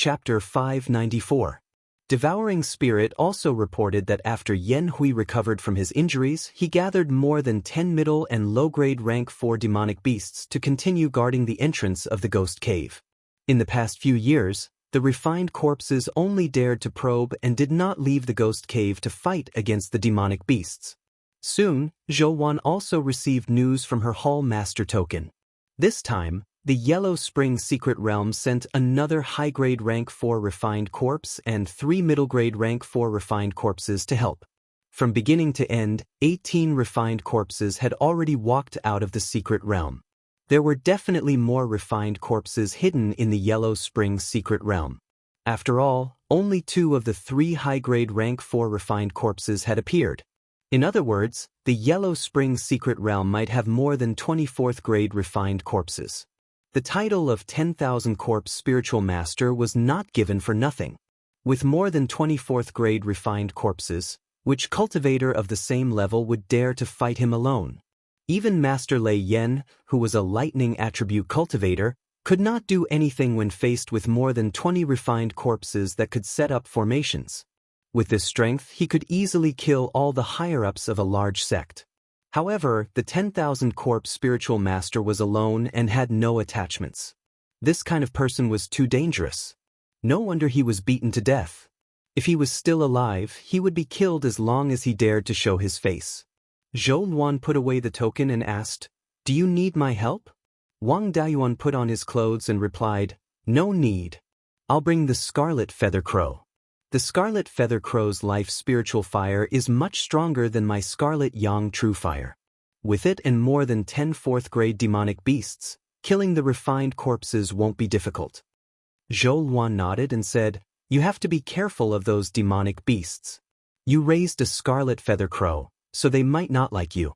Chapter 594. Devouring Spirit also reported that after Yan Hui recovered from his injuries, he gathered more than 10 middle and low-grade rank 4 demonic beasts to continue guarding the entrance of the ghost cave. In the past few years, the refined corpses only dared to probe and did not leave the ghost cave to fight against the demonic beasts. Soon, Zhou Wan also received news from her Hall Master token. This time, the Yellow Spring Secret Realm sent another high-grade rank 4 refined corpse and 3 middle-grade rank 4 refined corpses to help. From beginning to end, 18 refined corpses had already walked out of the Secret Realm. There were definitely more refined corpses hidden in the Yellow Spring Secret Realm. After all, only 2 of the 3 high-grade rank 4 refined corpses had appeared. In other words, the Yellow Spring Secret Realm might have more than 24th grade refined corpses. The title of 10,000 Corpse Spiritual Master was not given for nothing. With more than 24th grade refined corpses, which cultivator of the same level would dare to fight him alone? Even Master Lei Yen, who was a lightning attribute cultivator, could not do anything when faced with more than 20 refined corpses that could set up formations. With this strength, he could easily kill all the higher-ups of a large sect. However, the 10,000 Corpse Spiritual Master was alone and had no attachments. This kind of person was too dangerous. No wonder he was beaten to death. If he was still alive, he would be killed as long as he dared to show his face. Zhou Luan put away the token and asked, "Do you need my help?" Wang Daoist put on his clothes and replied, "No need. I'll bring the Scarlet Feather Crow. The Scarlet Feather Crow's life spiritual fire is much stronger than my Scarlet Yang True Fire. With it and more than 10 4th-grade demonic beasts, killing the refined corpses won't be difficult." Zhou Luan nodded and said, "You have to be careful of those demonic beasts. You raised a Scarlet Feather Crow, so they might not like you."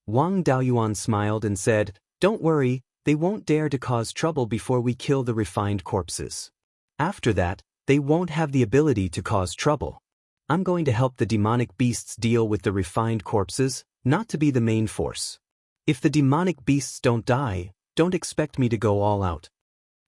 Wang Daoist smiled and said, "Don't worry, they won't dare to cause trouble before we kill the refined corpses. After that, they won't have the ability to cause trouble. I'm going to help the demonic beasts deal with the refined corpses, not to be the main force. If the demonic beasts don't die, don't expect me to go all out."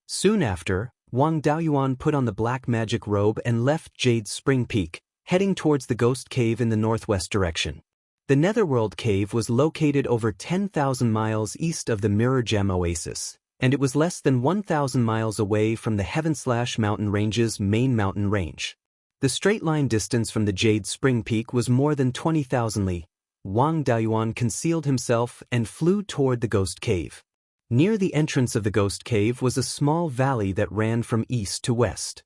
Soon after, Wang Daoist put on the black magic robe and left Jade Spring Peak, heading towards the ghost cave in the northwest direction. The Netherworld Cave was located over 10,000 miles east of the Mirror Gem Oasis, and it was less than 1,000 miles away from the Heaven/Mountain Range's main mountain range. The straight-line distance from the Jade Spring Peak was more than 20,000 li. Wang Daoist concealed himself and flew toward the ghost cave. Near the entrance of the ghost cave was a small valley that ran from east to west.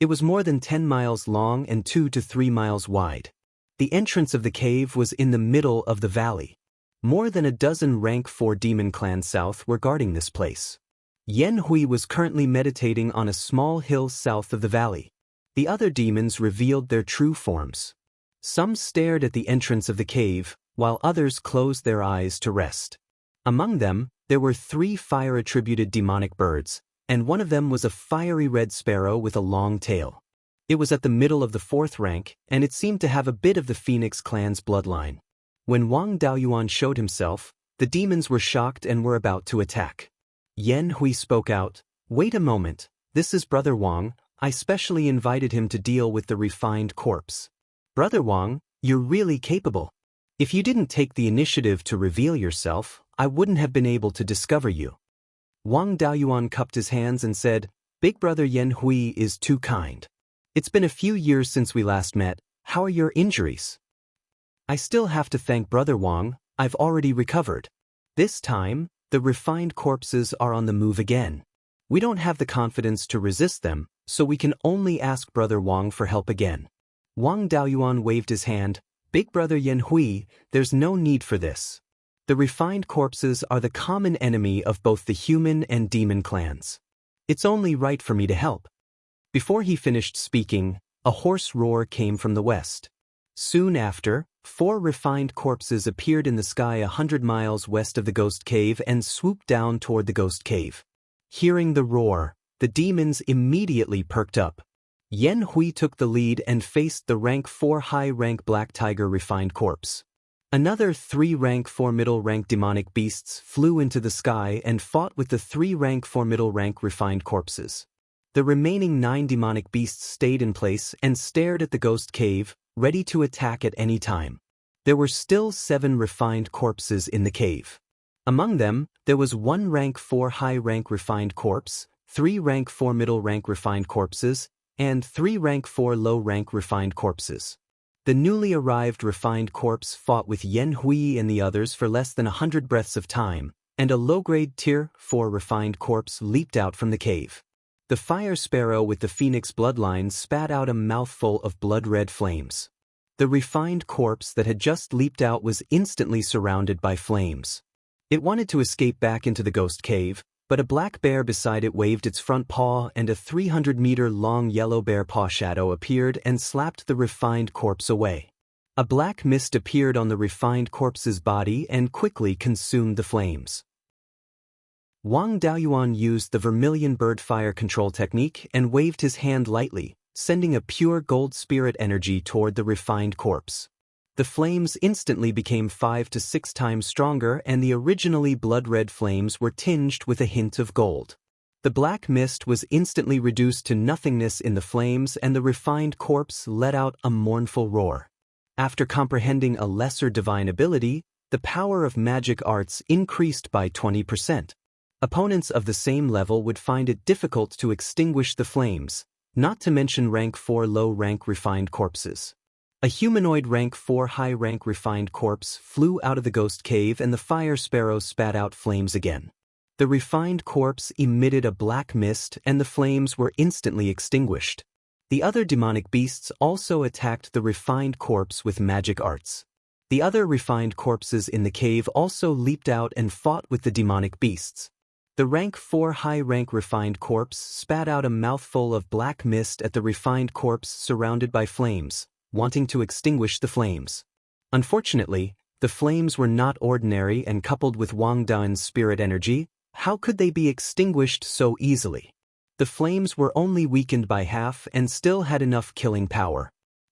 It was more than 10 miles long and 2 to 3 miles wide. The entrance of the cave was in the middle of the valley. More than a dozen rank 4 demon clans south were guarding this place. Yan Hui was currently meditating on a small hill south of the valley. The other demons revealed their true forms. Some stared at the entrance of the cave, while others closed their eyes to rest. Among them, there were 3 fire-attributed demonic birds, and one of them was a fiery red sparrow with a long tail. It was at the middle of the 4th rank, and it seemed to have a bit of the Phoenix clan's bloodline. When Wang Daoist showed himself, the demons were shocked and were about to attack. Yan Hui spoke out, "Wait a moment, this is Brother Wang. I specially invited him to deal with the refined corpse. Brother Wang, you're really capable. If you didn't take the initiative to reveal yourself, I wouldn't have been able to discover you." Wang Daoist cupped his hands and said, "Big Brother Yan Hui is too kind. It's been a few years since we last met. How are your injuries?" "I still have to thank Brother Wang. I've already recovered. This time, the refined corpses are on the move again. We don't have the confidence to resist them, so we can only ask Brother Wang for help again." Wang Daoist waved his hand, "Big Brother Yan Hui, there's no need for this. The refined corpses are the common enemy of both the human and demon clans. It's only right for me to help." Before he finished speaking, a hoarse roar came from the west. Soon after, 4 refined corpses appeared in the sky 100 miles west of the ghost cave and swooped down toward the ghost cave. Hearing the roar, the demons immediately perked up. Yan Hui took the lead and faced the rank 4 high-rank Black Tiger refined corpse. Another 3 rank 4 middle-rank demonic beasts flew into the sky and fought with the 3 rank 4 middle-rank refined corpses. The remaining 9 demonic beasts stayed in place and stared at the ghost cave, ready to attack at any time. There were still 7 refined corpses in the cave. Among them, there was 1 rank 4 high-rank refined corpse, 3 rank 4 middle-rank refined corpses, and 3 rank 4 low-rank refined corpses. The newly arrived refined corpse fought with Yan Hui and the others for less than 100 breaths of time, and a low-grade Tier 4 refined corpse leaped out from the cave. The fire sparrow with the phoenix bloodline spat out a mouthful of blood-red flames. The refined corpse that had just leaped out was instantly surrounded by flames. It wanted to escape back into the ghost cave, but a black bear beside it waved its front paw and a 300-meter-long yellow bear paw shadow appeared and slapped the refined corpse away. A black mist appeared on the refined corpse's body and quickly consumed the flames. Wang Daoyuan used the vermilion bird fire control technique and waved his hand lightly, sending a pure gold spirit energy toward the refined corpse. The flames instantly became 5 to 6 times stronger and the originally blood-red flames were tinged with a hint of gold. The black mist was instantly reduced to nothingness in the flames and the refined corpse let out a mournful roar. After comprehending a lesser divine ability, the power of magic arts increased by 20%. Opponents of the same level would find it difficult to extinguish the flames, not to mention rank 4 low-rank refined corpses. A humanoid rank 4 high-rank refined corpse flew out of the ghost cave and the fire sparrow spat out flames again. The refined corpse emitted a black mist and the flames were instantly extinguished. The other demonic beasts also attacked the refined corpse with magic arts. The other refined corpses in the cave also leaped out and fought with the demonic beasts. The rank 4 high-rank refined corpse spat out a mouthful of black mist at the refined corpse surrounded by flames, wanting to extinguish the flames. Unfortunately, the flames were not ordinary and coupled with Wang Daoyuan's spirit energy, how could they be extinguished so easily? The flames were only weakened by half and still had enough killing power.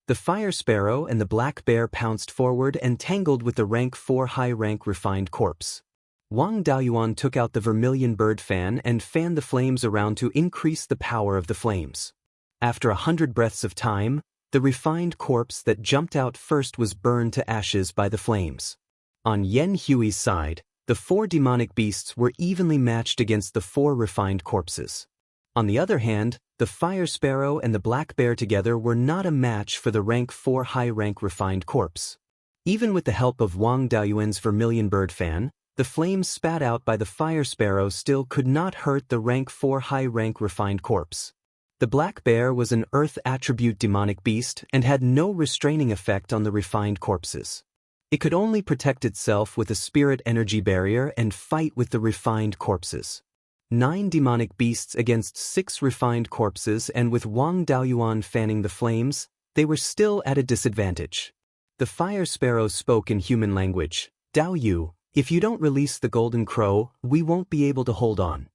The fire sparrow and the black bear pounced forward and tangled with the rank 4 high-rank refined corpse. Wang Daoyuan took out the vermilion bird fan and fanned the flames around to increase the power of the flames. After 100 breaths of time, the refined corpse that jumped out first was burned to ashes by the flames. On Yan Hui's side, the 4 demonic beasts were evenly matched against the 4 refined corpses. On the other hand, the fire sparrow and the black bear together were not a match for the rank 4 high-rank refined corpse. Even with the help of Wang Daoyuan's vermilion bird fan, the flames spat out by the fire sparrow still could not hurt the rank 4 high-rank refined corpse. The black bear was an earth attribute demonic beast and had no restraining effect on the refined corpses. It could only protect itself with a spirit energy barrier and fight with the refined corpses. 9 demonic beasts against 6 refined corpses, and with Wang Daoyuan fanning the flames, they were still at a disadvantage. The fire sparrow spoke in human language. "Dao Yu, if you don't release the golden crow, we won't be able to hold on."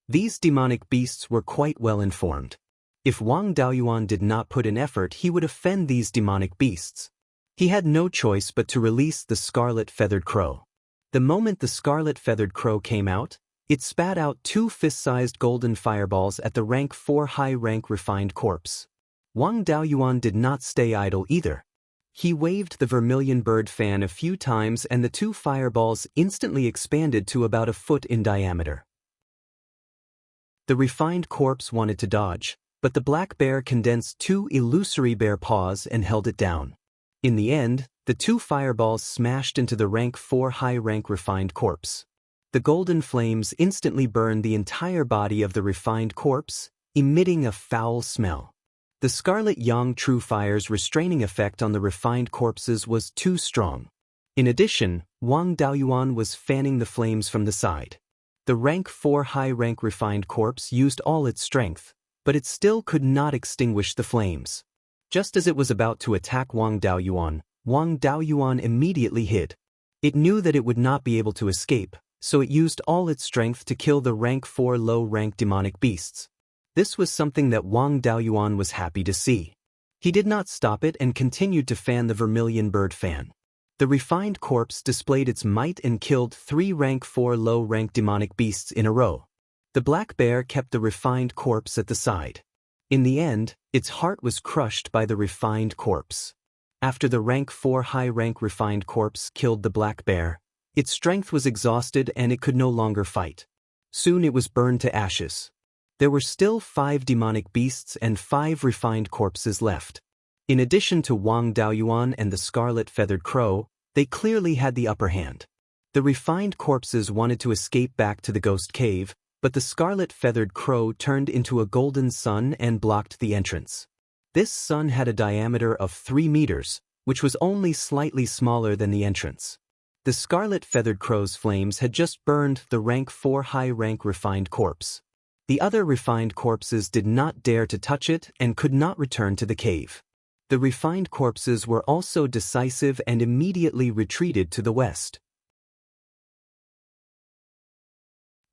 These demonic beasts were quite well informed. If Wang Daoyuan did not put in effort, he would offend these demonic beasts. He had no choice but to release the scarlet feathered crow. The moment the scarlet feathered crow came out, it spat out 2 fist-sized golden fireballs at the rank 4 high-rank refined corpse. Wang Daoyuan did not stay idle either. He waved the vermilion bird fan a few times and the 2 fireballs instantly expanded to about a foot in diameter. The refined corpse wanted to dodge, but the black bear condensed 2 illusory bear paws and held it down. In the end, the 2 fireballs smashed into the rank 4 high-rank refined corpse. The golden flames instantly burned the entire body of the refined corpse, emitting a foul smell. The Scarlet Yang True Fire's restraining effect on the refined corpses was too strong. In addition, Wang Daoyuan was fanning the flames from the side. The rank 4 high-rank refined corpse used all its strength, but it still could not extinguish the flames. Just as it was about to attack Wang Daoyuan immediately hid. It knew that it would not be able to escape, so it used all its strength to kill the rank 4 low-rank demonic beasts. This was something that Wang Daoyuan was happy to see. He did not stop it and continued to fan the vermilion bird fan. The refined corpse displayed its might and killed 3 rank 4 low-rank demonic beasts in a row. The black bear kept the refined corpse at the side. In the end, its heart was crushed by the refined corpse. After the rank 4 high-rank refined corpse killed the black bear, its strength was exhausted and it could no longer fight. Soon it was burned to ashes. There were still 5 demonic beasts and 5 refined corpses left. In addition to Wang Daoyuan and the scarlet-feathered crow, they clearly had the upper hand. The refined corpses wanted to escape back to the ghost cave, but the scarlet-feathered crow turned into a golden sun and blocked the entrance. This sun had a diameter of 3 meters, which was only slightly smaller than the entrance. The scarlet-feathered crow's flames had just burned the rank 4 high-rank refined corpse. The other refined corpses did not dare to touch it and could not return to the cave. The refined corpses were also decisive and immediately retreated to the west.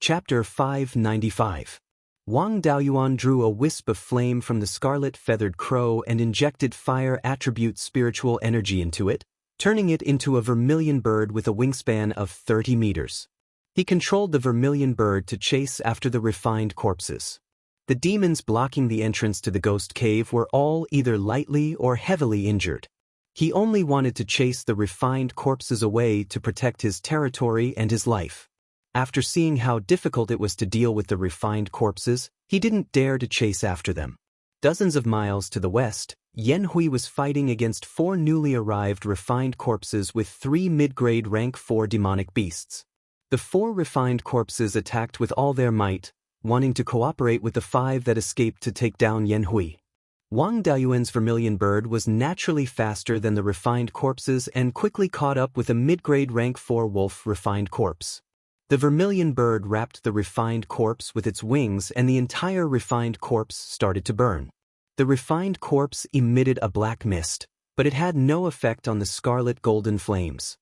Chapter 595. Wang Daoyuan drew a wisp of flame from the scarlet-feathered crow and injected fire attribute spiritual energy into it, turning it into a vermilion bird with a wingspan of 30 meters. He controlled the vermilion bird to chase after the refined corpses. The demons blocking the entrance to the ghost cave were all either lightly or heavily injured. He only wanted to chase the refined corpses away to protect his territory and his life. After seeing how difficult it was to deal with the refined corpses, he didn't dare to chase after them. Dozens of miles to the west, Yanhui was fighting against 4 newly arrived refined corpses with 3 mid-grade rank 4 demonic beasts. The 4 refined corpses attacked with all their might, wanting to cooperate with the 5 that escaped to take down Yanhui. Wang Daoyuan's vermilion bird was naturally faster than the refined corpses and quickly caught up with a mid-grade rank 4 wolf refined corpse. The vermilion bird wrapped the refined corpse with its wings and the entire refined corpse started to burn. The refined corpse emitted a black mist, but it had no effect on the scarlet golden flames.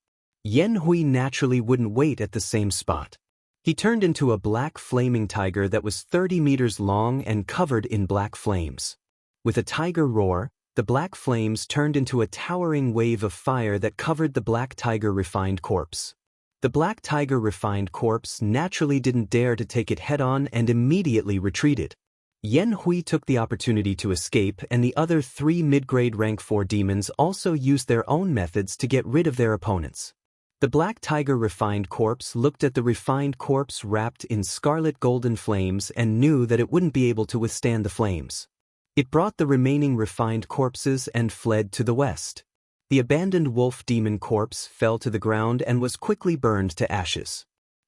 Yanhui naturally wouldn't wait at the same spot. He turned into a black flaming tiger that was 30 meters long and covered in black flames. With a tiger roar, the black flames turned into a towering wave of fire that covered the black tiger refined corpse. The black tiger refined corpse naturally didn't dare to take it head-on and immediately retreated. Yanhui took the opportunity to escape and the other 3 mid-grade rank 4 demons also used their own methods to get rid of their opponents. The black tiger refined corpse looked at the refined corpse wrapped in scarlet golden flames and knew that it wouldn't be able to withstand the flames. It brought the remaining refined corpses and fled to the west. The abandoned wolf demon corpse fell to the ground and was quickly burned to ashes.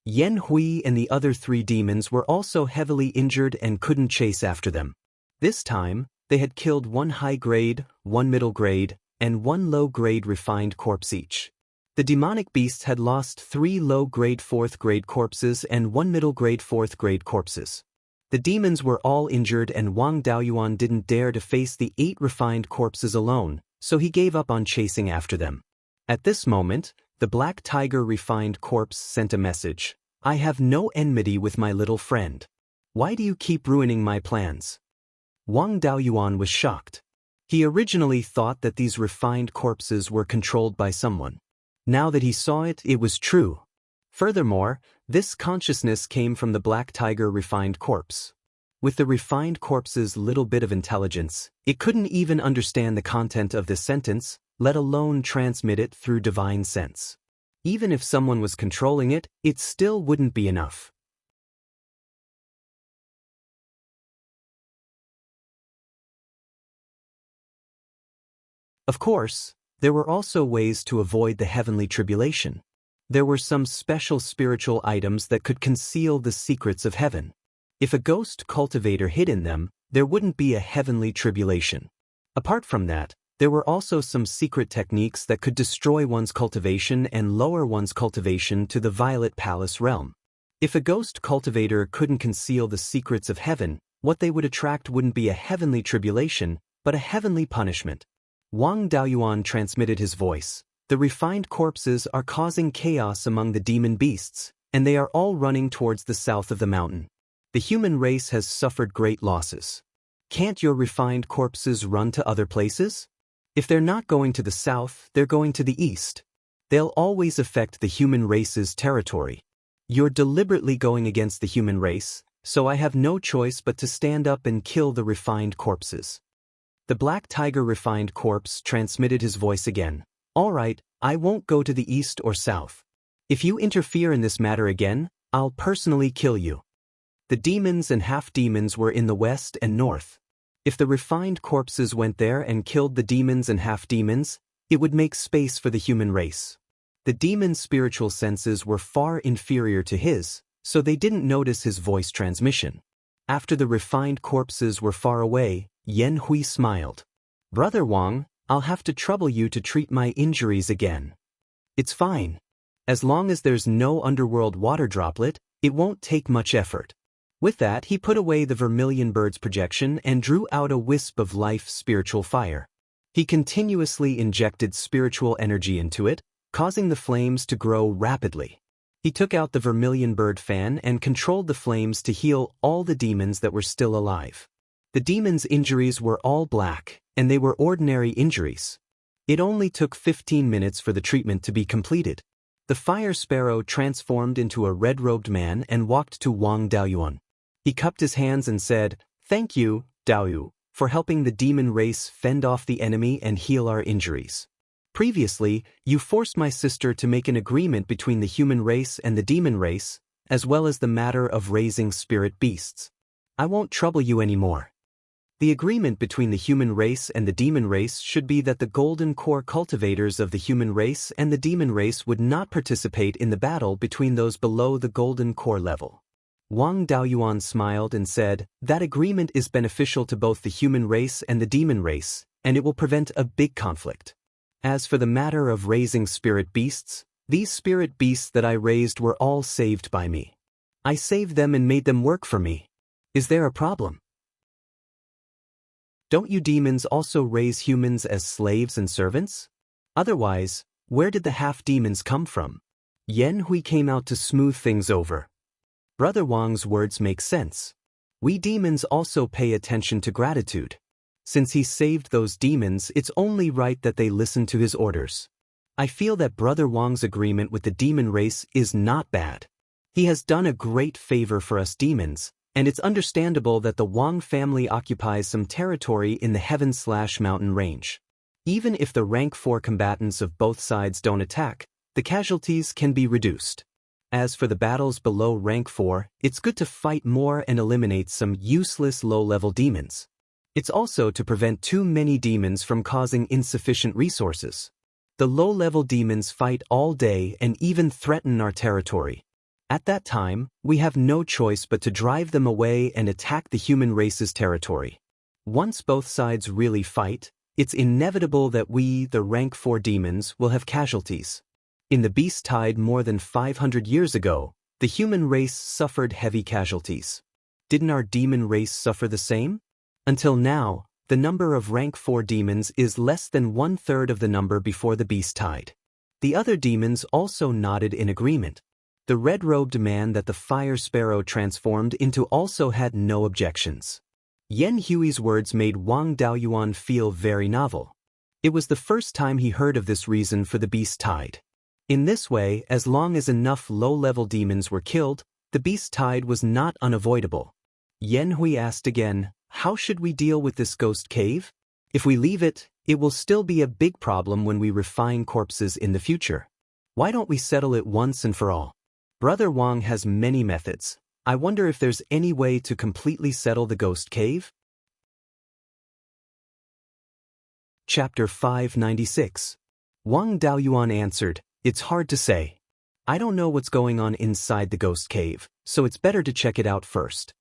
Yanhui and the other 3 demons were also heavily injured and couldn't chase after them. This time, they had killed 1 high-grade, 1 middle-grade, and 1 low-grade refined corpse each. The demonic beasts had lost 3 low-grade 4th-grade corpses and 1 middle-grade 4th-grade corpses. The demons were all injured and Wang Daoyuan didn't dare to face the 8 refined corpses alone, so he gave up on chasing after them. At this moment, the black tiger refined corpse sent a message. "I have no enmity with my little friend. Why do you keep ruining my plans?" Wang Daoyuan was shocked. He originally thought that these refined corpses were controlled by someone. Now that he saw it, it was true. Furthermore, this consciousness came from the black tiger refined corpse. With the refined corpse's little bit of intelligence, it couldn't even understand the content of this sentence, let alone transmit it through divine sense. Even if someone was controlling it, it still wouldn't be enough. Of course, there were also ways to avoid the heavenly tribulation. There were some special spiritual items that could conceal the secrets of heaven. If a ghost cultivator hid in them, there wouldn't be a heavenly tribulation. Apart from that, there were also some secret techniques that could destroy one's cultivation and lower one's cultivation to the Violet Palace realm. If a ghost cultivator couldn't conceal the secrets of heaven, what they would attract wouldn't be a heavenly tribulation, but a heavenly punishment. Wang Daoyuan transmitted his voice. The refined corpses are causing chaos among the demon beasts, and they are all running towards the south of the mountain. The human race has suffered great losses. Can't your refined corpses run to other places? If they're not going to the south, they're going to the east. They'll always affect the human race's territory. You're deliberately going against the human race, so I have no choice but to stand up and kill the refined corpses. The black tiger refined corpse transmitted his voice again. All right, I won't go to the east or south. If you interfere in this matter again, I'll personally kill you. The demons and half-demons were in the west and north. If the refined corpses went there and killed the demons and half-demons, it would make space for the human race. The demons' spiritual senses were far inferior to his, so they didn't notice his voice transmission. After the refined corpses were far away, Yan Hui smiled. Brother Wang, I'll have to trouble you to treat my injuries again. It's fine. As long as there's no underworld water droplet, it won't take much effort. With that, he put away the vermilion bird's projection and drew out a wisp of life spiritual fire. He continuously injected spiritual energy into it, causing the flames to grow rapidly. He took out the vermilion bird fan and controlled the flames to heal all the demons that were still alive. The demons' injuries were all black, and they were ordinary injuries. It only took 15 minutes for the treatment to be completed. The fire sparrow transformed into a red-robed man and walked to Wang Daoyuan. He cupped his hands and said, "Thank you, Daoyu, for helping the demon race fend off the enemy and heal our injuries. Previously, you forced my sister to make an agreement between the human race and the demon race, as well as the matter of raising spirit beasts. I won't trouble you anymore. The agreement between the human race and the demon race should be that the golden core cultivators of the human race and the demon race would not participate in the battle between those below the golden core level." Wang Daoyuan smiled and said, "That agreement is beneficial to both the human race and the demon race, and it will prevent a big conflict. As for the matter of raising spirit beasts, these spirit beasts that I raised were all saved by me. I saved them and made them work for me. Is there a problem? Don't you demons also raise humans as slaves and servants? Otherwise, where did the half-demons come from?" Yan Hui came out to smooth things over. Brother Wang's words make sense. We demons also pay attention to gratitude. Since he saved those demons, it's only right that they listen to his orders. I feel that Brother Wang's agreement with the demon race is not bad. He has done a great favor for us demons, and it's understandable that the Wang family occupies some territory in the heaven/mountain range. Even if the rank 4 combatants of both sides don't attack, the casualties can be reduced. As for the battles below rank 4, it's good to fight more and eliminate some useless low-level demons. It's also to prevent too many demons from causing insufficient resources. The low-level demons fight all day and even threaten our territory. At that time, we have no choice but to drive them away and attack the human race's territory. Once both sides really fight, it's inevitable that we, the rank 4 demons, will have casualties. In the Beast Tide more than 500 years ago, the human race suffered heavy casualties. Didn't our demon race suffer the same? Until now, the number of rank 4 demons is less than 1/3 of the number before the Beast Tide. The other demons also nodded in agreement. The red-robed man that the fire sparrow transformed into also had no objections. Yan Hui's words made Wang Daoyuan feel very novel. It was the first time he heard of this reason for the Beast Tide. In this way, as long as enough low-level demons were killed, the Beast Tide was not unavoidable. Yan Hui asked again, "How should we deal with this ghost cave? If we leave it, it will still be a big problem when we refine corpses in the future. Why don't we settle it once and for all?" Brother Wang has many methods. I wonder if there's any way to completely settle the ghost cave? Chapter 596. Wang Daoyuan answered, "It's hard to say. I don't know what's going on inside the ghost cave, so it's better to check it out first."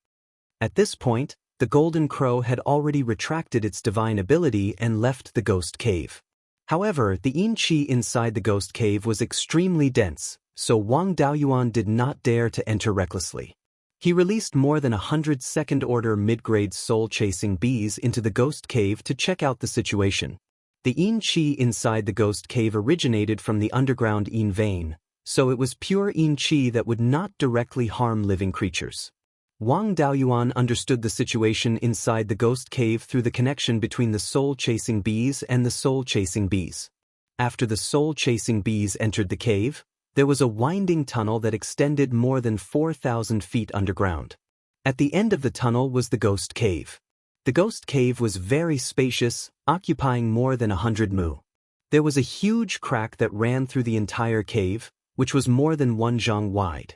At this point, the golden crow had already retracted its divine ability and left the ghost cave. However, the yin qi inside the ghost cave was extremely dense, so Wang Daoyuan did not dare to enter recklessly. He released more than 100 second-order mid-grade soul-chasing bees into the ghost cave to check out the situation. The yin qi inside the ghost cave originated from the underground yin vein, so it was pure yin qi that would not directly harm living creatures. Wang Daoyuan understood the situation inside the ghost cave through the connection between the soul-chasing bees and the soul-chasing bees. After the soul-chasing bees entered the cave, there was a winding tunnel that extended more than 4,000 feet underground. At the end of the tunnel was the ghost cave. The ghost cave was very spacious, occupying more than 100 mu. There was a huge crack that ran through the entire cave, which was more than 1 zhang wide.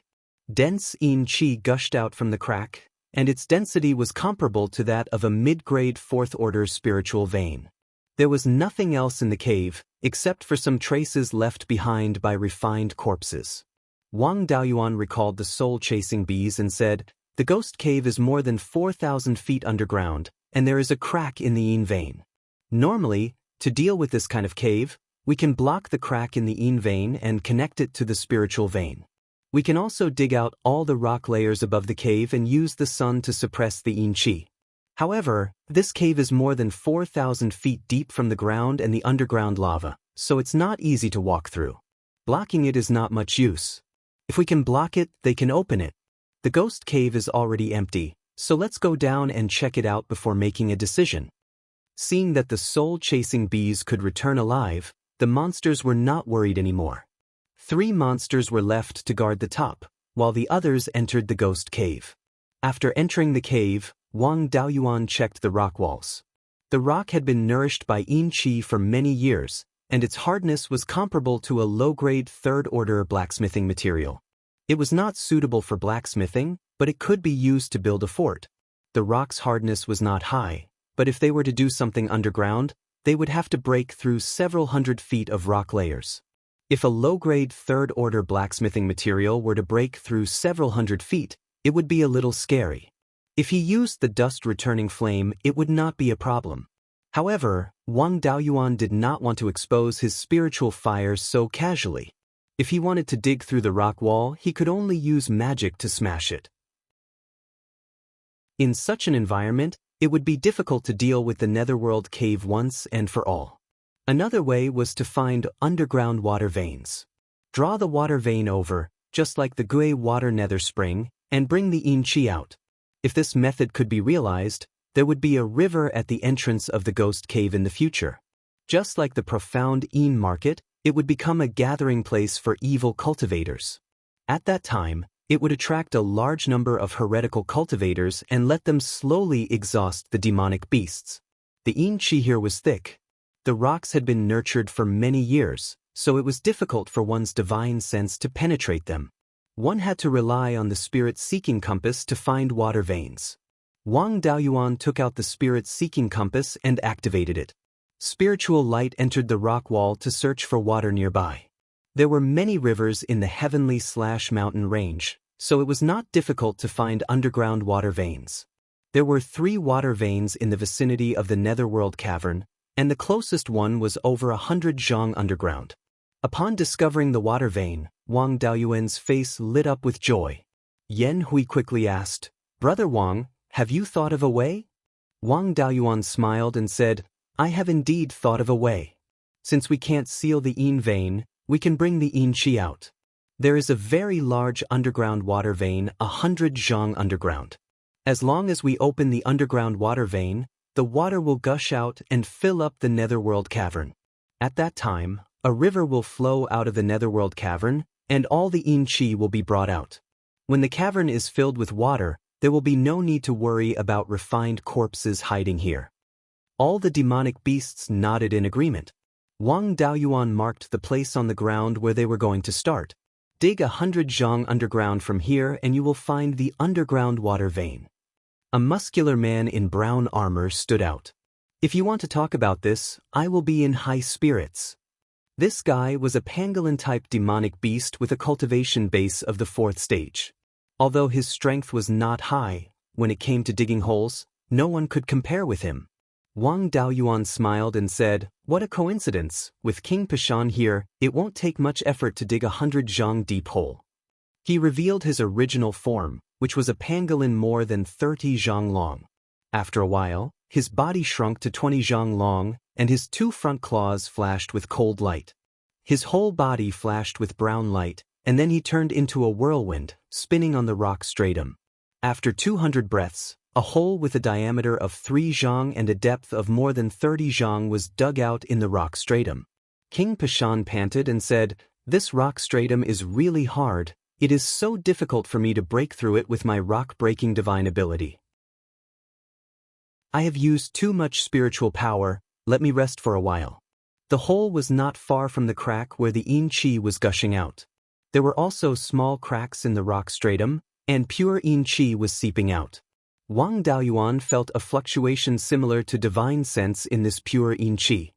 Dense yin qi gushed out from the crack, and its density was comparable to that of a mid-grade fourth-order spiritual vein. There was nothing else in the cave, except for some traces left behind by refined corpses. Wang Daoyuan recalled the soul-chasing bees and said, "The ghost cave is more than 4,000 feet underground, and there is a crack in the yin vein. Normally, to deal with this kind of cave, we can block the crack in the yin vein and connect it to the spiritual vein. We can also dig out all the rock layers above the cave and use the sun to suppress the yin qi. However, this cave is more than 4,000 feet deep from the ground and the underground lava, so it's not easy to walk through. Blocking it is not much use. If we can block it, they can open it. The ghost cave is already empty, so let's go down and check it out before making a decision." Seeing that the soul-chasing bees could return alive, the monsters were not worried anymore. 3 monsters were left to guard the top, while the others entered the ghost cave. After entering the cave, Wang Daoyuan checked the rock walls. The rock had been nourished by yin qi for many years, and its hardness was comparable to a low-grade third-order blacksmithing material. It was not suitable for blacksmithing, but it could be used to build a fort. The rock's hardness was not high, but if they were to do something underground, they would have to break through several hundred feet of rock layers. If a low-grade third-order blacksmithing material were to break through several hundred feet, it would be a little scary. If he used the dust-returning flame, it would not be a problem. However, Wang Daoyuan did not want to expose his spiritual fire so casually. If he wanted to dig through the rock wall, he could only use magic to smash it. In such an environment, it would be difficult to deal with the netherworld cave once and for all. Another way was to find underground water veins. Draw the water vein over, just like the Gui water nether spring, and bring the yin qi out. If this method could be realized, there would be a river at the entrance of the ghost cave in the future. Just like the profound yin market, it would become a gathering place for evil cultivators. At that time, it would attract a large number of heretical cultivators and let them slowly exhaust the demonic beasts. The yin qi here was thick. The rocks had been nurtured for many years, so it was difficult for one's divine sense to penetrate them. One had to rely on the spirit-seeking compass to find water veins. Wang Daoyuan took out the spirit-seeking compass and activated it. Spiritual light entered the rock wall to search for water nearby. There were many rivers in the heavenly/mountain range, so it was not difficult to find underground water veins. There were 3 water veins in the vicinity of the netherworld cavern, and the closest one was over 100 zhang underground. Upon discovering the water vein, Wang Daoyuan's face lit up with joy. Yan Hui quickly asked, "Brother Wang, have you thought of a way?" Wang Daoyuan smiled and said, "I have indeed thought of a way. Since we can't seal the yin vein, we can bring the yin qi out. There is a very large underground water vein 100 zhang underground. As long as we open the underground water vein, the water will gush out and fill up the netherworld cavern. At that time, a river will flow out of the netherworld cavern, and all the yin qi will be brought out. When the cavern is filled with water, there will be no need to worry about refined corpses hiding here." All the demonic beasts nodded in agreement. Wang Daoyuan marked the place on the ground where they were going to start. "Dig 100 zhang underground from here and you will find the underground water vein." A muscular man in brown armor stood out. "If you want to talk about this, I will be in high spirits." This guy was a pangolin-type demonic beast with a cultivation base of the 4th stage. Although his strength was not high, when it came to digging holes, no one could compare with him. Wang Daoyuan smiled and said, "What a coincidence, with King Pishan here, it won't take much effort to dig 100 zhang deep hole." He revealed his original form, which was a pangolin more than 30 zhang long. After a while, his body shrunk to 20 zhang long, and his 2 front claws flashed with cold light. His whole body flashed with brown light, and then he turned into a whirlwind, spinning on the rock stratum. After 200 breaths, a hole with a diameter of 3 zhang and a depth of more than 30 zhang was dug out in the rock stratum. King Pishan panted and said, "This rock stratum is really hard, It is so difficult for me to break through it with my rock-breaking divine ability. I have used too much spiritual power, let me rest for a while. The hole was not far from the crack where the yin qi was gushing out. There were also small cracks in the rock stratum, and pure yin qi was seeping out. Wang Daoyuan felt a fluctuation similar to divine sense in this pure yin qi.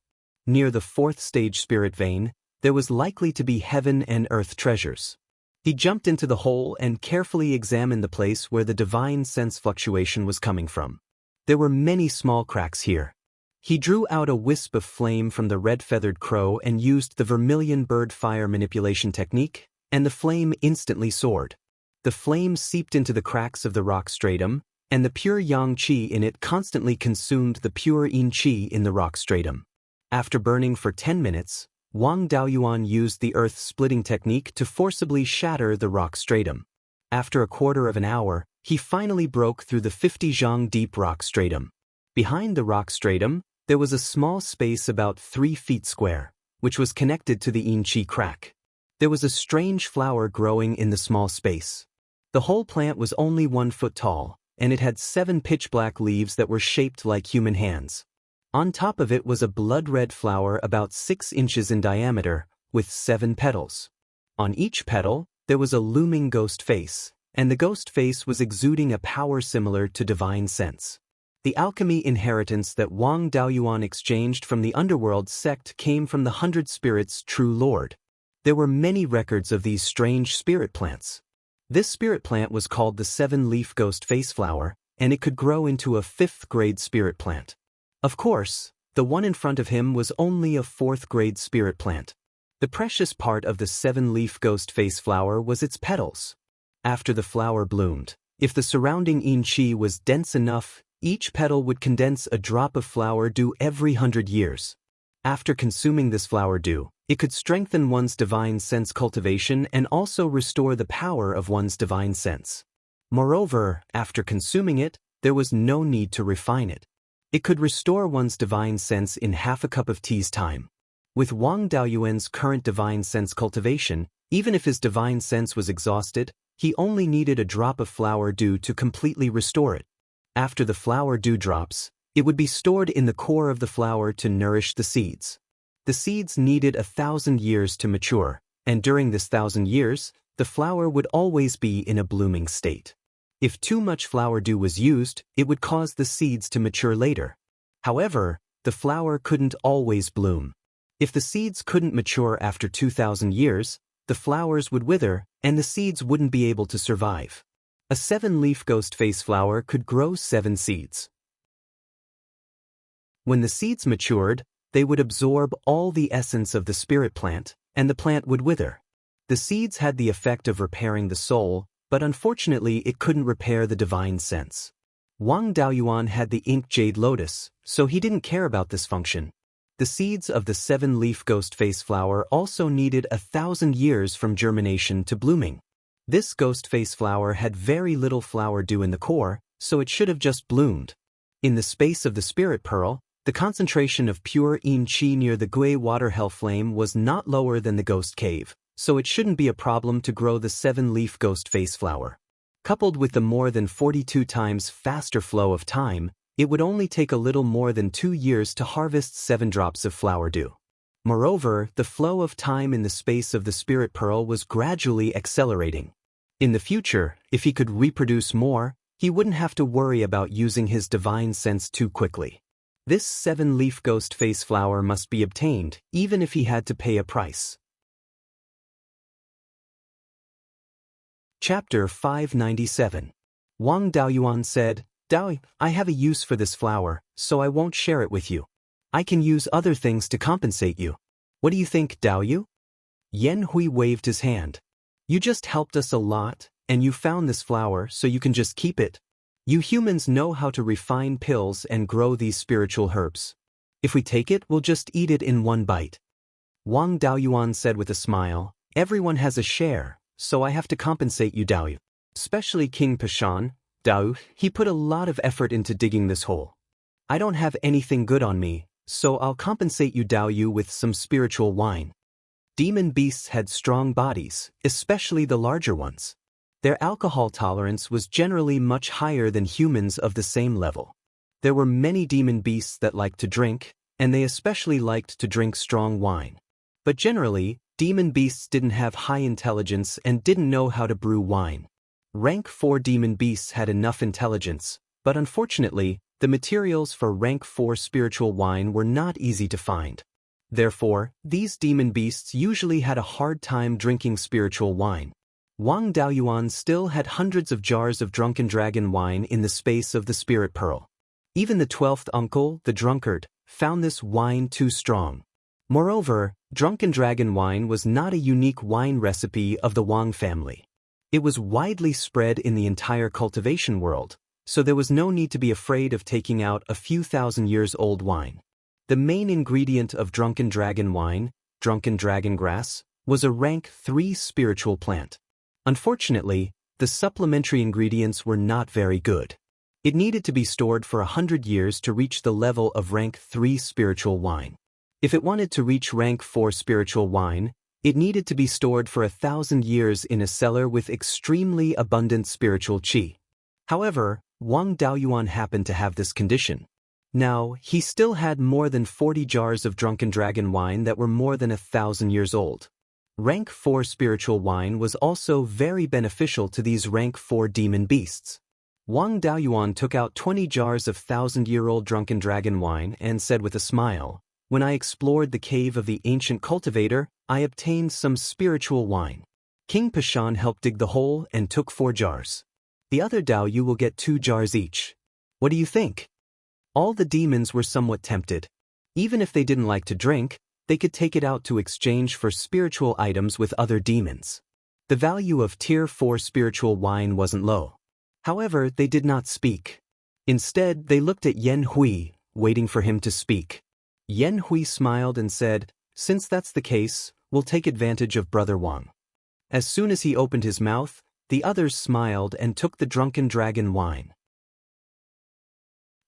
Near the fourth stage spirit vein, there was likely to be heaven and earth treasures. He jumped into the hole and carefully examined the place where the divine sense fluctuation was coming from. There were many small cracks here. He drew out a wisp of flame from the red-feathered crow and used the vermilion bird fire manipulation technique, and the flame instantly soared. The flame seeped into the cracks of the rock stratum, and the pure yang qi in it constantly consumed the pure yin qi in the rock stratum. After burning for 10 minutes, Wang Daoyuan used the earth-splitting technique to forcibly shatter the rock stratum. After a quarter of an hour, he finally broke through the 50 zhang deep rock stratum. Behind the rock stratum, there was a small space about 3 feet square, which was connected to the yin qi crack. There was a strange flower growing in the small space. The whole plant was only 1 foot tall, and it had 7 pitch-black leaves that were shaped like human hands. On top of it was a blood-red flower about 6 inches in diameter, with 7 petals. On each petal, there was a looming ghost face, and the ghost face was exuding a power similar to divine sense. The alchemy inheritance that Wang Daoyuan exchanged from the underworld sect came from the 100 spirits' true lord. There were many records of these strange spirit plants. This spirit plant was called the 7-leaf ghost face flower, and it could grow into a 5th-grade spirit plant. Of course, the one in front of him was only a 4th-grade spirit plant. The precious part of the 7-leaf ghost face flower was its petals. After the flower bloomed, if the surrounding yin qi was dense enough, each petal would condense a drop of flower dew every 100 years. After consuming this flower dew, it could strengthen one's divine sense cultivation and also restore the power of one's divine sense. Moreover, after consuming it, there was no need to refine it. It could restore one's divine sense in half a cup of tea's time. With Wang Daoyuan's current divine sense cultivation, even if his divine sense was exhausted, he only needed a drop of flower dew to completely restore it. After the flower dew drops, it would be stored in the core of the flower to nourish the seeds. The seeds needed 1,000 years to mature, and during this 1,000 years, the flower would always be in a blooming state. If too much flower dew was used, it would cause the seeds to mature later. However, the flower couldn't always bloom. If the seeds couldn't mature after 2,000 years, the flowers would wither, and the seeds wouldn't be able to survive. A 7-leaf ghost face flower could grow 7 seeds. When the seeds matured, they would absorb all the essence of the spirit plant, and the plant would wither. The seeds had the effect of repairing the soul, but unfortunately it couldn't repair the divine sense. Wang Daoyuan had the ink jade lotus, so he didn't care about this function. The seeds of the 7-leaf ghost face flower also needed 1,000 years from germination to blooming. This ghost face flower had very little flower dew in the core, so it should have just bloomed. In the space of the spirit pearl, the concentration of pure yin qi near the Gui water hell flame was not lower than the ghost cave, so it shouldn't be a problem to grow the 7-leaf ghost face flower. Coupled with the more than 42 times faster flow of time, it would only take a little more than 2 years to harvest 7 drops of flower dew. Moreover, the flow of time in the space of the spirit pearl was gradually accelerating. In the future, if he could reproduce more, he wouldn't have to worry about using his divine sense too quickly. This 7-leaf ghost face flower must be obtained, even if he had to pay a price. Chapter 597. Wang Daoyuan said, "Dao, I have a use for this flower, so I won't share it with you. I can use other things to compensate you. What do you think, Daoyu?" Yan Hui waved his hand. "You just helped us a lot, and you found this flower so you can just keep it. You humans know how to refine pills and grow these spiritual herbs. If we take it, we'll just eat it in one bite." Wang Daoyuan said with a smile, "Everyone has a share, so I have to compensate you, Daoyu. Especially King Pashan, Daoyu, he put a lot of effort into digging this hole. I don't have anything good on me, so I'll compensate you, Daoyu, with some spiritual wine." Demon beasts had strong bodies, especially the larger ones. Their alcohol tolerance was generally much higher than humans of the same level. There were many demon beasts that liked to drink, and they especially liked to drink strong wine. But generally, demon beasts didn't have high intelligence and didn't know how to brew wine. Rank 4 demon beasts had enough intelligence, but unfortunately, the materials for rank 4 spiritual wine were not easy to find. Therefore, these demon beasts usually had a hard time drinking spiritual wine. Wang Daoyuan still had hundreds of jars of drunken dragon wine in the space of the spirit pearl. Even the 12th uncle, the drunkard, found this wine too strong. Moreover, drunken dragon wine was not a unique wine recipe of the Wang family. It was widely spread in the entire cultivation world, so there was no need to be afraid of taking out a few thousand years old wine. The main ingredient of drunken dragon wine, drunken dragon grass, was a rank 3 spiritual plant. Unfortunately, the supplementary ingredients were not very good. It needed to be stored for 100 years to reach the level of rank 3 spiritual wine. If it wanted to reach rank 4 spiritual wine, it needed to be stored for 1,000 years in a cellar with extremely abundant spiritual qi. However, Wang Daoyuan happened to have this condition. Now, he still had more than 40 jars of drunken dragon wine that were more than 1,000 years old. Rank 4 spiritual wine was also very beneficial to these rank 4 demon beasts. Wang Daoyuan took out 20 jars of 1,000-year-old drunken dragon wine and said with a smile, "When I explored the cave of the ancient cultivator, I obtained some spiritual wine. King Pashan helped dig the hole and took 4 jars. The other Daoyu will get 2 jars each. What do you think?" All the demons were somewhat tempted. Even if they didn't like to drink, they could take it out to exchange for spiritual items with other demons. The value of Tier 4 spiritual wine wasn't low. However, they did not speak. Instead, they looked at Yan Hui, waiting for him to speak. Yan Hui smiled and said, "Since that's the case, we'll take advantage of Brother Wang." As soon as he opened his mouth, the others smiled and took the drunken dragon wine.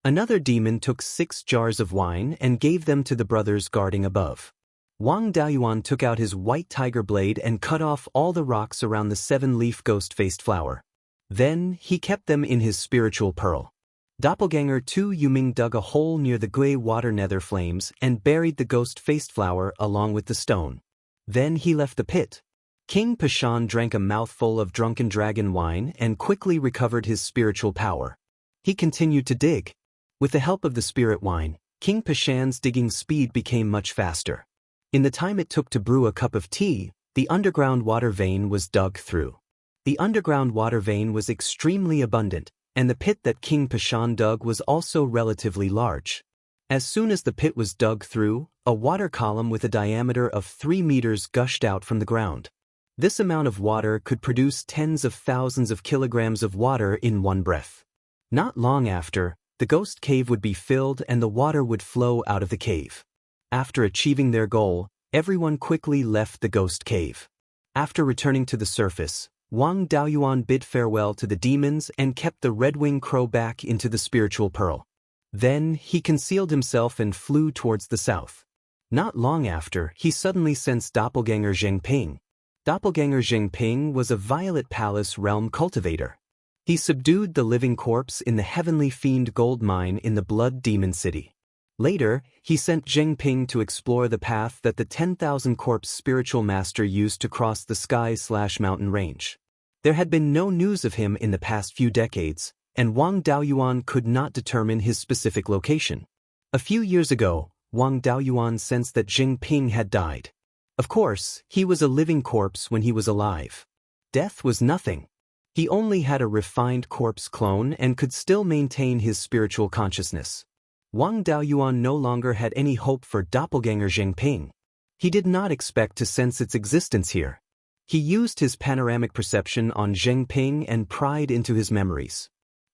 Another demon took 6 jars of wine and gave them to the brothers guarding above. Wang Daoyuan took out his white tiger blade and cut off all the rocks around the 7-leaf ghost-faced flower. Then, he kept them in his spiritual pearl. Doppelganger 2 Yuming dug a hole near the gray water nether flames and buried the ghost-faced flower along with the stone. Then he left the pit. King Pashan drank a mouthful of drunken dragon wine and quickly recovered his spiritual power. He continued to dig. With the help of the spirit wine, King Pashan's digging speed became much faster. In the time it took to brew a cup of tea, the underground water vein was dug through. The underground water vein was extremely abundant, and the pit that King Pashan dug was also relatively large. As soon as the pit was dug through, a water column with a diameter of 3 meters gushed out from the ground. This amount of water could produce tens of thousands of kilograms of water in one breath. Not long after, the ghost cave would be filled and the water would flow out of the cave. After achieving their goal, everyone quickly left the ghost cave. After returning to the surface, Wang Daoyuan bid farewell to the demons and kept the red-winged crow back into the spiritual pearl. Then, he concealed himself and flew towards the south. Not long after, he suddenly sensed Doppelganger Zhengping. Doppelganger Zhengping was a Violet Palace realm cultivator. He subdued the living corpse in the Heavenly Fiend gold mine in the Blood Demon City. Later, he sent Zhengping to explore the path that the 10,000 corpse spiritual master used to cross the sky/mountain range. There had been no news of him in the past few decades, and Wang Daoyuan could not determine his specific location. A few years ago, Wang Daoyuan sensed that Zhengping had died. Of course, he was a living corpse when he was alive. Death was nothing. He only had a refined corpse clone and could still maintain his spiritual consciousness. Wang Daoyuan no longer had any hope for Doppelganger Zhengping. He did not expect to sense its existence here. He used his panoramic perception on Zhengping and pried into his memories.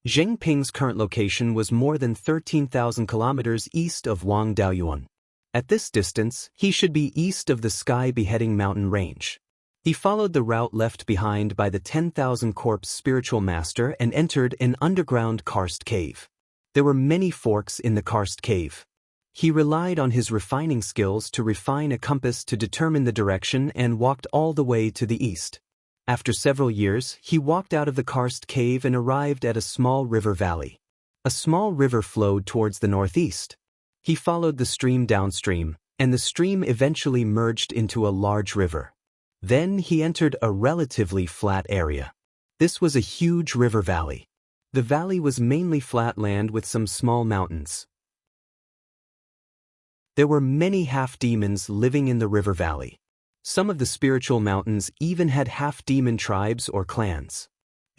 Zhengping's current location was more than 13,000 kilometers east of Wang Daoyuan. At this distance, he should be east of the sky-beheading mountain range. He followed the route left behind by the 10,000 corpse spiritual master and entered an underground karst cave. There were many forks in the karst cave. He relied on his refining skills to refine a compass to determine the direction and walked all the way to the east. After several years, he walked out of the karst cave and arrived at a small river valley. A small river flowed towards the northeast. He followed the stream downstream, and the stream eventually merged into a large river. Then he entered a relatively flat area. This was a huge river valley. The valley was mainly flat land with some small mountains. There were many half-demons living in the river valley. Some of the spiritual mountains even had half-demon tribes or clans.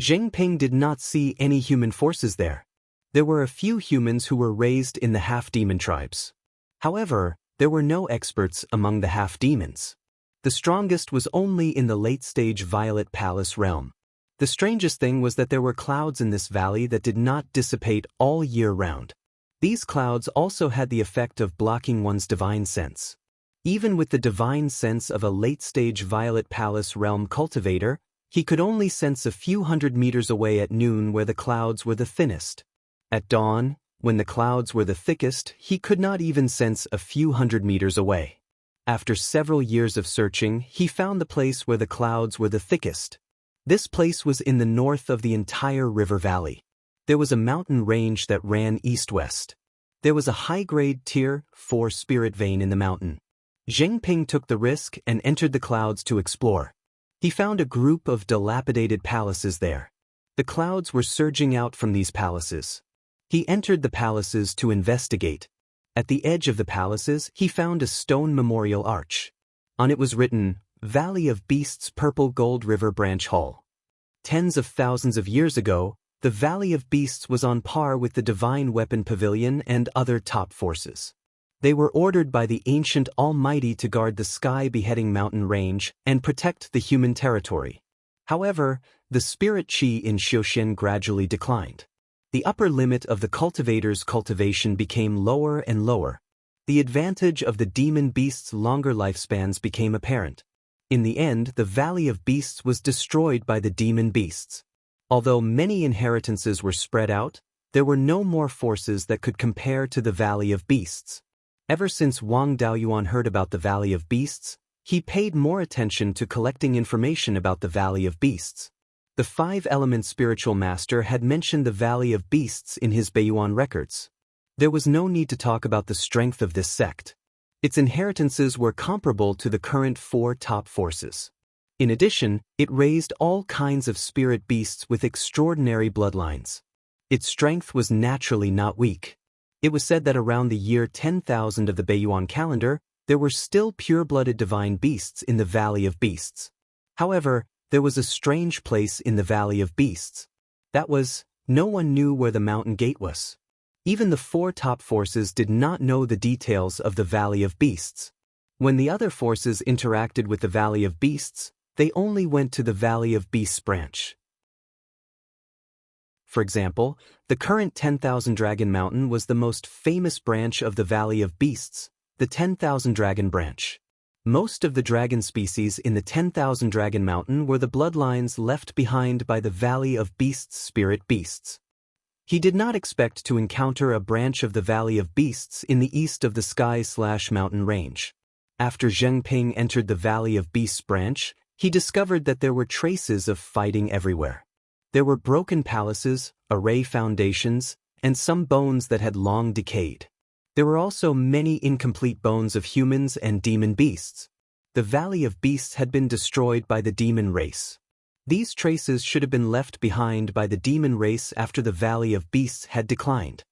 Zheng Ping did not see any human forces there. There were a few humans who were raised in the half-demon tribes. However, there were no experts among the half-demons. The strongest was only in the late-stage Violet Palace realm. The strangest thing was that there were clouds in this valley that did not dissipate all year round. These clouds also had the effect of blocking one's divine sense. Even with the divine sense of a late-stage Violet Palace realm cultivator, he could only sense a few hundred meters away at noon where the clouds were the thinnest. At dawn, when the clouds were the thickest, he could not even sense a few hundred meters away. After several years of searching, he found the place where the clouds were the thickest. This place was in the north of the entire river valley. There was a mountain range that ran east-west. There was a high-grade Tier 4 spirit vein in the mountain. Zheng Ping took the risk and entered the clouds to explore. He found a group of dilapidated palaces there. The clouds were surging out from these palaces. He entered the palaces to investigate. At the edge of the palaces, he found a stone memorial arch. On it was written, Valley of Beasts, Purple Gold River Branch Hall. Tens of thousands of years ago, the Valley of Beasts was on par with the Divine Weapon Pavilion and other top forces. They were ordered by the ancient Almighty to guard the sky-beheading mountain range and protect the human territory. However, the spirit qi in Xiaoxian gradually declined. The upper limit of the cultivator's cultivation became lower and lower. The advantage of the demon beast's longer lifespans became apparent. In the end, the Valley of Beasts was destroyed by the demon beasts. Although many inheritances were spread out, there were no more forces that could compare to the Valley of Beasts. Ever since Wang Daoyuan heard about the Valley of Beasts, he paid more attention to collecting information about the Valley of Beasts. The five-element spiritual master had mentioned the Valley of Beasts in his Beiyuan records. There was no need to talk about the strength of this sect. Its inheritances were comparable to the current four top forces. In addition, it raised all kinds of spirit beasts with extraordinary bloodlines. Its strength was naturally not weak. It was said that around the year 10,000 of the Beiyuan calendar, there were still pure-blooded divine beasts in the Valley of Beasts. However, there was a strange place in the Valley of Beasts. That was, no one knew where the mountain gate was. Even the four top forces did not know the details of the Valley of Beasts. When the other forces interacted with the Valley of Beasts, they only went to the Valley of Beasts branch. For example, the current 10,000 Dragon Mountain was the most famous branch of the Valley of Beasts, the 10,000 Dragon branch. Most of the dragon species in the 10,000 Dragon Mountain were the bloodlines left behind by the Valley of Beasts spirit beasts. He did not expect to encounter a branch of the Valley of Beasts in the east of the sky/mountain range. After Zheng Ping entered the Valley of Beasts branch, he discovered that there were traces of fighting everywhere. There were broken palaces, array foundations, and some bones that had long decayed. There were also many incomplete bones of humans and demon beasts. The Valley of Beasts had been destroyed by the demon race. These traces should have been left behind by the demon race after the Valley of Beasts had declined.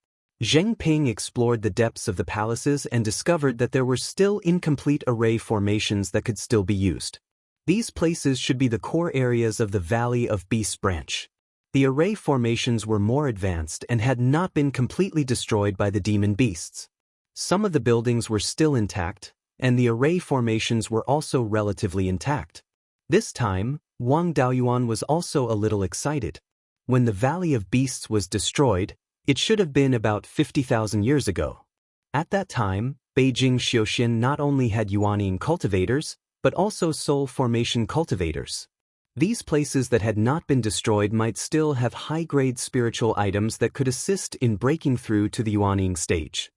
Zheng Ping explored the depths of the palaces and discovered that there were still incomplete array formations that could still be used. These places should be the core areas of the Valley of Beasts branch. The array formations were more advanced and had not been completely destroyed by the demon beasts. Some of the buildings were still intact, and the array formations were also relatively intact. This time, Wang Daoyuan was also a little excited. When the Valley of Beasts was destroyed, it should have been about 50,000 years ago. At that time, Beijing Xiaoxian not only had Yuanian cultivators, but also soul formation cultivators. These places that had not been destroyed might still have high-grade spiritual items that could assist in breaking through to the Yuanian stage.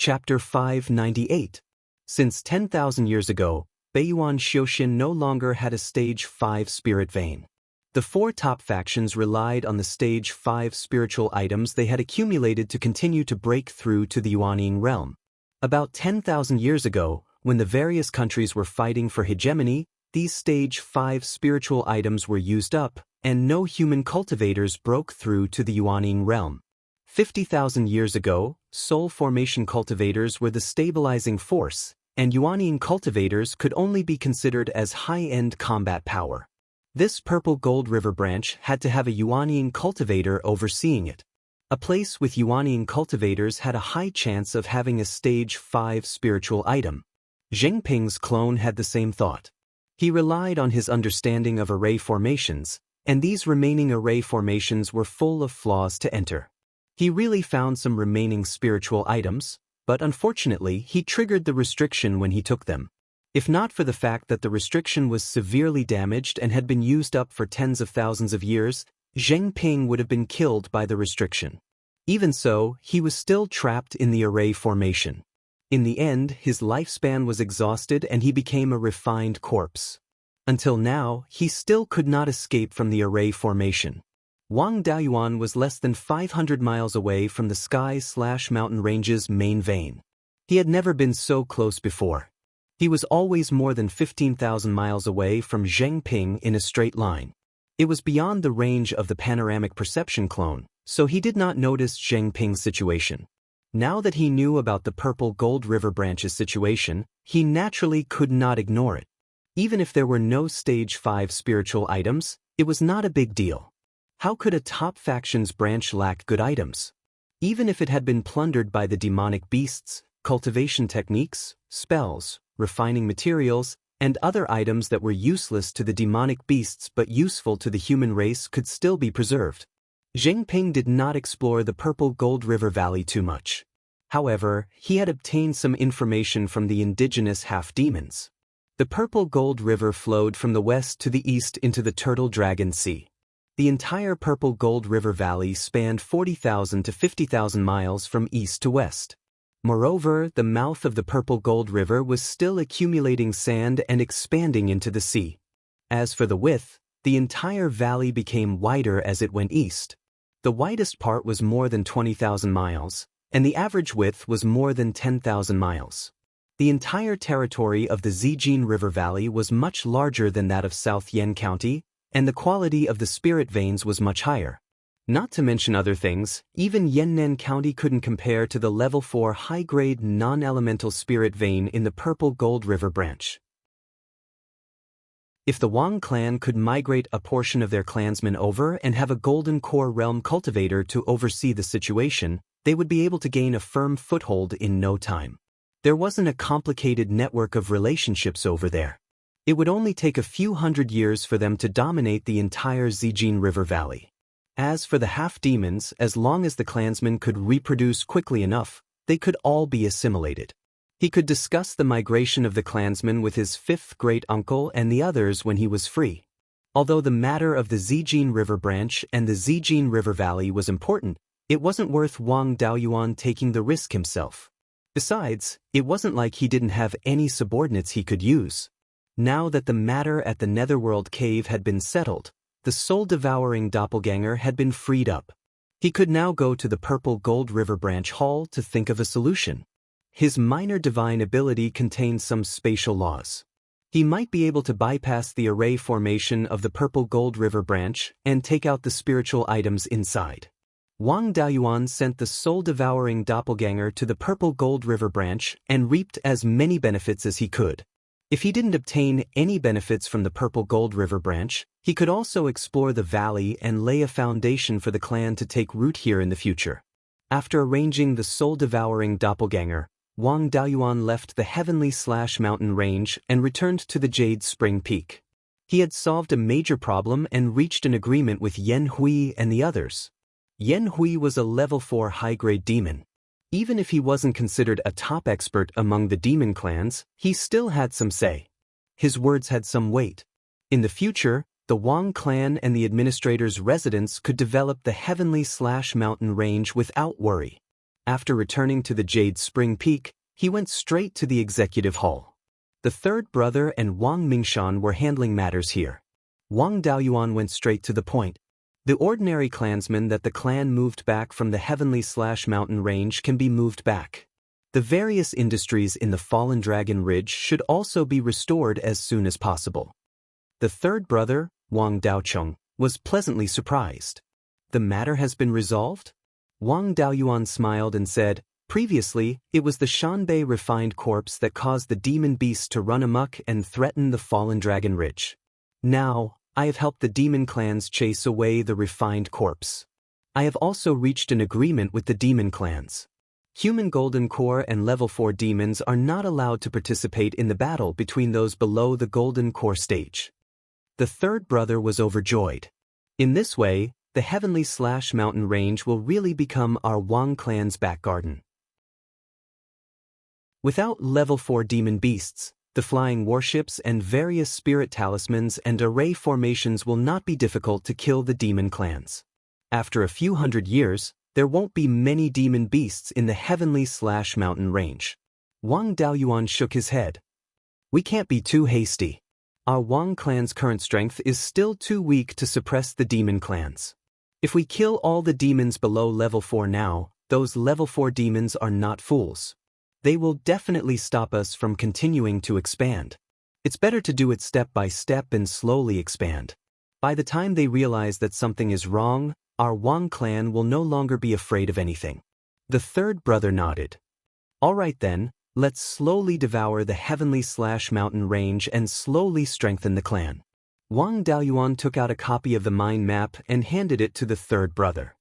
Chapter 598. Since 10,000 years ago, Beiyuan Xiuxin no longer had a Stage 5 spirit vein. The four top factions relied on the Stage 5 spiritual items they had accumulated to continue to break through to the Yuanying realm. About 10,000 years ago, when the various countries were fighting for hegemony, these Stage 5 spiritual items were used up, and no human cultivators broke through to the Yuanying realm. 50,000 years ago, soul formation cultivators were the stabilizing force, and Yuanying cultivators could only be considered as high-end combat power. This purple gold river branch had to have a Yuanying cultivator overseeing it. A place with Yuanying cultivators had a high chance of having a Stage 5 spiritual item. Zheng Ping's clone had the same thought. He relied on his understanding of array formations, and these remaining array formations were full of flaws to enter. He really found some remaining spiritual items, but unfortunately he triggered the restriction when he took them. If not for the fact that the restriction was severely damaged and had been used up for tens of thousands of years, Zheng Ping would have been killed by the restriction. Even so, he was still trapped in the array formation. In the end, his lifespan was exhausted and he became a refined corpse. Until now, he still could not escape from the array formation. Wang Daoyuan was less than 500 miles away from the sky/mountain range's main vein. He had never been so close before. He was always more than 15,000 miles away from Zheng Ping in a straight line. It was beyond the range of the panoramic perception clone, so he did not notice Zheng Ping's situation. Now that he knew about the purple gold river branch's situation, he naturally could not ignore it. Even if there were no Stage 5 spiritual items, it was not a big deal. How could a top faction's branch lack good items? Even if it had been plundered by the demonic beasts, cultivation techniques, spells, refining materials, and other items that were useless to the demonic beasts but useful to the human race could still be preserved. Zheng Ping did not explore the purple gold river valley too much. However, he had obtained some information from the indigenous half-demons. The purple gold river flowed from the west to the east into the Turtle Dragon Sea. The entire purple gold river valley spanned 40,000 to 50,000 miles from east to west. Moreover, the mouth of the purple gold river was still accumulating sand and expanding into the sea. As for the width, the entire valley became wider as it went east. The widest part was more than 20,000 miles, and the average width was more than 10,000 miles. The entire territory of the Zijin River Valley was much larger than that of South Yen County, and the quality of the spirit veins was much higher. Not to mention other things, even Yannan County couldn't compare to the level 4 high-grade non-elemental spirit vein in the purple gold river branch. If the Wang clan could migrate a portion of their clansmen over and have a golden core realm cultivator to oversee the situation, they would be able to gain a firm foothold in no time. There wasn't a complicated network of relationships over there. It would only take a few hundred years for them to dominate the entire Zijin River Valley. As for the half-demons, as long as the clansmen could reproduce quickly enough, they could all be assimilated. He could discuss the migration of the clansmen with his fifth great-uncle and the others when he was free. Although the matter of the Zijin River branch and the Zijin River Valley was important, it wasn't worth Wang Daoyuan taking the risk himself. Besides, it wasn't like he didn't have any subordinates he could use. Now that the matter at the Netherworld Cave had been settled, the soul-devouring doppelganger had been freed up. He could now go to the Purple Gold River Branch Hall to think of a solution. His minor divine ability contained some spatial laws. He might be able to bypass the array formation of the Purple Gold River Branch and take out the spiritual items inside. Wang Daoyuan sent the soul-devouring doppelganger to the Purple Gold River Branch and reaped as many benefits as he could. If he didn't obtain any benefits from the Purple Gold River Branch, he could also explore the valley and lay a foundation for the clan to take root here in the future. After arranging the soul-devouring doppelganger, Wang Daoyuan left the heavenly/mountain range and returned to the Jade Spring Peak. He had solved a major problem and reached an agreement with Yan Hui and the others. Yan Hui was a level 4 high-grade demon. Even if he wasn't considered a top expert among the demon clans, he still had some say. His words had some weight. In the future, the Wang clan and the administrator's residence could develop the heavenly/mountain range without worry. After returning to the Jade Spring Peak, he went straight to the executive hall. The third brother and Wang Mingshan were handling matters here. Wang Daoyuan went straight to the point. The ordinary clansmen that the clan moved back from the heavenly/mountain range can be moved back. The various industries in the Fallen Dragon Ridge should also be restored as soon as possible. The third brother, Wang Daocheng, was pleasantly surprised. The matter has been resolved? Wang Daoyuan smiled and said, previously, it was the Shanbei refined corpse that caused the demon beasts to run amok and threaten the Fallen Dragon Ridge. Now, I have helped the demon clans chase away the refined corpse. I have also reached an agreement with the demon clans. Human Golden Core and Level 4 demons are not allowed to participate in the battle between those below the Golden Core stage. The third brother was overjoyed. In this way, the heavenly/mountain range will really become our Wang clan's back garden. Without Level 4 demon beasts, the flying warships and various spirit talismans and array formations will not be difficult to kill the demon clans. After a few hundred years, there won't be many demon beasts in the heavenly/mountain range. Wang Daoyuan shook his head. We can't be too hasty. Our Wang clan's current strength is still too weak to suppress the demon clans. If we kill all the demons below level 4 now, those level 4 demons are not fools. They will definitely stop us from continuing to expand. It's better to do it step by step and slowly expand. By the time they realize that something is wrong, our Wang clan will no longer be afraid of anything. The third brother nodded. All right then, let's slowly devour the heavenly/mountain range and slowly strengthen the clan. Wang Daoyuan took out a copy of the mind map and handed it to the third brother.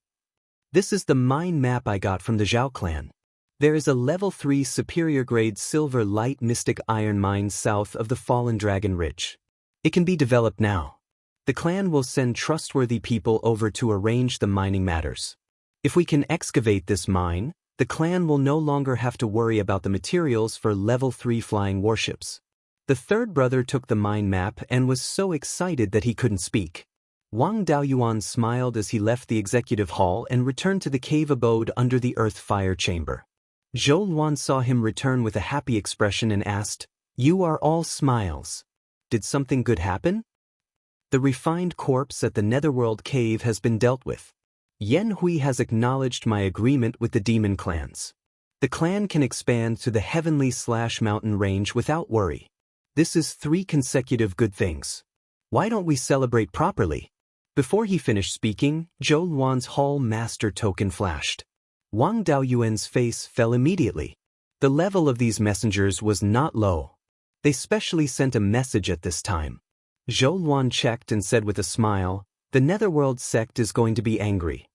This is the mind map I got from the Zhao clan. There is a level 3 superior grade silver light mystic iron mine south of the Fallen Dragon Ridge. It can be developed now. The clan will send trustworthy people over to arrange the mining matters. If we can excavate this mine, the clan will no longer have to worry about the materials for level 3 flying warships. The third brother took the mine map and was so excited that he couldn't speak. Wang Daoyuan smiled as he left the executive hall and returned to the cave abode under the earth fire chamber. Zhou Luan saw him return with a happy expression and asked, "You are all smiles. Did something good happen?" The refined corpse at the Netherworld cave has been dealt with. Yan Hui has acknowledged my agreement with the demon clans. The clan can expand to the heavenly/mountain range without worry. This is 3 consecutive good things. Why don't we celebrate properly? Before he finished speaking, Zhou Luan's Hall Master token flashed. Wang Daoyuan's face fell immediately. The level of these messengers was not low. They specially sent a message at this time. Zhou Luan checked and said with a smile, "The Netherworld sect is going to be angry.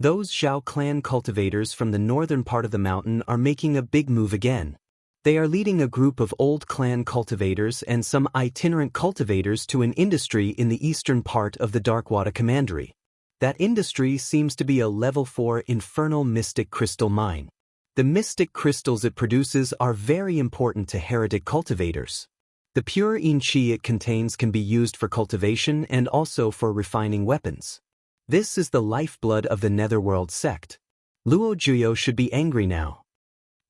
Those Zhao clan cultivators from the northern part of the mountain are making a big move again. They are leading a group of old clan cultivators and some itinerant cultivators to an industry in the eastern part of the Darkwater Commandery. That industry seems to be a level 4 infernal mystic crystal mine. The mystic crystals it produces are very important to heretic cultivators. The pure yin qi it contains can be used for cultivation and also for refining weapons. This is the lifeblood of the Netherworld sect. Luo Juyo should be angry now."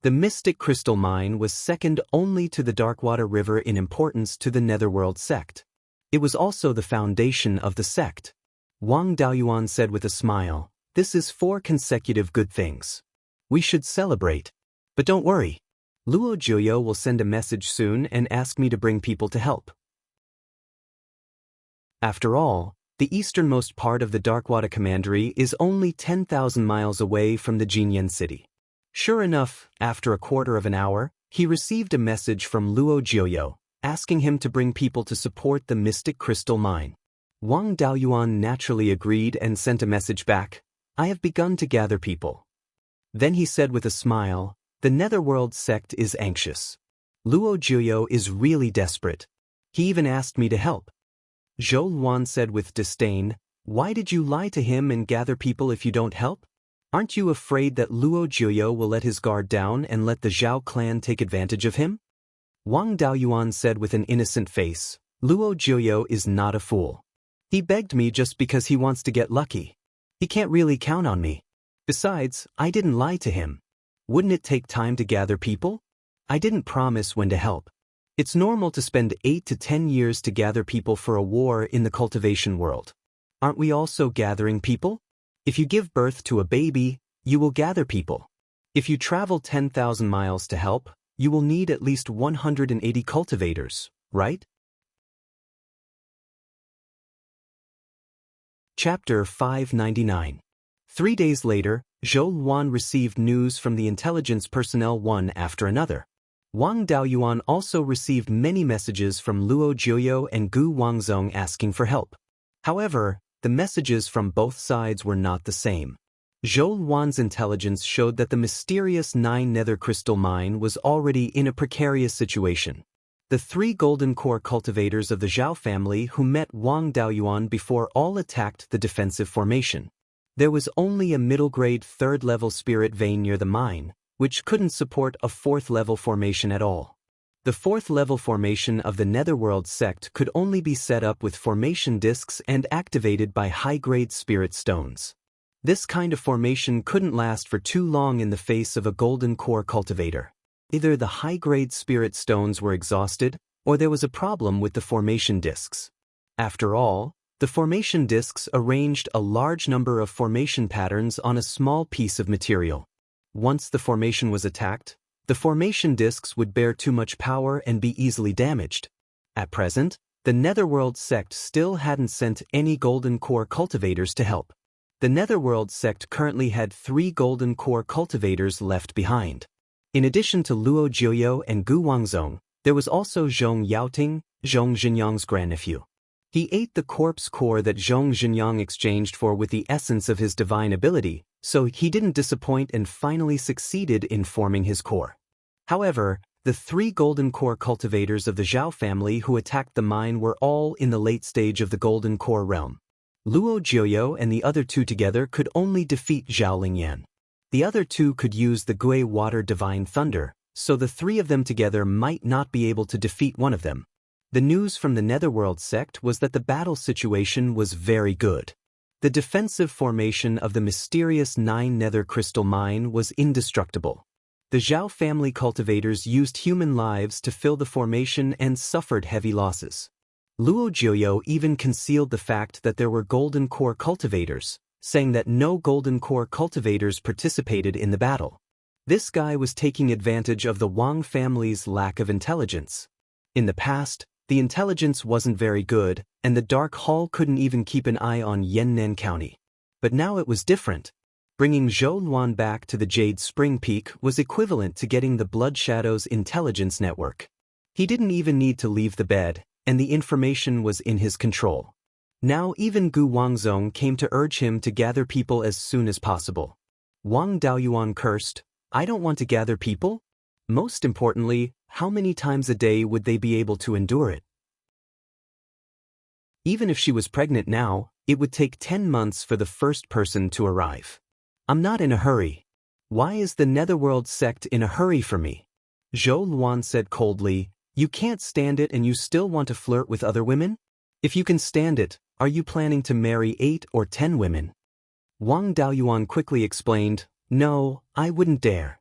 The mystic crystal mine was second only to the Darkwater River in importance to the Netherworld sect. It was also the foundation of the sect. Wang Daoyuan said with a smile, "This is 4 consecutive good things. We should celebrate. But don't worry. Luo Juyo will send a message soon and ask me to bring people to help." After all, the easternmost part of the Darkwater Commandery is only 10,000 miles away from the Jinyan city. Sure enough, after a quarter of an hour, he received a message from Luo Juyo, asking him to bring people to support the mystic crystal mine. Wang Daoyuan naturally agreed and sent a message back, "I have begun to gather people." Then he said with a smile, "The Netherworld sect is anxious. Luo Juyo is really desperate. He even asked me to help." Zhou Luan said with disdain, "Why did you lie to him and gather people if you don't help? Aren't you afraid that Luo Juyo will let his guard down and let the Zhao clan take advantage of him?" Wang Daoyuan said with an innocent face, "Luo Juyo is not a fool. He begged me just because he wants to get lucky. He can't really count on me. Besides, I didn't lie to him. Wouldn't it take time to gather people? I didn't promise when to help. It's normal to spend 8 to 10 years to gather people for a war in the cultivation world. Aren't we also gathering people? If you give birth to a baby, you will gather people. If you travel 10,000 miles to help, you will need at least 180 cultivators, right? Chapter 599. 3 days later, Zhou Luan received news from the intelligence personnel one after another. Wang Daoyuan also received many messages from Luo Jiuyou and Gu Wangzong asking for help. However, the messages from both sides were not the same. Zhou Luan's intelligence showed that the mysterious 9 nether crystal mine was already in a precarious situation. The 3 golden core cultivators of the Zhao family who met Wang Daoyuan before all attacked the defensive formation. There was only a middle-grade 3rd-level spirit vein near the mine, which couldn't support a 4th-level formation at all. The 4th-level formation of the Netherworld sect could only be set up with formation discs and activated by high-grade spirit stones. This kind of formation couldn't last for too long in the face of a golden core cultivator. Either the high-grade spirit stones were exhausted, or there was a problem with the formation discs. After all, the formation discs arranged a large number of formation patterns on a small piece of material. Once the formation was attacked, the formation discs would bear too much power and be easily damaged. At present, the Netherworld sect still hadn't sent any golden core cultivators to help. The Netherworld sect currently had 3 golden core cultivators left behind. In addition to Luo Jiuyou and Gu Wangzong, there was also Zhong Yaoting, Zhong Zhenyang's grandnephew. He ate the corpse core that Zhong Zhenyang exchanged for with the essence of his divine ability, so he didn't disappoint and finally succeeded in forming his core. However, the 3 golden core cultivators of the Zhao family who attacked the mine were all in the late stage of the golden core realm. Luo Jiuyou and the other 2 together could only defeat Zhao Lingyan. The other 2 could use the Gui Water Divine Thunder, so the 3 of them together might not be able to defeat one of them. The news from the Netherworld sect was that the battle situation was very good. The defensive formation of the mysterious 9 nether crystal mine was indestructible. The Zhao family cultivators used human lives to fill the formation and suffered heavy losses. Luo Jiuyou even concealed the fact that there were golden core cultivators, saying that no golden core cultivators participated in the battle. This guy was taking advantage of the Wang family's lack of intelligence. In the past, the intelligence wasn't very good, and the Dark Hall couldn't even keep an eye on Yannan County. But now it was different. Bringing Zhou Luan back to the Jade Spring Peak was equivalent to getting the Blood Shadow's intelligence network. He didn't even need to leave the bed, and the information was in his control. Now even Gu Wangzong came to urge him to gather people as soon as possible. Wang Daoyuan cursed, "I don't want to gather people? Most importantly, how many times a day would they be able to endure it? Even if she was pregnant now, it would take 10 months for the first person to arrive. I'm not in a hurry. Why is the Netherworld sect in a hurry for me?" Zhou Luan said coldly, "You can't stand it and you still want to flirt with other women? If you can stand it, are you planning to marry 8 or 10 women?" Wang Daoyuan quickly explained, "No, I wouldn't dare."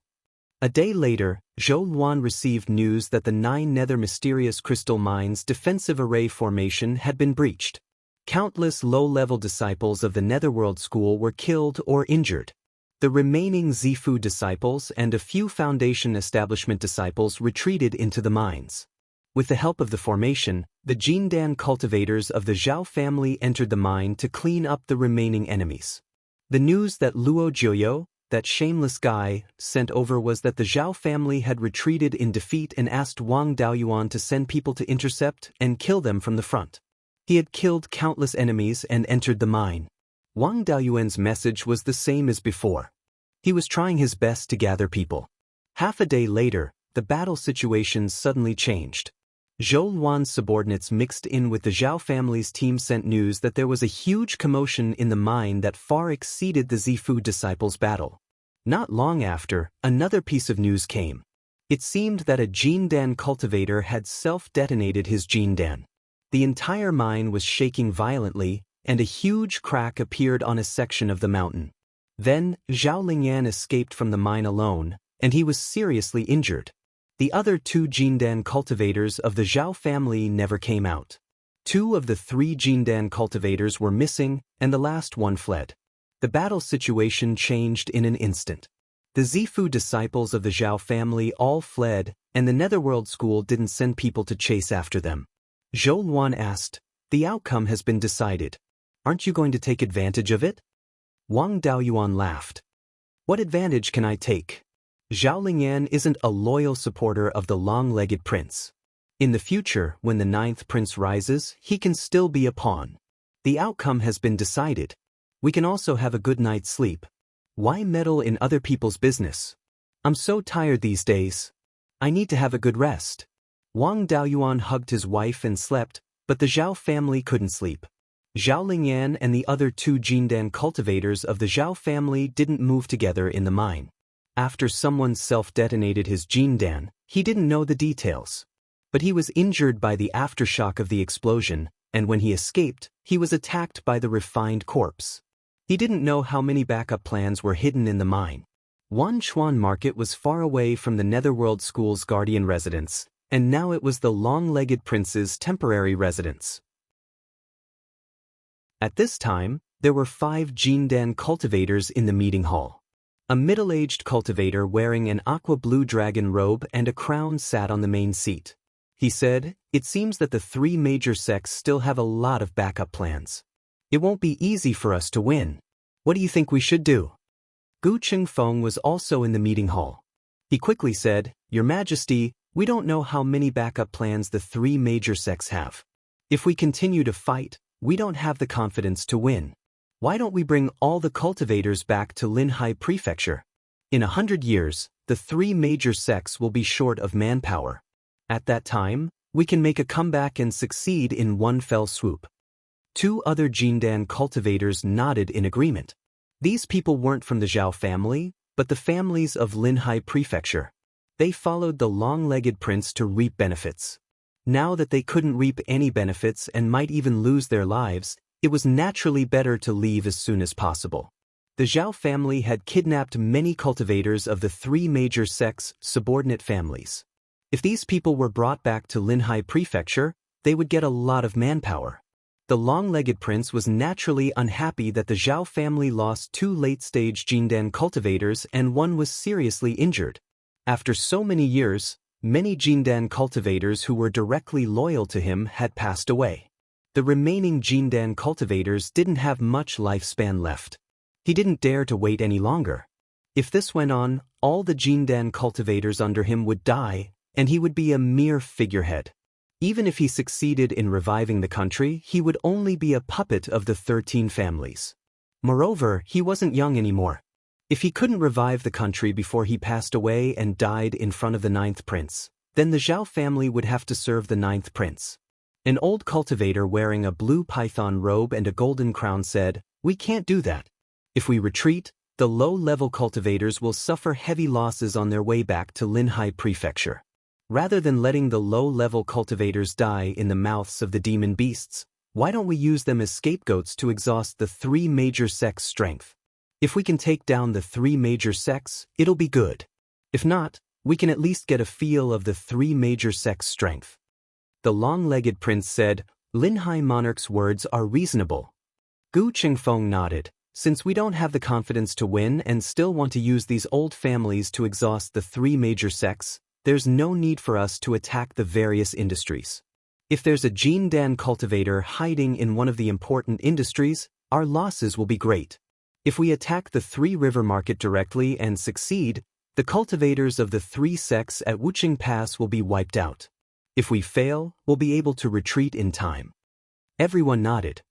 A day later, Zhou Luan received news that the 9 nether mysterious crystal mines defensive array formation had been breached. Countless low-level disciples of the Netherworld school were killed or injured. The remaining Zifu disciples and a few Foundation establishment disciples retreated into the mines. With the help of the formation, the Jindan cultivators of the Zhao family entered the mine to clean up the remaining enemies. The news that Luo Jiuyou, that shameless guy, sent over was that the Zhao family had retreated in defeat and asked Wang Daoyuan to send people to intercept and kill them from the front. He had killed countless enemies and entered the mine. Wang Daoyuan's message was the same as before. He was trying his best to gather people. Half a day later, the battle situation suddenly changed. Zhou Luan's subordinates mixed in with the Zhao family's team sent news that there was a huge commotion in the mine that far exceeded the Zifu disciples' battle. Not long after, another piece of news came. It seemed that a Jindan cultivator had self-detonated his Jindan. The entire mine was shaking violently, and a huge crack appeared on a section of the mountain. Then, Zhao Lingyan escaped from the mine alone, and he was seriously injured. The other two Jindan cultivators of the Zhao family never came out. 2 of the 3 Jindan cultivators were missing, and the last one fled. The battle situation changed in an instant. The Zifu disciples of the Zhao family all fled, and the Netherworld school didn't send people to chase after them. Zhou Luan asked, "The outcome has been decided. Aren't you going to take advantage of it?" Wang Daoyuan laughed. "What advantage can I take? Zhao Lingyan isn't a loyal supporter of the long-legged prince. In the future, when the 9th prince rises, he can still be a pawn. The outcome has been decided. We can also have a good night's sleep. Why meddle in other people's business? I'm so tired these days. I need to have a good rest." Wang Daoyuan hugged his wife and slept, but the Zhao family couldn't sleep. Zhao Lingyan and the other 2 Jindan cultivators of the Zhao family didn't move together in the mine. After someone self-detonated his Jindan, he didn't know the details. But he was injured by the aftershock of the explosion, and when he escaped, he was attacked by the refined corpse. He didn't know how many backup plans were hidden in the mine. Wanchuan Market was far away from the Netherworld School's guardian residence, and now it was the long-legged prince's temporary residence. At this time, there were 5 Jindan cultivators in the meeting hall. A middle-aged cultivator wearing an aqua-blue dragon robe and a crown sat on the main seat. He said, "It seems that the 3 major sects still have a lot of backup plans. It won't be easy for us to win. What do you think we should do?" Gu Chengfeng was also in the meeting hall. He quickly said, "Your Majesty, we don't know how many backup plans the 3 major sects have. If we continue to fight, we don't have the confidence to win. Why don't we bring all the cultivators back to Linhai Prefecture? In 100 years, the 3 major sects will be short of manpower. At that time, we can make a comeback and succeed in one fell swoop." 2 other Jindan cultivators nodded in agreement. These people weren't from the Zhao family, but the families of Linhai Prefecture. They followed the long-legged prince to reap benefits. Now that they couldn't reap any benefits and might even lose their lives, it was naturally better to leave as soon as possible. The Zhao family had kidnapped many cultivators of the 3 major sects' subordinate families. If these people were brought back to Linhai Prefecture, they would get a lot of manpower. The long-legged prince was naturally unhappy that the Zhao family lost 2 late-stage Jindan cultivators and one was seriously injured. After so many years, many Jindan cultivators who were directly loyal to him had passed away. The remaining Jindan cultivators didn't have much lifespan left. He didn't dare to wait any longer. If this went on, all the Jindan cultivators under him would die, and he would be a mere figurehead. Even if he succeeded in reviving the country, he would only be a puppet of the 13 families. Moreover, he wasn't young anymore. If he couldn't revive the country before he passed away and died in front of the 9th prince, then the Zhao family would have to serve the 9th prince. An old cultivator wearing a blue python robe and a golden crown said, "We can't do that. If we retreat, the low-level cultivators will suffer heavy losses on their way back to Linhai Prefecture. Rather than letting the low-level cultivators die in the mouths of the demon beasts, why don't we use them as scapegoats to exhaust the 3 major sects' strength? If we can take down the 3 major sects, it'll be good. If not, we can at least get a feel of the 3 major sects' strength." The long-legged prince said, "Linhai monarch's words are reasonable." Gu Chengfeng nodded. "Since we don't have the confidence to win and still want to use these old families to exhaust the 3 major sects, there's no need for us to attack the various industries. If there's a Jindan cultivator hiding in one of the important industries, our losses will be great. If we attack the 3 River Market directly and succeed, the cultivators of the 3 sects at Wuxia Pass will be wiped out. If we fail, we'll be able to retreat in time." Everyone nodded.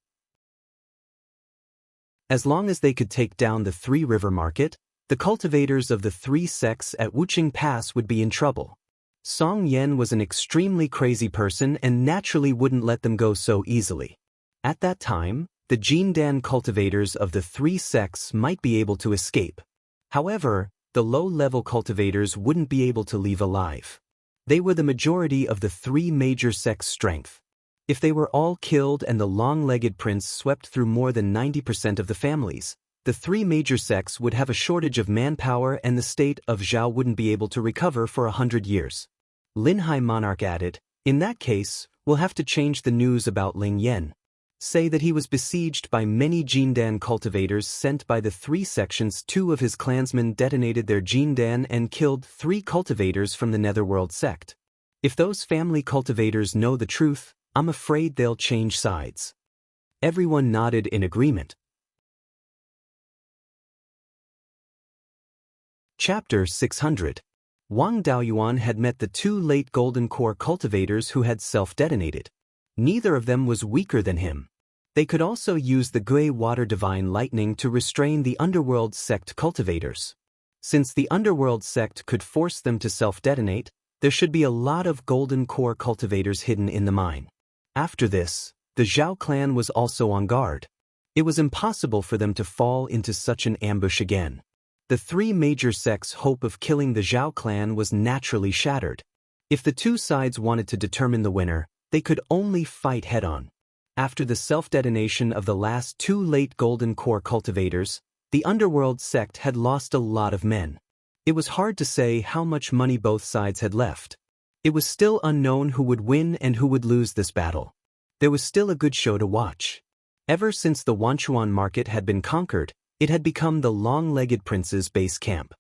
As long as they could take down the 3 River Market, the cultivators of the 3 sects at Wuxia Pass would be in trouble. Song Yen was an extremely crazy person and naturally wouldn't let them go so easily. At that time, the Jindan cultivators of the 3 sects might be able to escape. However, the low-level cultivators wouldn't be able to leave alive. They were the majority of the 3 major sects' strength. If they were all killed and the long-legged prince swept through more than 90% of the families, the three major sects would have a shortage of manpower and the state of Zhao wouldn't be able to recover for 100 years. Lin Hai monarch added, in that case, we'll have to change the news about Ling Yan. Say that he was besieged by many Jindan cultivators sent by the three sections. 2 of his clansmen detonated their Jindan and killed 3 cultivators from the Netherworld sect. If those family cultivators know the truth, I'm afraid they'll change sides. Everyone nodded in agreement. Chapter 600. Wang Daoyuan had met the 2 late Golden Core cultivators who had self-detonated. Neither of them was weaker than him. They could also use the Gui Water Divine Lightning to restrain the Underworld sect cultivators. Since the Underworld sect could force them to self-detonate, there should be a lot of Golden Core cultivators hidden in the mine. After this, the Zhao clan was also on guard. It was impossible for them to fall into such an ambush again. The 3 major sects' hope of killing the Zhao clan was naturally shattered. If the 2 sides wanted to determine the winner, they could only fight head-on. After the self-detonation of the last 2 late Golden Core cultivators, the Underworld sect had lost a lot of men. It was hard to say how much money both sides had left. It was still unknown who would win and who would lose this battle. There was still a good show to watch. Ever since the Wanchuan market had been conquered, it had become the long-legged prince's base camp.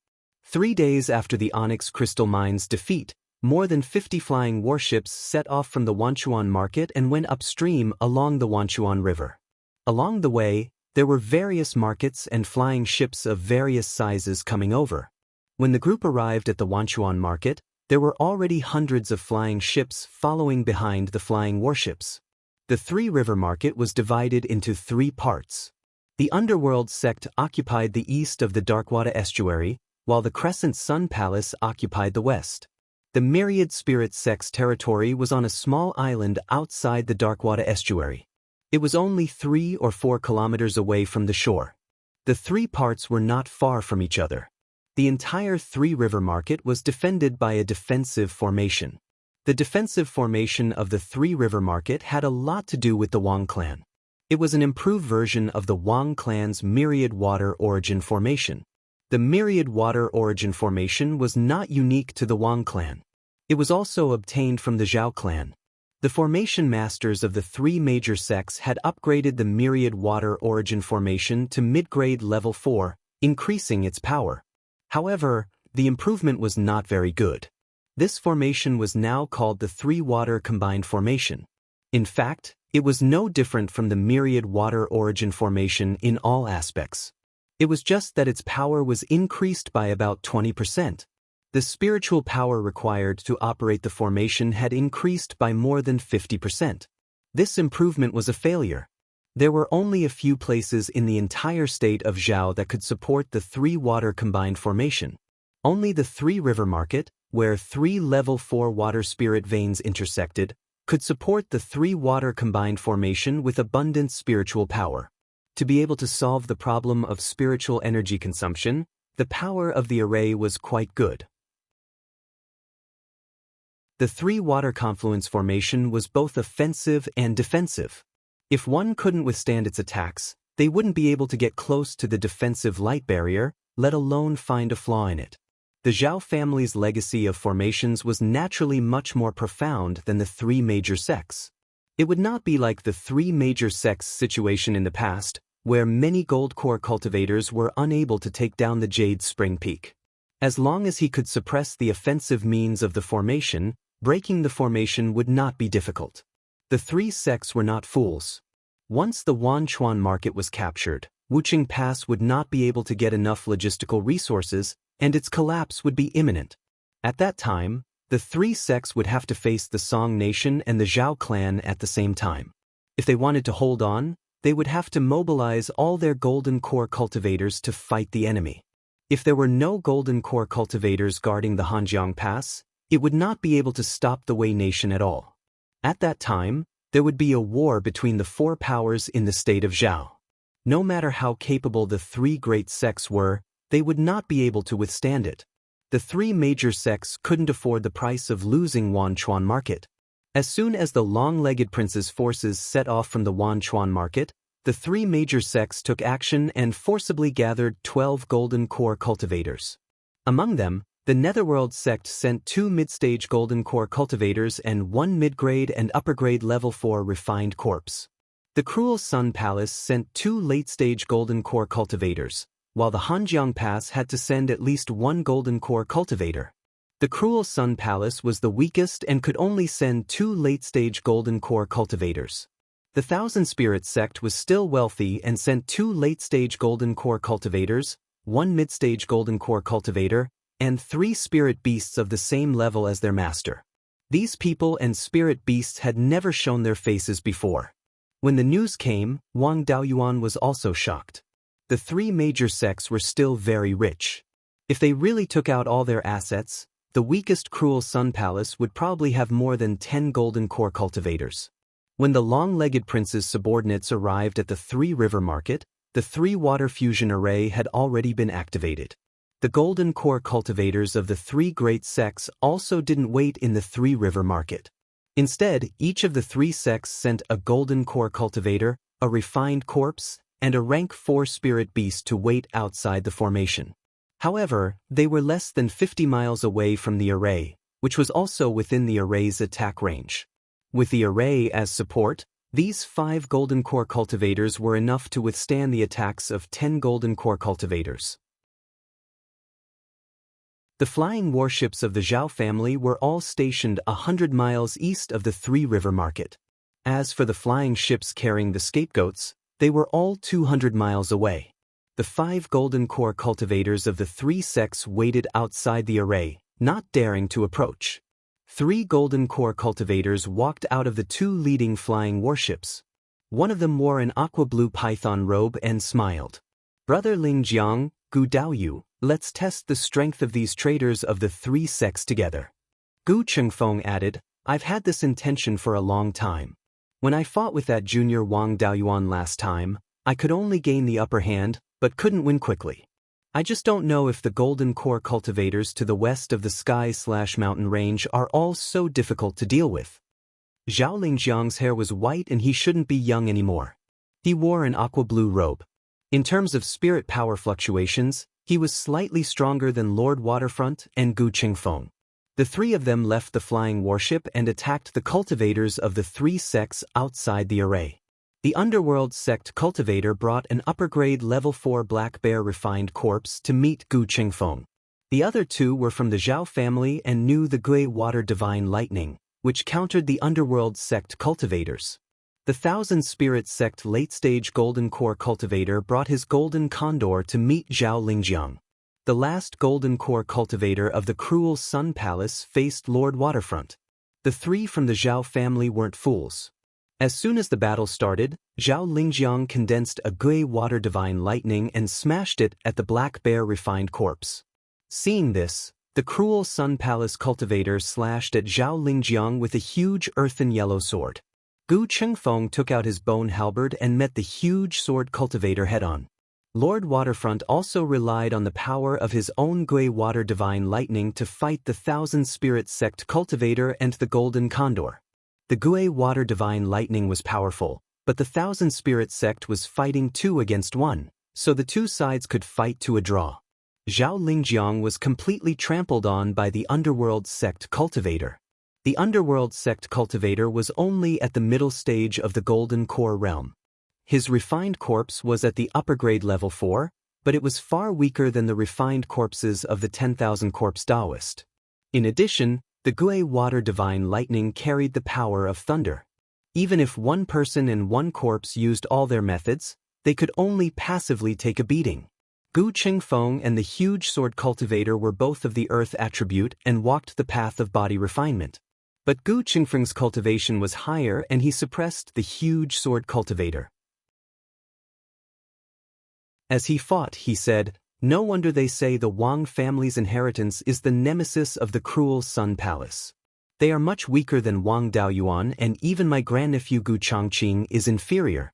3 days after the Onyx Crystal Mine's defeat, more than 50 flying warships set off from the Wanchuan market and went upstream along the Wanchuan River. Along the way, there were various markets and flying ships of various sizes coming over. When the group arrived at the Wanchuan market, there were already hundreds of flying ships following behind the flying warships. The 3 river market was divided into 3 parts. The Underworld sect occupied the east of the Darkwater estuary, while the Crescent Sun Palace occupied the west. The Myriad Spirit sect's territory was on a small island outside the Darkwater estuary. It was only 3 or 4 kilometers away from the shore. The 3 parts were not far from each other. The entire 3-river market was defended by a defensive formation. The defensive formation of the 3-river market had a lot to do with the Wang clan. It was an improved version of the Wang clan's Myriad Water Origin formation. The Myriad Water Origin formation was not unique to the Wang clan. It was also obtained from the Zhao clan. The formation masters of the 3 major sects had upgraded the Myriad Water Origin formation to mid-grade level 4, increasing its power. However, the improvement was not very good. This formation was now called the 3-water combined formation. In fact, it was no different from the Myriad Water Origin formation in all aspects. It was just that its power was increased by about 20%. The spiritual power required to operate the formation had increased by more than 50%. This improvement was a failure. There were only a few places in the entire state of Zhao that could support the 3-water combined formation. Only the 3-river market, where 3 level 4 water spirit veins intersected, could support the 3-water combined formation with abundant spiritual power. To be able to solve the problem of spiritual energy consumption, the power of the array was quite good. The 3-water confluence formation was both offensive and defensive. If one couldn't withstand its attacks, they wouldn't be able to get close to the defensive light barrier, let alone find a flaw in it. The Zhao family's legacy of formations was naturally much more profound than the 3 major sects. It would not be like the 3 major sects situation in the past, where many gold core cultivators were unable to take down the Jade Spring Peak. As long as he could suppress the offensive means of the formation, breaking the formation would not be difficult. The 3 sects were not fools. Once the Wanchuan market was captured, Wuxing Pass would not be able to get enough logistical resources, and its collapse would be imminent. At that time, the 3 sects would have to face the Song Nation and the Zhao clan at the same time. If they wanted to hold on, they would have to mobilize all their Golden Core cultivators to fight the enemy. If there were no Golden Core cultivators guarding the Hanjiang Pass, it would not be able to stop the Wei Nation at all. At that time, there would be a war between the 4 powers in the state of Zhao. No matter how capable the 3 great sects were, they would not be able to withstand it. The 3 major sects couldn't afford the price of losing Wanchuan market. As soon as the long-legged prince's forces set off from the Wanchuan market, the three major sects took action and forcibly gathered 12 golden core cultivators. Among them, the Netherworld sect sent 2 mid-stage golden core cultivators and 1 mid-grade and upper-grade level 4 refined corpse. The Cruel Sun Palace sent 2 late-stage golden core cultivators, while the Hanjiang Pass had to send at least 1 golden core cultivator. The Cruel Sun Palace was the weakest and could only send 2 late-stage golden core cultivators. The Thousand Spirits sect was still wealthy and sent 2 late-stage golden core cultivators, 1 mid-stage golden core cultivator, and 3 spirit beasts of the same level as their master. These people and spirit beasts had never shown their faces before. When the news came, Wang Daoyuan was also shocked. The 3 major sects were still very rich. If they really took out all their assets, the weakest Cruel Sun Palace would probably have more than 10 golden core cultivators. When the long-legged prince's subordinates arrived at the 3 River Market, the 3 water fusion array had already been activated. The golden core cultivators of the 3 great sects also didn't wait in the 3 River Market. Instead, each of the 3 sects sent a golden core cultivator, a refined corpse, and a rank 4 spirit beast to wait outside the formation. However, they were less than 50 miles away from the array, which was also within the array's attack range. With the array as support, these 5 golden core cultivators were enough to withstand the attacks of 10 golden core cultivators. The flying warships of the Zhao family were all stationed 100 miles east of the 3 River Market. As for the flying ships carrying the scapegoats, they were all 200 miles away. The 5 golden core cultivators of the 3 sects waited outside the array, not daring to approach. 3 golden core cultivators walked out of the 2 leading flying warships. One of them wore an aqua-blue python robe and smiled. "Brother Lingjiang, Gu Daoyu, let's test the strength of these traders of the 3 sects together." Gu Chengfeng added, "I've had this intention for a long time. When I fought with that junior Wang Daoyuan last time, I could only gain the upper hand, but couldn't win quickly. I just don't know if the golden core cultivators to the west of the sky/mountain range are all so difficult to deal with." Zhao Lingjiang's hair was white and he shouldn't be young anymore. He wore an aqua-blue robe. In terms of spirit power fluctuations, he was slightly stronger than Lord Waterfront and Gu Qingfeng. The 3 of them left the flying warship and attacked the cultivators of the 3 sects outside the array. The Underworld sect cultivator brought an upper-grade level 4 black bear refined corpse to meet Gu Qingfeng. The other 2 were from the Zhao family and knew the Gui Water Divine Lightning, which countered the Underworld sect cultivators. The Thousand Spirit sect late-stage golden core cultivator brought his golden condor to meet Zhao Lingjiang. The last golden core cultivator of the Cruel Sun Palace faced Lord Waterfront. The 3 from the Zhao family weren't fools. As soon as the battle started, Zhao Lingjiang condensed a Gui Water Divine Lightning and smashed it at the black bear refined corpse. Seeing this, the Cruel Sun Palace cultivator slashed at Zhao Lingjiang with a huge earthen yellow sword. Gu Chengfeng took out his bone halberd and met the huge sword cultivator head-on. Lord Waterfront also relied on the power of his own Gui Water Divine Lightning to fight the Thousand Spirit sect cultivator and the golden condor. The Gui Water Divine Lightning was powerful, but the Thousand Spirit sect was fighting 2 against 1, so the 2 sides could fight to a draw. Zhao Lingjiang was completely trampled on by the Underworld sect cultivator. The Underworld sect cultivator was only at the middle stage of the Golden Core realm. His refined corpse was at the upper grade level 4, but it was far weaker than the refined corpses of the 10,000 corpse Daoist. In addition, the Gui Water Divine Lightning carried the power of thunder. Even if 1 person and 1 corpse used all their methods, they could only passively take a beating. Gu Qingfeng and the huge sword cultivator were both of the earth attribute and walked the path of body refinement. But Gu Qingfeng's cultivation was higher and he suppressed the huge sword cultivator. As he fought, he said, "No wonder they say the Wang family's inheritance is the nemesis of the Cruel Sun Palace. They are much weaker than Wang Daoyuan, and even my grandnephew Gu Changqing is inferior."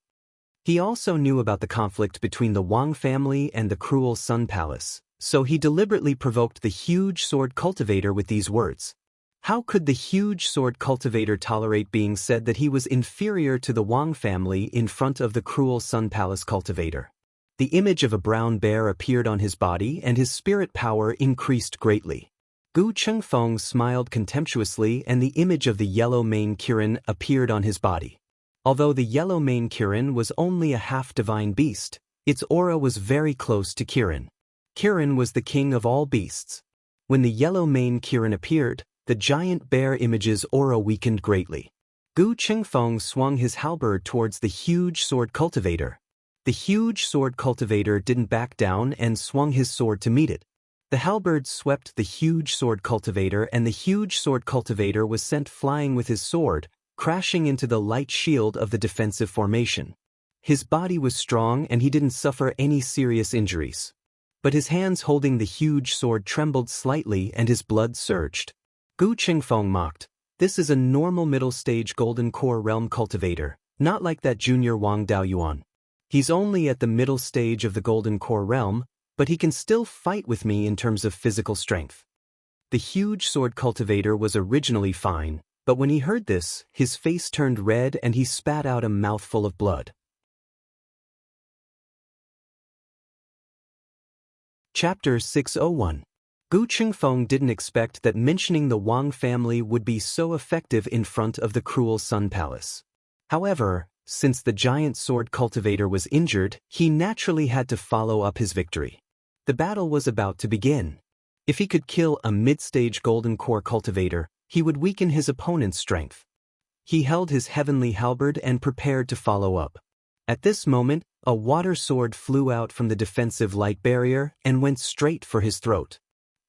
He also knew about the conflict between the Wang family and the Cruel Sun Palace, so he deliberately provoked the huge sword cultivator with these words. How could the huge sword cultivator tolerate being said that he was inferior to the Wang family in front of the cruel Sun Palace cultivator? The image of a brown bear appeared on his body and his spirit power increased greatly. Gu Chengfeng smiled contemptuously and the image of the yellow mane Kirin appeared on his body. Although the yellow mane Kirin was only a half-divine beast, its aura was very close to Kirin. Kirin was the king of all beasts. When the yellow mane Kirin appeared, the giant bear image's aura weakened greatly. Gu Chengfeng swung his halberd towards the huge sword cultivator. The huge sword cultivator didn't back down and swung his sword to meet it. The halberd swept the huge sword cultivator and the huge sword cultivator was sent flying with his sword, crashing into the light shield of the defensive formation. His body was strong and he didn't suffer any serious injuries. But his hands holding the huge sword trembled slightly and his blood surged. Gu Chengfeng mocked, "This is a normal middle-stage golden core realm cultivator, not like that junior Wang Daoyuan. He's only at the middle stage of the golden core realm, but he can still fight with me in terms of physical strength." The huge sword cultivator was originally fine, but when he heard this, his face turned red and he spat out a mouthful of blood. Chapter 601. Gu Chengfeng didn't expect that mentioning the Wang family would be so effective in front of the cruel Sun Palace. However, since the giant sword cultivator was injured, he naturally had to follow up his victory. The battle was about to begin. If he could kill a mid-stage golden core cultivator, he would weaken his opponent's strength. He held his heavenly halberd and prepared to follow up. At this moment, a water sword flew out from the defensive light barrier and went straight for his throat.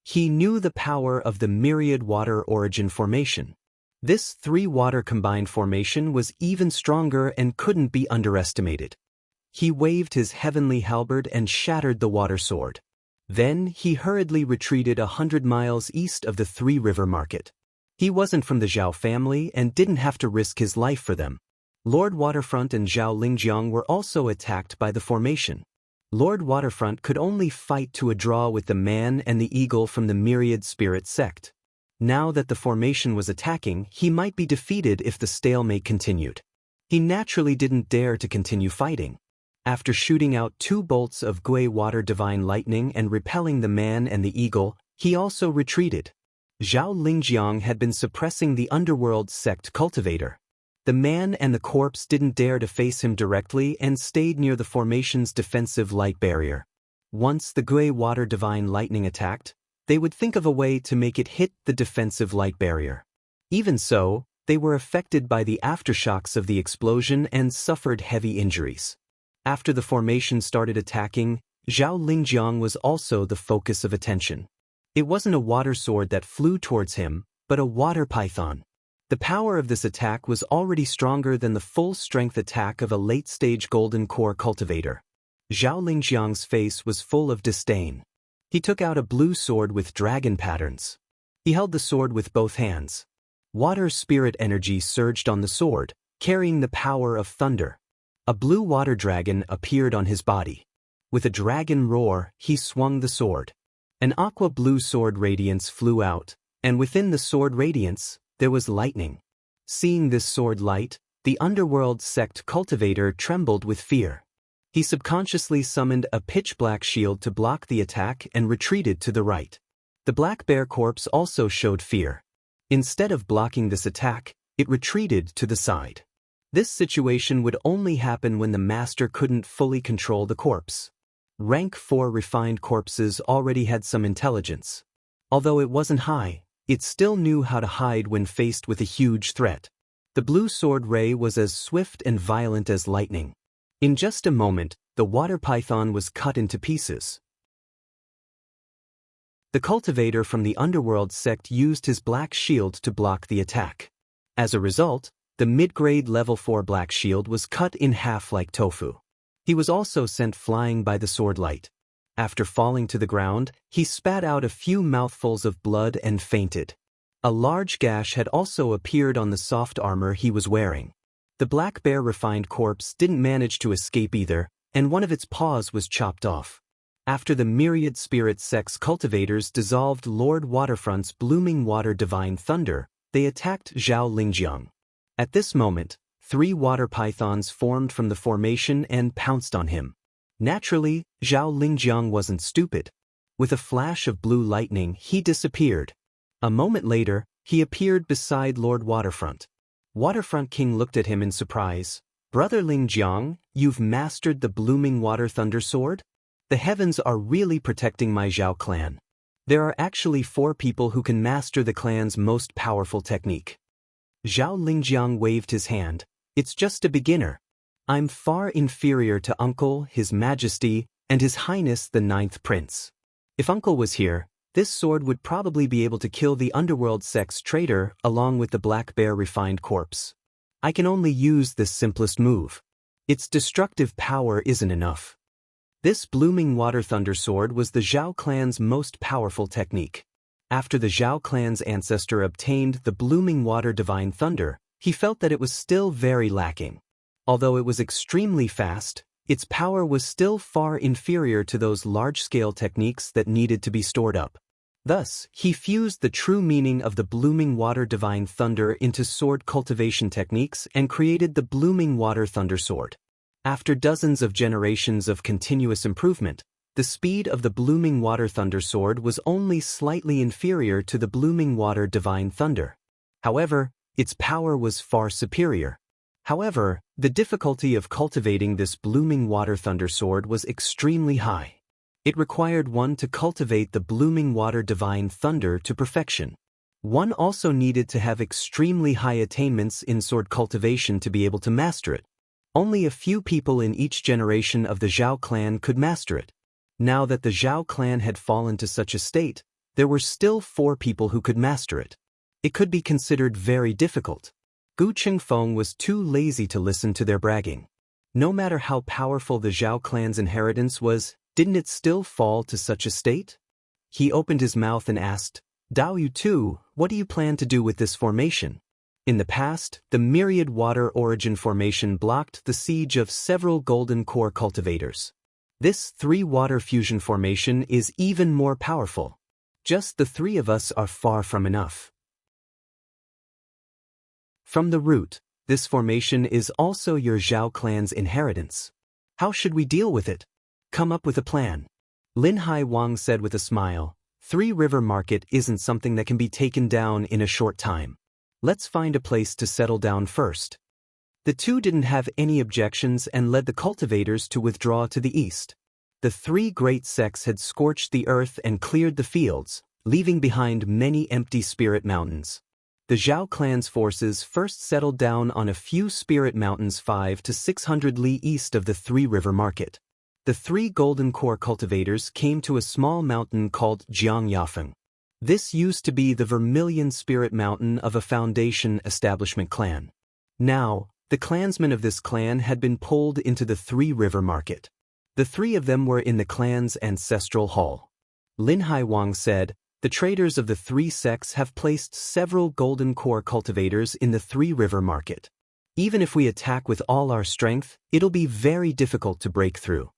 He knew the power of the myriad water origin formation. This three-water combined formation was even stronger and couldn't be underestimated. He waved his heavenly halberd and shattered the water sword. Then he hurriedly retreated 100 miles east of the three-river market. He wasn't from the Zhao family and didn't have to risk his life for them. Lord Waterfront and Zhao Lingjiang were also attacked by the formation. Lord Waterfront could only fight to a draw with the man and the eagle from the Myriad Spirit sect. Now that the formation was attacking, he might be defeated if the stalemate continued. He naturally didn't dare to continue fighting. After shooting out 2 bolts of Gui Water Divine Lightning and repelling the man and the eagle, he also retreated. Zhao Lingjiang had been suppressing the underworld sect cultivator. The man and the corpse didn't dare to face him directly and stayed near the formation's defensive light barrier. Once the Gui Water Divine Lightning attacked, they would think of a way to make it hit the defensive light barrier. Even so, they were affected by the aftershocks of the explosion and suffered heavy injuries. After the formation started attacking, Zhao Lingjiang was also the focus of attention. It wasn't a water sword that flew towards him, but a water python. The power of this attack was already stronger than the full-strength attack of a late-stage golden core cultivator. Zhao Lingjiang's face was full of disdain. He took out a blue sword with dragon patterns. He held the sword with both hands. Water spirit energy surged on the sword, carrying the power of thunder. A blue water dragon appeared on his body. With a dragon roar, he swung the sword. An aqua-blue sword radiance flew out, and within the sword radiance, there was lightning. Seeing this sword light, the underworld sect cultivator trembled with fear. He subconsciously summoned a pitch-black shield to block the attack and retreated to the right. The black bear corpse also showed fear. Instead of blocking this attack, it retreated to the side. This situation would only happen when the master couldn't fully control the corpse. Rank 4 refined corpses already had some intelligence. Although it wasn't high, it still knew how to hide when faced with a huge threat. The blue sword ray was as swift and violent as lightning. In just a moment, the water python was cut into pieces. The cultivator from the underworld sect used his black shield to block the attack. As a result, the mid-grade level 4 black shield was cut in half like tofu. He was also sent flying by the sword light. After falling to the ground, he spat out a few mouthfuls of blood and fainted. A large gash had also appeared on the soft armor he was wearing. The black bear refined corpse didn't manage to escape either, and one of its paws was chopped off. After the myriad spirit sex cultivators dissolved Lord Waterfront's blooming water divine thunder, they attacked Zhao Lingjiang. At this moment, 3 water pythons formed from the formation and pounced on him. Naturally, Zhao Lingjiang wasn't stupid. With a flash of blue lightning, he disappeared. A moment later, he appeared beside Lord Waterfront. Waterfront King looked at him in surprise. "Brother Lingjiang, you've mastered the blooming water thunder sword? The heavens are really protecting my Zhao clan. There are actually 4 people who can master the clan's most powerful technique." Zhao Lingjiang waved his hand. "It's just a beginner. I'm far inferior to Uncle, His Majesty, and His Highness the 9th Prince. If Uncle was here, this sword would probably be able to kill the underworld sex traitor along with the black bear refined corpse. I can only use this simplest move. Its destructive power isn't enough." This blooming water thunder sword was the Zhao clan's most powerful technique. After the Zhao clan's ancestor obtained the blooming water divine thunder, he felt that it was still very lacking. Although it was extremely fast, its power was still far inferior to those large-scale techniques that needed to be stored up. Thus, he fused the true meaning of the blooming water divine thunder into sword cultivation techniques and created the blooming water thunder sword. After dozens of generations of continuous improvement, the speed of the blooming water thunder sword was only slightly inferior to the blooming water divine thunder. However, its power was far superior. However, the difficulty of cultivating this blooming water thunder sword was extremely high. It required one to cultivate the blooming water divine thunder to perfection. One also needed to have extremely high attainments in sword cultivation to be able to master it. Only a few people in each generation of the Zhao clan could master it. Now that the Zhao clan had fallen to such a state, there were still 4 people who could master it. It could be considered very difficult. Gu Qingfeng was too lazy to listen to their bragging. No matter how powerful the Zhao clan's inheritance was, didn't it still fall to such a state? He opened his mouth and asked, "Dao Yu too, what do you plan to do with this formation?" In the past, the myriad water origin formation blocked the siege of several golden core cultivators. This 3 water fusion formation is even more powerful. Just the 3 of us are far from enough. From the root, this formation is also your Zhao clan's inheritance. How should we deal with it? Come up with a plan. Lin Hai Wang said with a smile. 3 River Market isn't something that can be taken down in a short time. Let's find a place to settle down first. The 2 didn't have any objections and led the cultivators to withdraw to the east. The 3 great sects had scorched the earth and cleared the fields, leaving behind many empty spirit mountains. The Zhao clan's forces first settled down on a few spirit mountains 5 to 600 li east of the 3 River Market. The 3 golden core cultivators came to a small mountain called Jiangyafeng. This used to be the Vermilion Spirit Mountain of a Foundation Establishment clan. Now, the clansmen of this clan had been pulled into the 3 River Market. The 3 of them were in the clan's ancestral hall. Lin Hai Wang said, "The traders of the 3 sects have placed several golden core cultivators in the 3 River Market. Even if we attack with all our strength, it'll be very difficult to break through.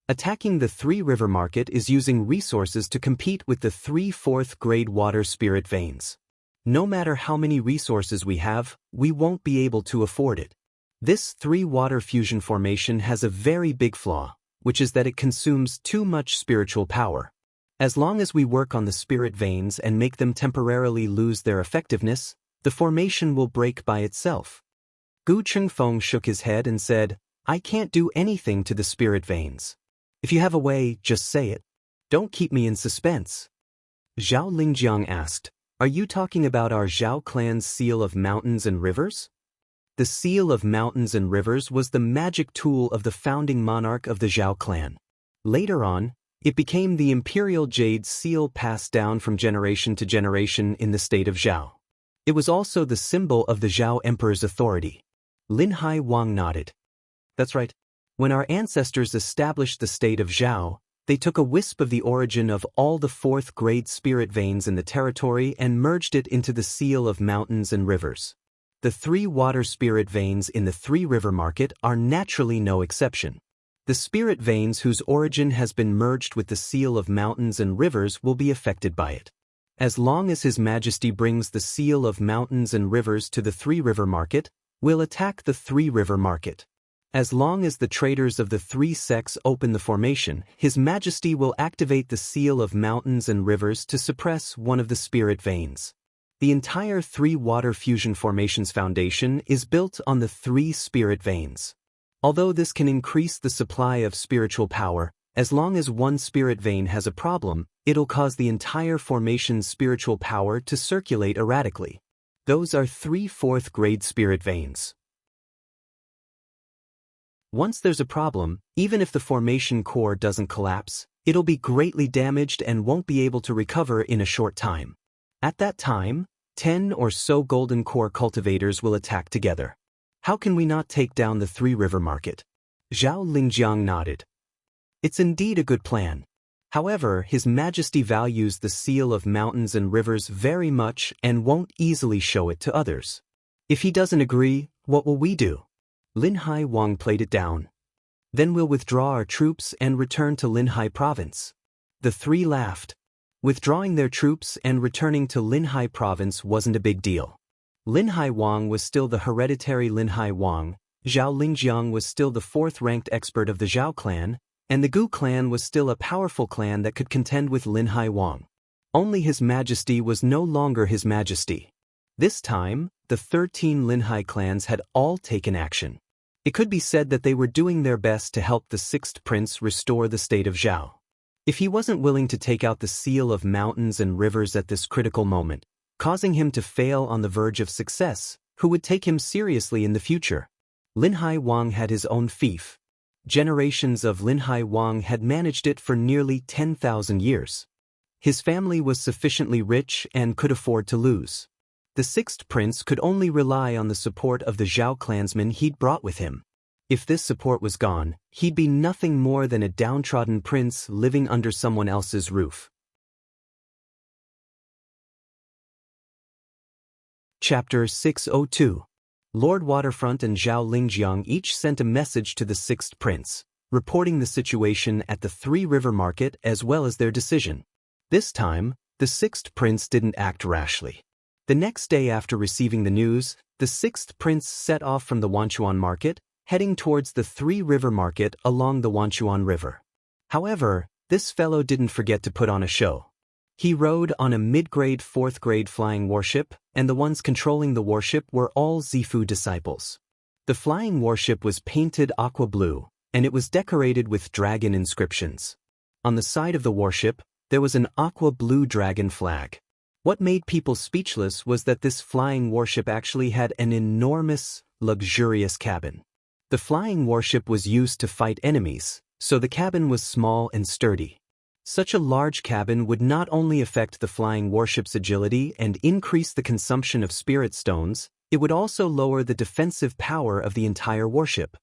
Attacking the 3 River Market is using resources to compete with the 3 4th grade water spirit veins. No matter how many resources we have, we won't be able to afford it. This 3 water fusion formation has a very big flaw, which is that it consumes too much spiritual power. As long as we work on the spirit veins and make them temporarily lose their effectiveness, the formation will break by itself." Gu Qingfeng shook his head and said, "I can't do anything to the spirit veins. If you have a way, just say it. Don't keep me in suspense." Zhao Lingjiang asked, "Are you talking about our Zhao clan's seal of mountains and rivers?" The seal of mountains and rivers was the magic tool of the founding monarch of the Zhao clan. Later on, it became the imperial jade seal passed down from generation to generation in the state of Zhao. It was also the symbol of the Zhao emperor's authority. Lin Hai Wang nodded. "That's right. When our ancestors established the state of Zhao, they took a wisp of the origin of all the 4th grade spirit veins in the territory and merged it into the seal of mountains and rivers. The 3 water spirit veins in the 3 River Market are naturally no exception. The spirit veins whose origin has been merged with the seal of mountains and rivers will be affected by it. As long as His Majesty brings the seal of mountains and rivers to the three-river market, we'll attack the three-river market. As long as the traders of the three sects open the formation, His Majesty will activate the seal of mountains and rivers to suppress one of the spirit veins. The entire three-water fusion formation's foundation is built on the three spirit veins. Although this can increase the supply of spiritual power, as long as one spirit vein has a problem, it'll cause the entire formation's spiritual power to circulate erratically. Those are 3 4th-grade spirit veins. Once there's a problem, even if the formation core doesn't collapse, it'll be greatly damaged and won't be able to recover in a short time. At that time, 10 or so golden core cultivators will attack together. How can we not take down the three-river market? Zhao Lingjiang nodded. It's indeed a good plan. However, His Majesty values the seal of mountains and rivers very much and won't easily show it to others. If he doesn't agree, what will we do? Linhai Wang played it down. Then we'll withdraw our troops and return to Linhai province. The three laughed. Withdrawing their troops and returning to Linhai province wasn't a big deal. Linhai Wang was still the hereditary Linhai Wang, Zhao Lingjiang was still the 4th-ranked expert of the Zhao clan, and the Gu clan was still a powerful clan that could contend with Linhai Wang. Only His Majesty was no longer His Majesty. This time, the 13 Linhai clans had all taken action. It could be said that they were doing their best to help the 6th prince restore the state of Zhao. If he wasn't willing to take out the seal of mountains and rivers at this critical moment, causing him to fail on the verge of success, who would take him seriously in the future? Linhai Wang had his own fief. Generations of Linhai Wang had managed it for nearly 10,000 years. His family was sufficiently rich and could afford to lose. The 6th prince could only rely on the support of the Zhao clansmen he'd brought with him. If this support was gone, he'd be nothing more than a downtrodden prince living under someone else's roof. Chapter 602. Lord Waterfront and Zhao Lingjiang each sent a message to the 6th prince, reporting the situation at the three-river market as well as their decision. This time, the 6th prince didn't act rashly. The next day after receiving the news, the 6th prince set off from the Wanchuan market, heading towards the three-river market along the Wanchuan River. However, this fellow didn't forget to put on a show. He rode on a mid-grade 4th-grade flying warship, and the ones controlling the warship were all Zifu disciples. The flying warship was painted aqua blue, and it was decorated with dragon inscriptions. On the side of the warship, there was an aqua blue dragon flag. What made people speechless was that this flying warship actually had an enormous, luxurious cabin. The flying warship was used to fight enemies, so the cabin was small and sturdy. Such a large cabin would not only affect the flying warship's agility and increase the consumption of spirit stones, it would also lower the defensive power of the entire warship.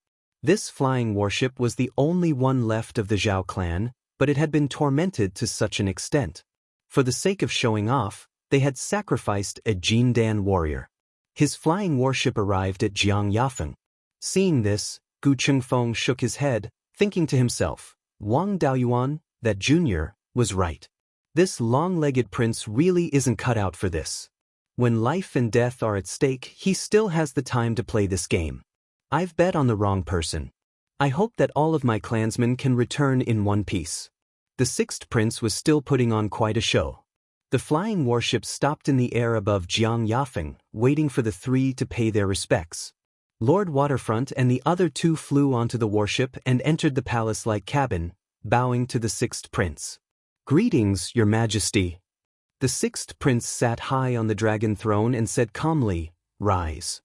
This flying warship was the only one left of the Zhao clan, but it had been tormented to such an extent. For the sake of showing off, they had sacrificed a Jindan warrior. His flying warship arrived at Jiang Yafeng. Seeing this, Gu Chengfeng shook his head, thinking to himself, Wang Daoyuan, that junior, was right. This long-legged prince really isn't cut out for this. When life and death are at stake, he still has the time to play this game. I've bet on the wrong person. I hope that all of my clansmen can return in one piece. The 6th prince was still putting on quite a show. The flying warship stopped in the air above Jiang Yafeng, waiting for the three to pay their respects. Lord Waterfront and the other two flew onto the warship and entered the palace-like cabin, bowing to the 6th prince. Greetings, Your Majesty. The 6th prince sat high on the dragon throne and said calmly, Rise.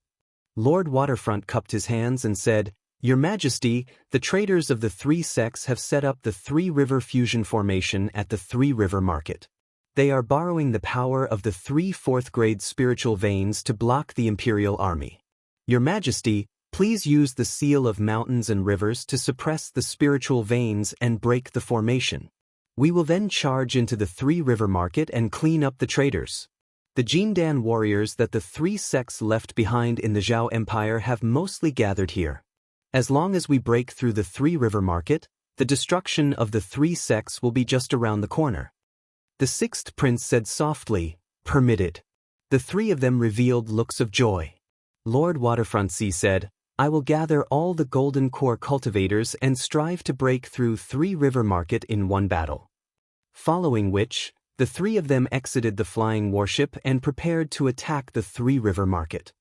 Lord Waterfront cupped his hands and said, Your Majesty, the traders of the three sects have set up the three-river fusion formation at the three-river market. They are borrowing the power of the 3 4th-grade spiritual veins to block the imperial army. Your Majesty, please use the seal of mountains and rivers to suppress the spiritual veins and break the formation. We will then charge into the three-river market and clean up the traders. The Jindan warriors that the three sects left behind in the Zhao Empire have mostly gathered here. As long as we break through the three-river market, the destruction of the three sects will be just around the corner. The sixth prince said softly, "Permitted." The three of them revealed looks of joy. Lord Waterfront Sea said, "I will gather all the golden core cultivators and strive to break through three-river market in one battle." Following which, the three of them exited the flying warship and prepared to attack the three-river market.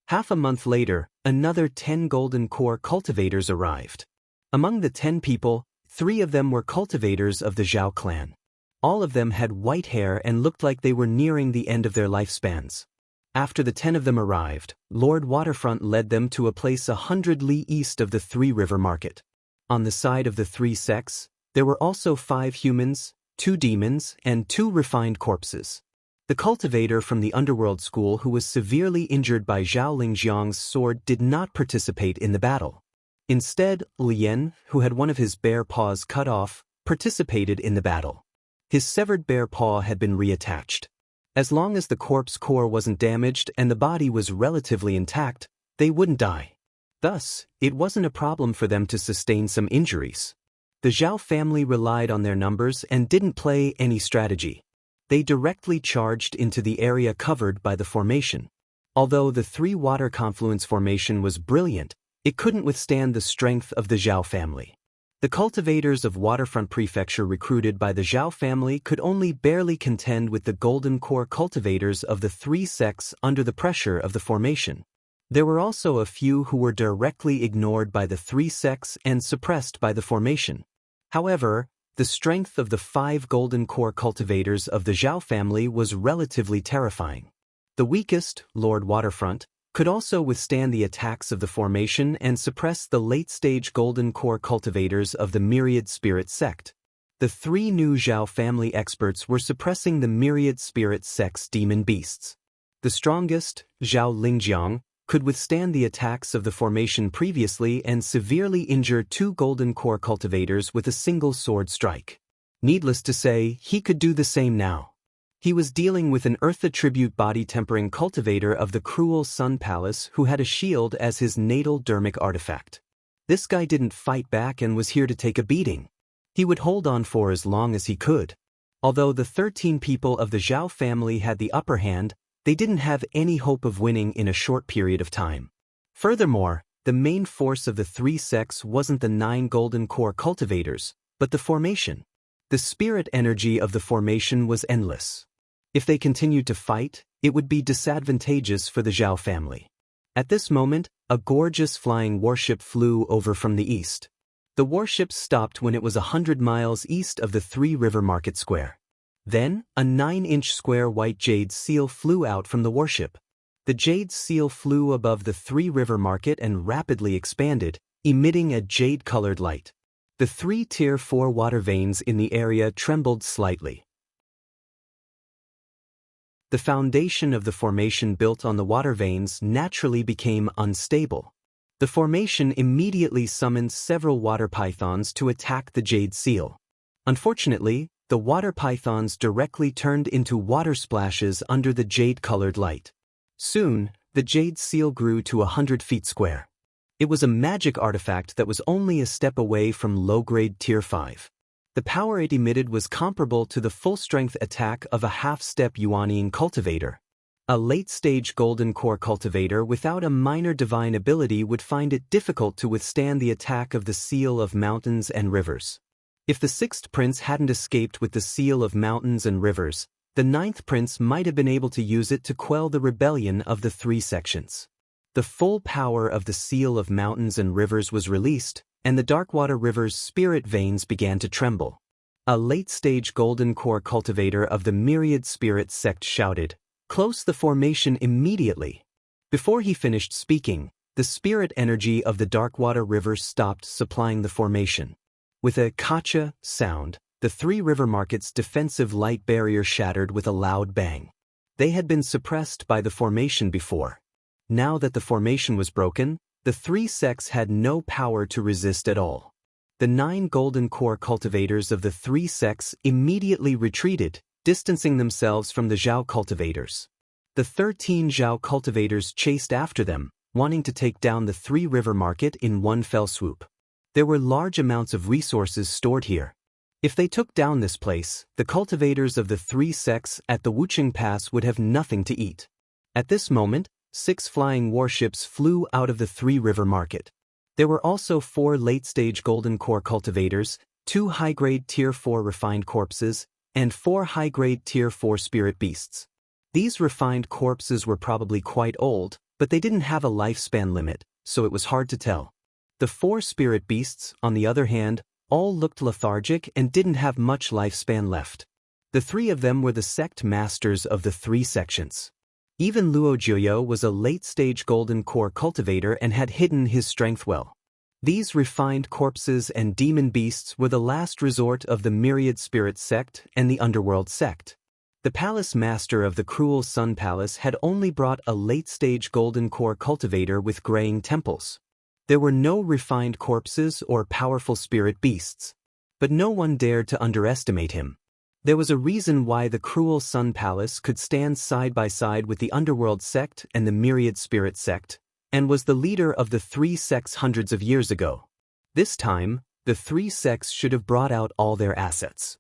Half a month later, another 10 golden core cultivators arrived. Among the 10 people, 3 of them were cultivators of the Zhao clan. All of them had white hair and looked like they were nearing the end of their lifespans. After the 10 of them arrived, Lord Waterfront led them to a place 100 li east of the three-river market. On the side of the three sects, there were also 5 humans, 2 demons, and 2 refined corpses. The cultivator from the underworld school who was severely injured by Zhao Lingjiang's sword did not participate in the battle. Instead, Lian, who had one of his bare paws cut off, participated in the battle. His severed bare paw had been reattached. As long as the corpse core wasn't damaged and the body was relatively intact, they wouldn't die. Thus, it wasn't a problem for them to sustain some injuries. The Zhao family relied on their numbers and didn't play any strategy. They directly charged into the area covered by the formation. Although the three-water confluence formation was brilliant, it couldn't withstand the strength of the Zhao family. The cultivators of Waterfront Prefecture recruited by the Zhao family could only barely contend with the golden core cultivators of the three sects under the pressure of the formation. There were also a few who were directly ignored by the three sects and suppressed by the formation. However, the strength of the 5 golden core cultivators of the Zhao family was relatively terrifying. The weakest, Lord Waterfront, could also withstand the attacks of the formation and suppress the late-stage golden core cultivators of the Myriad Spirit sect. The 3 new Zhao family experts were suppressing the Myriad Spirit sect's demon beasts. The strongest, Zhao Lingjiang, could withstand the attacks of the formation previously and severely injure 2 golden core cultivators with a single sword strike. Needless to say, he could do the same now. He was dealing with an Earth attribute body-tempering cultivator of the cruel Sun Palace who had a shield as his natal dermic artifact. This guy didn't fight back and was here to take a beating. He would hold on for as long as he could. Although the 13 people of the Zhao family had the upper hand, they didn't have any hope of winning in a short period of time. Furthermore, the main force of the 3 sects wasn't the 9 golden core cultivators, but the formation. The spirit energy of the formation was endless. If they continued to fight, it would be disadvantageous for the Zhao family. At this moment, a gorgeous flying warship flew over from the east. The warship stopped when it was 100 miles east of the three-river market square. Then, a 9-inch square white jade seal flew out from the warship. The jade seal flew above the three-river market and rapidly expanded, emitting a jade-colored light. The 3 Tier 4 water veins in the area trembled slightly. The foundation of the formation built on the water veins naturally became unstable. The formation immediately summoned several water pythons to attack the jade seal. Unfortunately, the water pythons directly turned into water splashes under the jade-colored light. Soon, the jade seal grew to 100 feet square. It was a magic artifact that was only a step away from low-grade Tier 5. The power it emitted was comparable to the full-strength attack of a half-step Yuanian cultivator. A late-stage golden core cultivator without a minor divine ability would find it difficult to withstand the attack of the seal of mountains and rivers. If the 6th prince hadn't escaped with the seal of mountains and rivers, the 9th prince might have been able to use it to quell the rebellion of the 3 sections. The full power of the seal of mountains and rivers was released, and the Darkwater River's spirit veins began to tremble. A late-stage golden core cultivator of the Myriad Spirit sect shouted, "Close the formation immediately." Before he finished speaking, the spirit energy of the Darkwater River stopped supplying the formation. With a "kacha" sound, the three-river market's defensive light barrier shattered with a loud bang. They had been suppressed by the formation before. Now that the formation was broken, the 3 sects had no power to resist at all. The 9 golden core cultivators of the 3 sects immediately retreated, distancing themselves from the Zhao cultivators. The 13 Zhao cultivators chased after them, wanting to take down the three-river market in one fell swoop. There were large amounts of resources stored here. If they took down this place, the cultivators of the three sects at the Wuxing Pass would have nothing to eat. At this moment, 6 flying warships flew out of the three-river market. There were also 4 late-stage golden core cultivators, 2 high-grade Tier 4 refined corpses, and 4 high-grade Tier 4 spirit beasts. These refined corpses were probably quite old, but they didn't have a lifespan limit, so it was hard to tell. The 4 spirit beasts, on the other hand, all looked lethargic and didn't have much lifespan left. The 3 of them were the sect masters of the 3 sections. Even Luo Jiuyo was a late-stage golden core cultivator and had hidden his strength well. These refined corpses and demon beasts were the last resort of the Myriad Spirit sect and the Underworld sect. The palace master of the Cruel Sun Palace had only brought a late-stage golden core cultivator with graying temples. There were no refined corpses or powerful spirit beasts. But no one dared to underestimate him. There was a reason why the Cruel Sun Palace could stand side by side with the Underworld sect and the Myriad Spirit sect, and was the leader of the 3 sects hundreds of years ago. This time, the 3 sects should have brought out all their assets.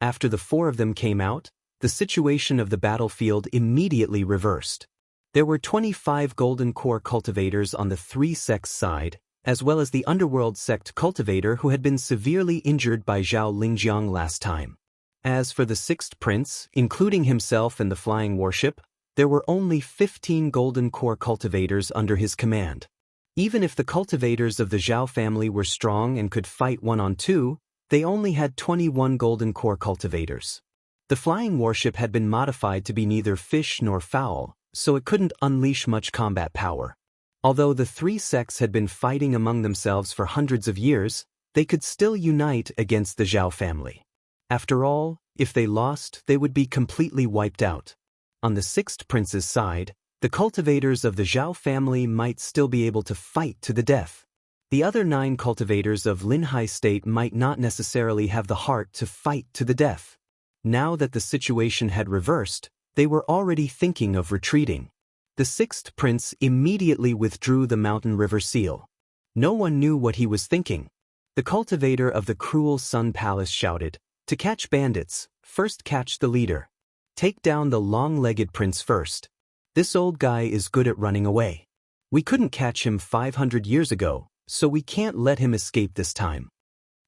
After the 4 of them came out, the situation of the battlefield immediately reversed. There were 25 golden core cultivators on the 3 sects side, as well as the Underworld sect cultivator who had been severely injured by Zhao Lingjiang last time. As for the 6th prince, including himself and the flying warship, there were only 15 golden core cultivators under his command. Even if the cultivators of the Zhao family were strong and could fight 1-on-2, they only had 21 golden core cultivators. The flying warship had been modified to be neither fish nor fowl, so it couldn't unleash much combat power. Although the 3 sects had been fighting among themselves for hundreds of years, they could still unite against the Zhao family. After all, if they lost, they would be completely wiped out. On the 6th prince's side, the cultivators of the Zhao family might still be able to fight to the death. The other 9 cultivators of Linhai state might not necessarily have the heart to fight to the death. Now that the situation had reversed, they were already thinking of retreating. The 6th prince immediately withdrew the mountain river seal. No one knew what he was thinking. The cultivator of the Cruel Sun Palace shouted, "To catch bandits, first catch the leader. Take down the long-legged prince first. This old guy is good at running away. We couldn't catch him 500 years ago, so we can't let him escape this time."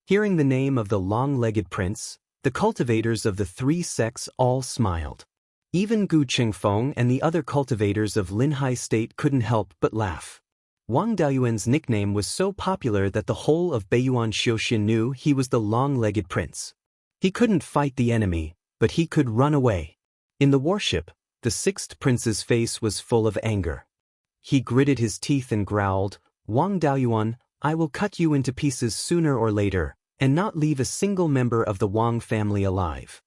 Hearing the name of the long-legged prince, the cultivators of the 3 sects all smiled. Even Gu Qingfeng and the other cultivators of Linhai state couldn't help but laugh. Wang Daoyuan's nickname was so popular that the whole of Beiyuan Xiuxin knew he was the long-legged prince. He couldn't fight the enemy, but he could run away. In the warship, the 6th prince's face was full of anger. He gritted his teeth and growled, "Wang Daoyuan, I will cut you into pieces sooner or later, and not leave a single member of the Wang family alive."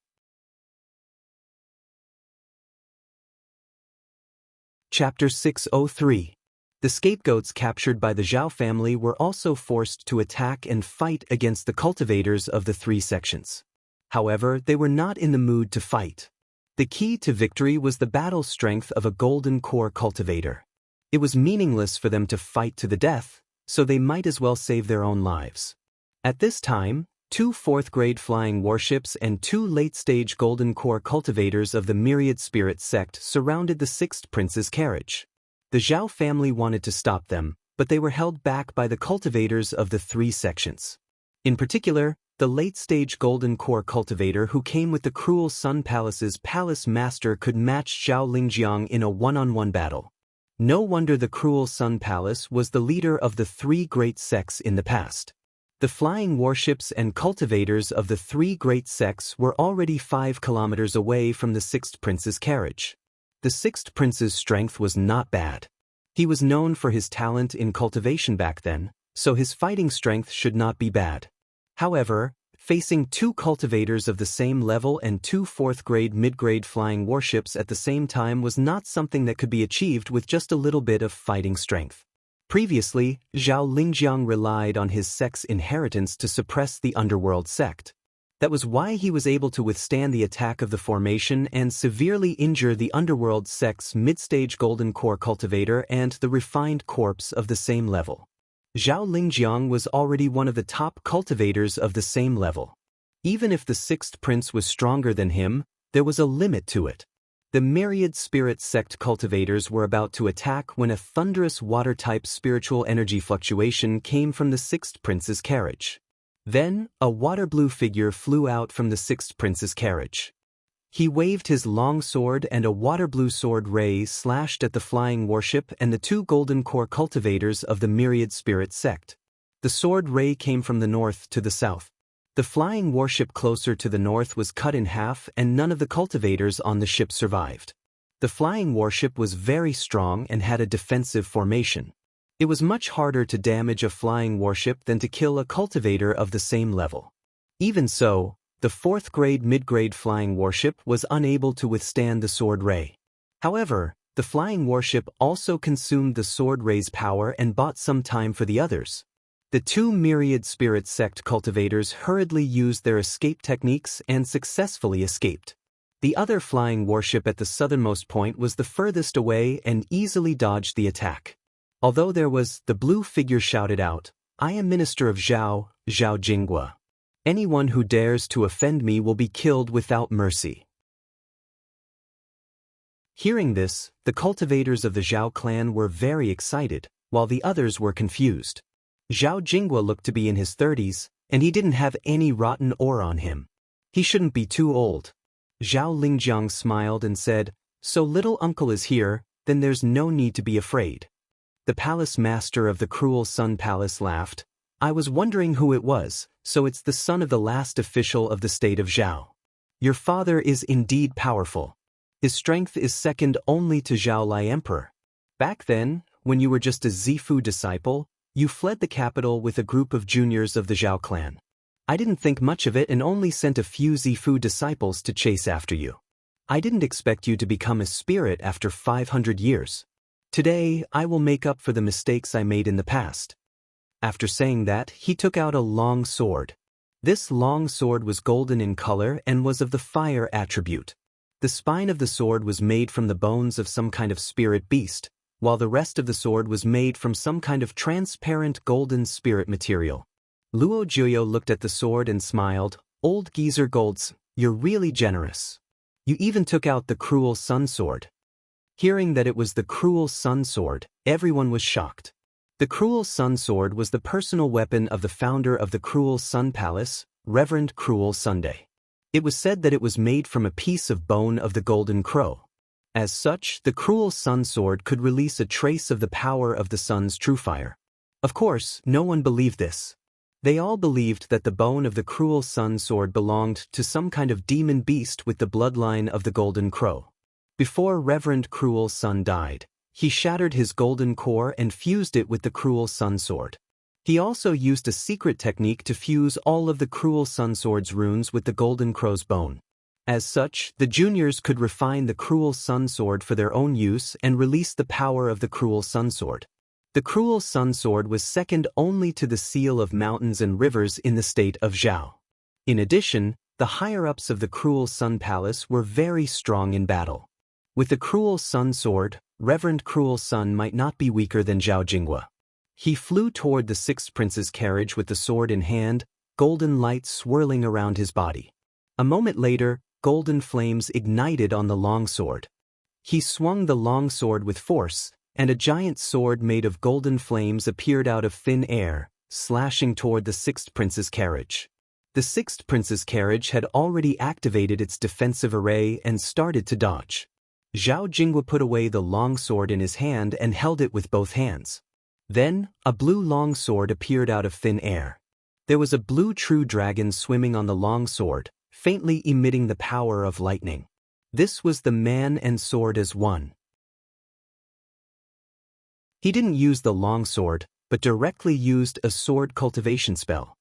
Chapter 603. The scapegoats captured by the Zhao family were also forced to attack and fight against the cultivators of the 3 sections. However, they were not in the mood to fight. The key to victory was the battle strength of a golden core cultivator. It was meaningless for them to fight to the death, so they might as well save their own lives. At this time, 2 4th-grade flying warships and 2 late-stage golden core cultivators of the Myriad Spirit sect surrounded the 6th prince's carriage. The Zhao family wanted to stop them, but they were held back by the cultivators of the 3 sections. In particular, the late-stage golden core cultivator who came with the Cruel Sun Palace's palace master could match Zhao Lingjiang in a 1-on-1 battle. No wonder the Cruel Sun Palace was the leader of the 3 great sects in the past. The flying warships and cultivators of the 3 great sects were already 5 kilometers away from the 6th prince's carriage. The 6th prince's strength was not bad. He was known for his talent in cultivation back then, so his fighting strength should not be bad. However, facing 2 cultivators of the same level and 2 4th-grade mid-grade flying warships at the same time was not something that could be achieved with just a little bit of fighting strength. Previously, Zhao Lingjiang relied on his sect's inheritance to suppress the Underworld sect. That was why he was able to withstand the attack of the formation and severely injure the underworld sect's mid-stage golden core cultivator and the refined corpse of the same level. Zhao Lingjiang was already one of the top cultivators of the same level. Even if the sixth prince was stronger than him, there was a limit to it. The myriad spirit sect cultivators were about to attack when a thunderous water-type spiritual energy fluctuation came from the sixth prince's carriage. Then, a water-blue figure flew out from the sixth prince's carriage. He waved his long sword and a water-blue sword ray slashed at the flying warship and the two golden core cultivators of the myriad spirit sect. The sword ray came from the north to the south. The flying warship closer to the north was cut in half and none of the cultivators on the ship survived. The flying warship was very strong and had a defensive formation. It was much harder to damage a flying warship than to kill a cultivator of the same level. Even so, the fourth-grade mid-grade flying warship was unable to withstand the sword ray. However, the flying warship also consumed the sword ray's power and bought some time for the others. The two myriad spirit sect cultivators hurriedly used their escape techniques and successfully escaped. The other flying warship at the southernmost point was the furthest away and easily dodged the attack. Although the blue figure shouted out, "I am Minister of Zhao, Zhao Jinghua. Anyone who dares to offend me will be killed without mercy." Hearing this, the cultivators of the Zhao clan were very excited, while the others were confused. Zhao Jinghua looked to be in his 30s, and he didn't have any rotten ore on him. He shouldn't be too old. Zhao Lingjiang smiled and said, "So little uncle is here, then there's no need to be afraid." The palace master of the cruel Sun Palace laughed. "I was wondering who it was, so it's the son of the last official of the state of Zhao. Your father is indeed powerful. His strength is second only to Zhao Lai Emperor. Back then, when you were just a Zifu disciple, you fled the capital with a group of juniors of the Zhao clan. I didn't think much of it and only sent a few Zifu disciples to chase after you. I didn't expect you to become a spirit after 500 years. Today, I will make up for the mistakes I made in the past." After saying that, he took out a long sword. This long sword was golden in color and was of the fire attribute. The spine of the sword was made from the bones of some kind of spirit beast, while the rest of the sword was made from some kind of transparent golden spirit material. Luo Jiuyo looked at the sword and smiled. "Old geezer Golds, you're really generous. You even took out the cruel sun sword." Hearing that it was the cruel sun sword, everyone was shocked. The cruel sun sword was the personal weapon of the founder of the cruel Sun Palace, Reverend Cruel Sunday. It was said that it was made from a piece of bone of the golden crow. As such, the cruel sun sword could release a trace of the power of the sun's true fire. Of course, no one believed this. They all believed that the bone of the cruel sun sword belonged to some kind of demon beast with the bloodline of the golden crow. Before Reverend Cruel Sun died, he shattered his golden core and fused it with the cruel sun sword. He also used a secret technique to fuse all of the cruel sun sword's runes with the golden crow's bone. As such, the juniors could refine the cruel sun sword for their own use and release the power of the cruel sun sword. The cruel sun sword was second only to the seal of mountains and rivers in the state of Zhao. In addition, the higher-ups of the cruel Sun Palace were very strong in battle. With the cruel sun sword, Reverend Cruel Sun might not be weaker than Zhao Jinghua. He flew toward the sixth prince's carriage with the sword in hand, golden light swirling around his body. A moment later, golden flames ignited on the long sword. He swung the long sword with force, and a giant sword made of golden flames appeared out of thin air, slashing toward the sixth prince's carriage. The sixth prince's carriage had already activated its defensive array and started to dodge. Zhao Jinghua put away the long sword in his hand and held it with both hands. Then, a blue long sword appeared out of thin air. There was a blue true dragon swimming on the long sword, faintly emitting the power of lightning. This was the man and sword as one. He didn't use the long sword, but directly used a sword cultivation spell.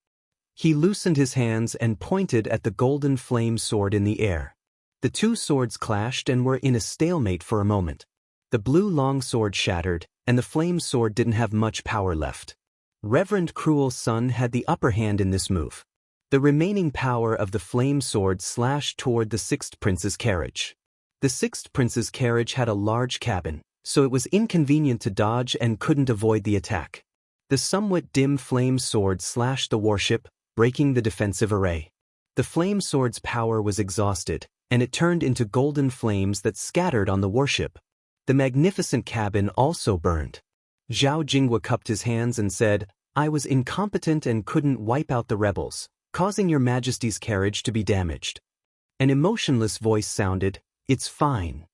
He loosened his hands and pointed at the golden flame sword in the air. The two swords clashed and were in a stalemate for a moment. The blue long sword shattered, and the flame sword didn't have much power left. Reverend Cruel Sun had the upper hand in this move. The remaining power of the flame sword slashed toward the sixth prince's carriage. The sixth prince's carriage had a large cabin, so it was inconvenient to dodge and couldn't avoid the attack. The somewhat dim flame sword slashed the warship, breaking the defensive array. The flame sword's power was exhausted, and it turned into golden flames that scattered on the warship. The magnificent cabin also burned. Zhao Jinghua cupped his hands and said, "I was incompetent and couldn't wipe out the rebels, causing your majesty's carriage to be damaged." An emotionless voice sounded, "It's fine."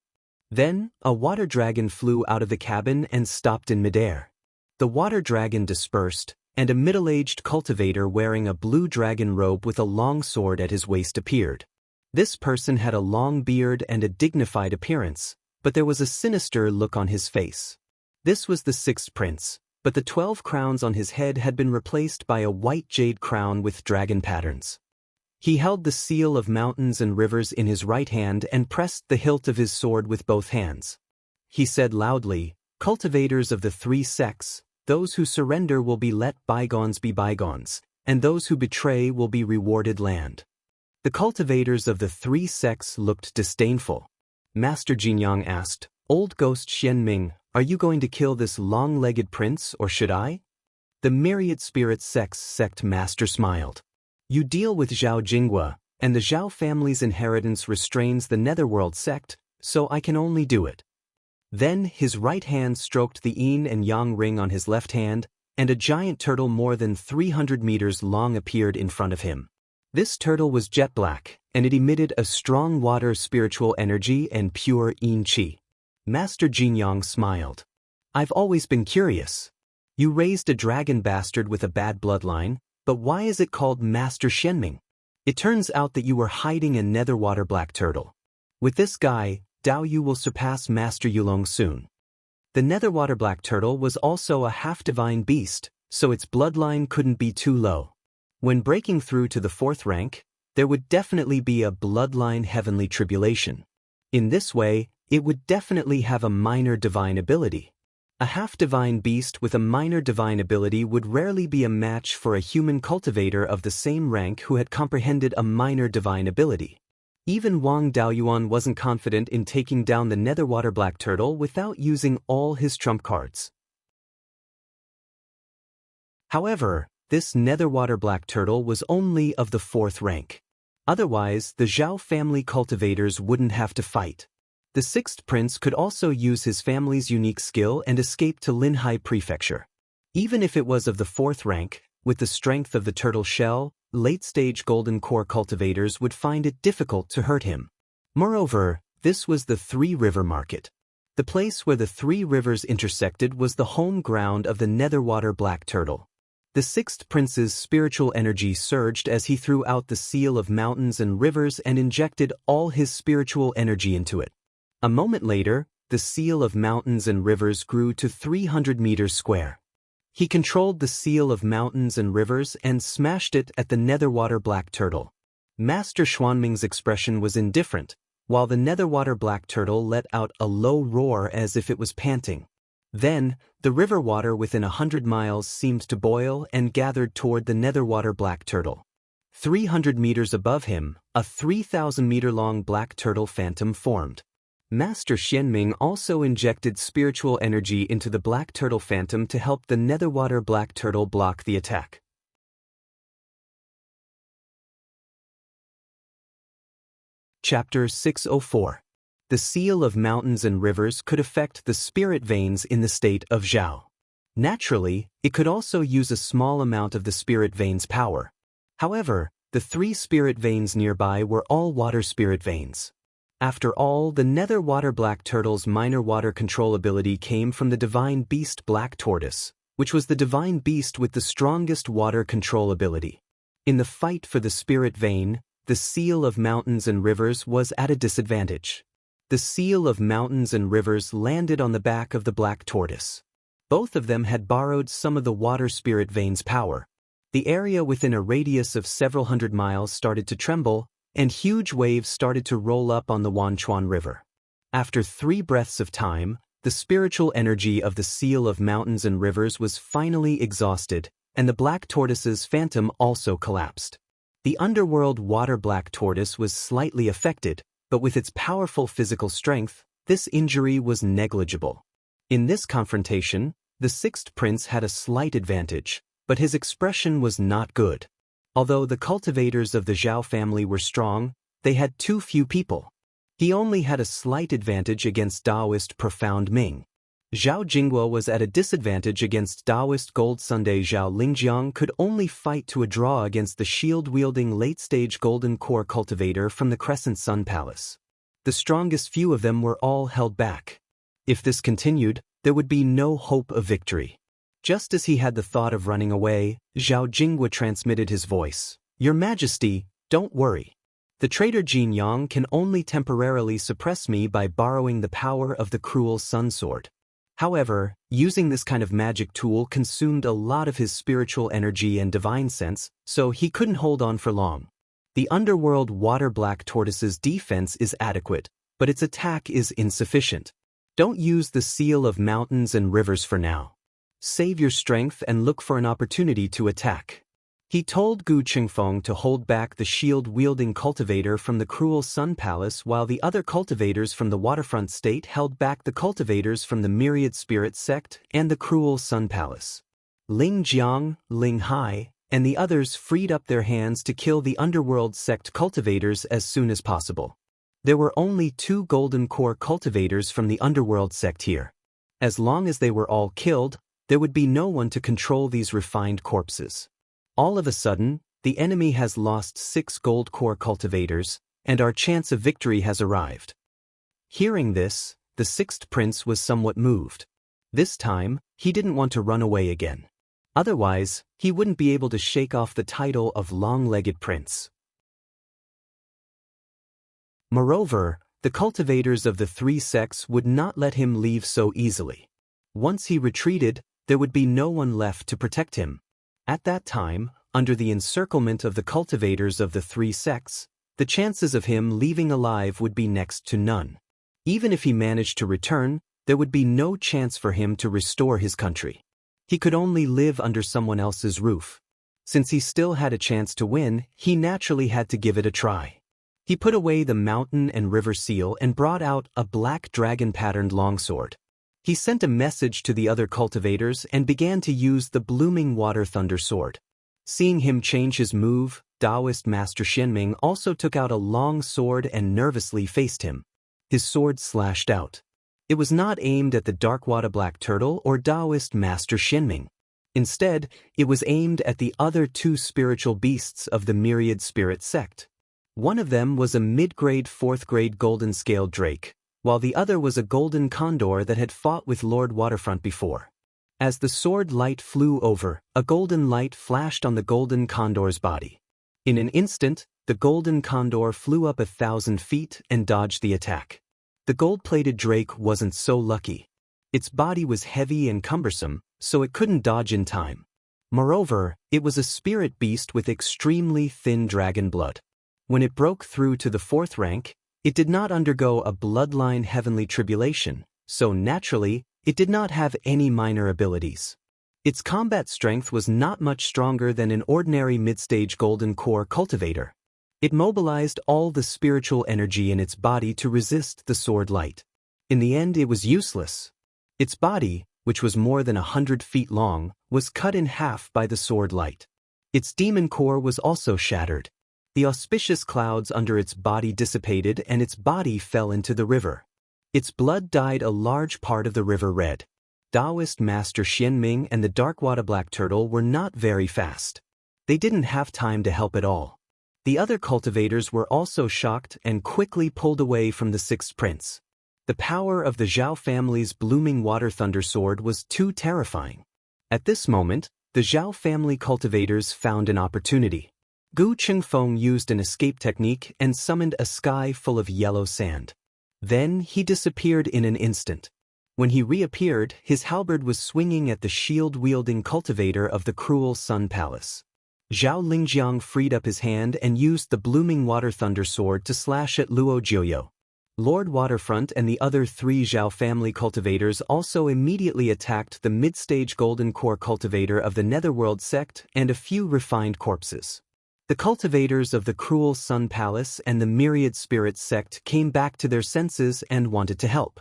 Then, a water dragon flew out of the cabin and stopped in midair. The water dragon dispersed, and a middle-aged cultivator wearing a blue dragon robe with a long sword at his waist appeared. This person had a long beard and a dignified appearance, but there was a sinister look on his face. This was the sixth prince, but the 12 crowns on his head had been replaced by a white jade crown with dragon patterns. He held the seal of mountains and rivers in his right hand and pressed the hilt of his sword with both hands. He said loudly, "Cultivators of the three sects, those who surrender will be let bygones be bygones, and those who betray will be rewarded land." The cultivators of the three sects looked disdainful. Master Jinyang asked, "Old ghost Xianming, are you going to kill this long-legged prince, or should I?" The myriad spirit sects sect master smiled. "You deal with Zhao Jinghua, and the Zhao family's inheritance restrains the Netherworld sect, so I can only do it." Then his right hand stroked the yin and yang ring on his left hand, and a giant turtle more than 300 meters long appeared in front of him. This turtle was jet black, and it emitted a strong water spiritual energy and pure yin qi. Master Jinyang smiled. "I've always been curious. You raised a dragon bastard with a bad bloodline, but why is it called Master Xianming? It turns out that you were hiding a netherwater black turtle. With this guy, Dao Yu will surpass Master Yulong soon." The netherwater black turtle was also a half-divine beast, so its bloodline couldn't be too low. When breaking through to the 4th rank, there would definitely be a bloodline heavenly tribulation. In this way, it would definitely have a minor divine ability. A half-divine beast with a minor divine ability would rarely be a match for a human cultivator of the same rank who had comprehended a minor divine ability. Even Wang Daoyuan wasn't confident in taking down the netherwater black turtle without using all his trump cards. However, this netherwater black turtle was only of the 4th rank. Otherwise, the Zhao family cultivators wouldn't have to fight. The 6th prince could also use his family's unique skill and escape to Linhai Prefecture. Even if it was of the 4th rank, with the strength of the turtle shell, late-stage golden core cultivators would find it difficult to hurt him. Moreover, this was the Three River Market. The place where the three rivers intersected was the home ground of the netherwater black turtle. The 6th prince's spiritual energy surged as he threw out the seal of mountains and rivers and injected all his spiritual energy into it. A moment later, the seal of mountains and rivers grew to 300 meters square. He controlled the seal of mountains and rivers and smashed it at the netherwater black turtle. Master Xuanming's expression was indifferent, while the netherwater black turtle let out a low roar as if it was panting. Then, the river water within 100 miles seemed to boil and gathered toward the netherwater black turtle. 300 meters above him, a 3,000-meter-long black turtle phantom formed. Master Xianming also injected spiritual energy into the black turtle phantom to help the netherwater black turtle block the attack. Chapter 604. The seal of mountains and rivers could affect the spirit veins in the state of Zhao. Naturally, it could also use a small amount of the spirit veins' power. However, the 3 spirit veins nearby were all water spirit veins. After all, the netherwater black turtle's minor water control ability came from the divine beast black tortoise, which was the divine beast with the strongest water control ability. In the fight for the spirit vein, the seal of mountains and rivers was at a disadvantage. The seal of mountains and rivers landed on the back of the black tortoise. Both of them had borrowed some of the water spirit veins' power. The area within a radius of several hundred miles started to tremble, and huge waves started to roll up on the Wanchuan River. After 3 breaths of time, the spiritual energy of the seal of mountains and rivers was finally exhausted, and the black tortoise's phantom also collapsed. The underworld water-black tortoise was slightly affected, but with its powerful physical strength, this injury was negligible. In this confrontation, the sixth prince had a slight advantage, but his expression was not good. Although the cultivators of the Zhao family were strong, they had too few people. He only had a slight advantage against Daoist Profound Ming. Zhao Jingguo was at a disadvantage against Daoist Gold Sunday. Zhao Lingjiang could only fight to a draw against the shield-wielding late-stage Golden Core cultivator from the Crescent Sun Palace. The strongest few of them were all held back. If this continued, there would be no hope of victory. Just as he had the thought of running away, Zhao Jingguo transmitted his voice. "Your Majesty, don't worry. The traitor Jin Yang can only temporarily suppress me by borrowing the power of the cruel sun sword. However, using this kind of magic tool consumed a lot of his spiritual energy and divine sense, so he couldn't hold on for long. The underworld water-black tortoise's defense is adequate, but its attack is insufficient. Don't use the seal of mountains and rivers for now. Save your strength and look for an opportunity to attack." He told Gu Qingfeng to hold back the shield-wielding cultivator from the cruel Sun Palace while the other cultivators from the waterfront state held back the cultivators from the Myriad Spirit sect and the cruel Sun Palace. Ling Jiang, Ling Hai, and the others freed up their hands to kill the underworld sect cultivators as soon as possible. There were only 2 Golden Core cultivators from the underworld sect here. As long as they were all killed, there would be no one to control these refined corpses. All of a sudden, the enemy has lost 6 Gold Core cultivators, and our chance of victory has arrived. Hearing this, the sixth prince was somewhat moved. This time, he didn't want to run away again. Otherwise, he wouldn't be able to shake off the title of long-legged prince. Moreover, the cultivators of the 3 sects would not let him leave so easily. Once he retreated, there would be no one left to protect him. At that time, under the encirclement of the cultivators of the 3 sects, the chances of him leaving alive would be next to none. Even if he managed to return, there would be no chance for him to restore his country. He could only live under someone else's roof. Since he still had a chance to win, he naturally had to give it a try. He put away the mountain and river seal and brought out a black dragon-patterned longsword. He sent a message to the other cultivators and began to use the blooming water thunder sword. Seeing him change his move, Daoist Master Xianming also took out a long sword and nervously faced him. His sword slashed out. It was not aimed at the dark water black turtle or Daoist Master Xianming. Instead, it was aimed at the other 2 spiritual beasts of the Myriad Spirit sect. One of them was a mid-grade 4th-grade golden-scaled drake, while the other was a golden condor that had fought with Lord Waterfront before. As the sword light flew over, a golden light flashed on the golden condor's body. In an instant, the golden condor flew up 1,000 feet and dodged the attack. The gold-plated drake wasn't so lucky. Its body was heavy and cumbersome, so it couldn't dodge in time. Moreover, it was a spirit beast with extremely thin dragon blood. When it broke through to the 4th rank, it did not undergo a bloodline heavenly tribulation, so naturally, it did not have any minor abilities. Its combat strength was not much stronger than an ordinary mid-stage Golden Core cultivator. It mobilized all the spiritual energy in its body to resist the sword light. In the end, it was useless. Its body, which was more than 100 feet long, was cut in half by the sword light. Its demon core was also shattered. The auspicious clouds under its body dissipated and its body fell into the river. Its blood dyed a large part of the river red. Daoist Master Xianming and the Darkwater Black Turtle were not very fast. They didn't have time to help at all. The other cultivators were also shocked and quickly pulled away from the 6th prince. The power of the Zhao family's blooming water thunder sword was too terrifying. At this moment, the Zhao family cultivators found an opportunity. Gu Qingfeng used an escape technique and summoned a sky full of yellow sand. Then he disappeared in an instant. When he reappeared, his halberd was swinging at the shield-wielding cultivator of the cruel Sun Palace. Zhao Lingjiang freed up his hand and used the blooming water thunder sword to slash at Luo Jiuyo. Lord Waterfront and the other 3 Zhao family cultivators also immediately attacked the mid-stage Golden Core cultivator of the Netherworld sect and a few refined corpses. The cultivators of the cruel Sun Palace and the myriad spirit sect came back to their senses and wanted to help.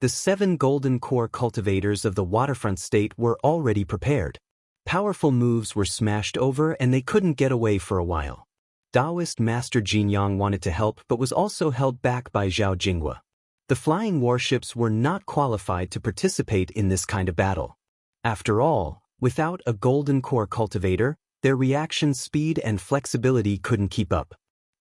The 7 golden core cultivators of the waterfront state were already prepared. Powerful moves were smashed over and they couldn't get away for a while. Daoist Master Jinyang wanted to help but was also held back by Zhao Jinghua. The flying warships were not qualified to participate in this kind of battle. After all, without a golden core cultivator, their reaction speed and flexibility couldn't keep up.